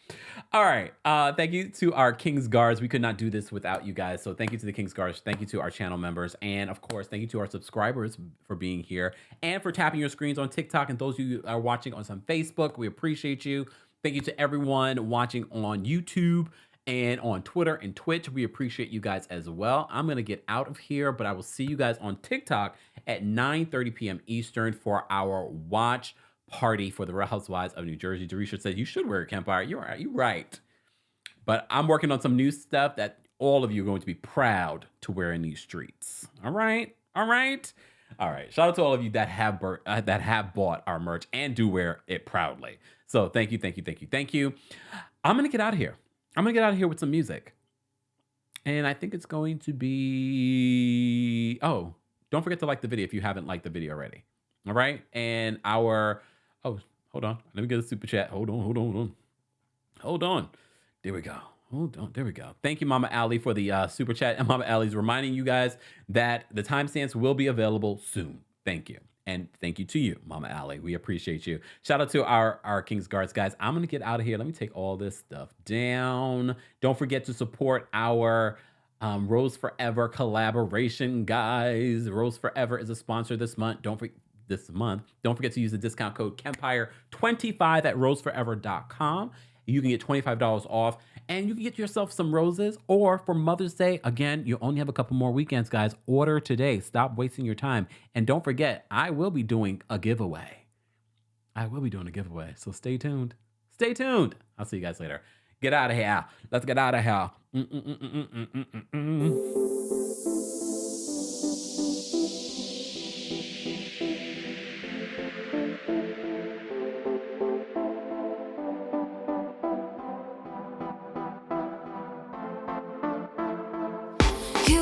All right. Thank you to our King's Guards. We could not do this without you guys. So thank you to the King's Guards. Thank you to our channel members. And of course, thank you to our subscribers for being here and for tapping your screens on TikTok. And those of you who are watching on some Facebook, we appreciate you. Thank you to everyone watching on YouTube and on Twitter and Twitch. We appreciate you guys as well. I'm going to get out of here, but I will see you guys on TikTok at 9:30 p.m. Eastern for our watch party for the Real Housewives of New Jersey. Darisha said you should wear a Kempire. You're right. But I'm working on some new stuff that all of you are going to be proud to wear in these streets. All right? All right? All right. Shout out to all of you that have bought our merch and do wear it proudly. So thank you, thank you, thank you, thank you. I'm going to get out of here. I'm going to get out of here with some music. And I think it's going to be... Oh, don't forget to like the video if you haven't liked the video already. All right? And our... Oh, hold on. Let me get a super chat. Hold on. There we go. Hold on. There we go. Thank you, Mama Allie, for the super chat. And Mama Allie's reminding you guys that the timestamps will be available soon. Thank you. And thank you to you, Mama Allie. We appreciate you. Shout out to our King's Guards, guys. I'm going to get out of here. Let me take all this stuff down. Don't forget to support our Rose Forever collaboration, guys. Rose Forever is a sponsor this month. Don't forget to use the discount code KEMPIRE25 at roseforever.com. You can get $25 off and you can get yourself some roses. Or for Mother's Day, again, you only have a couple more weekends, guys. Order today. Stop wasting your time. And don't forget, I will be doing a giveaway. I will be doing a giveaway, so stay tuned. Stay tuned. I'll see you guys later. Get out of here. Let's get out of here. You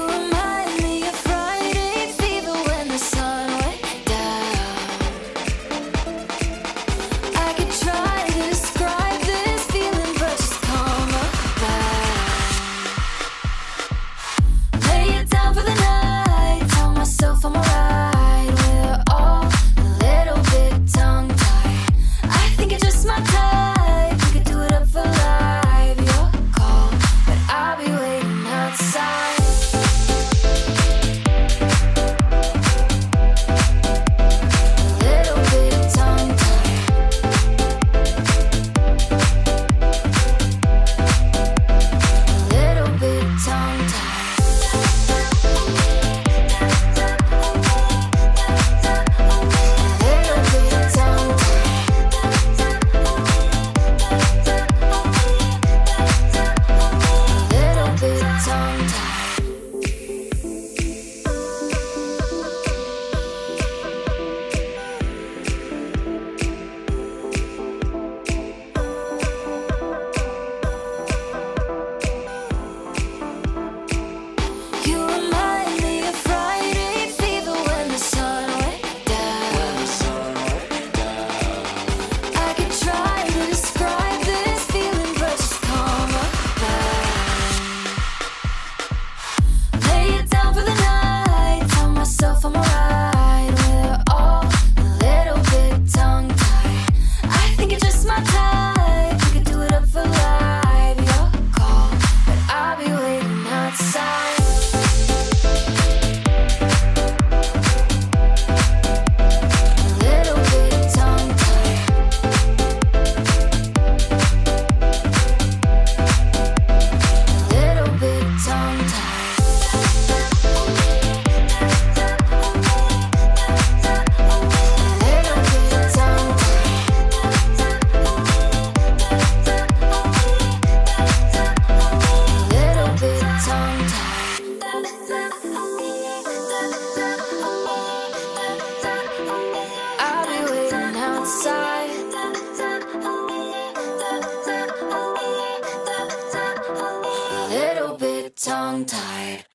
remind me of Friday fever when the sun went down. I could try to describe this feeling, but just come around. Lay it down for the night, tell myself I'm alright. We're all a little bit tongue-tied. I think it's just my type. We could do it up for life. Your call, but I'll be waiting outside. You remind me of Friday fever when the sun went down. I could try to describe this feeling, but just come around. Lay it down for the night, tell myself I'm alright. We're all a little bit tongue-tied. I think it's just my type. We could do it up for life. Your call, but I'll be waiting outside. I'll be waiting outside. A little bit tongue-tied.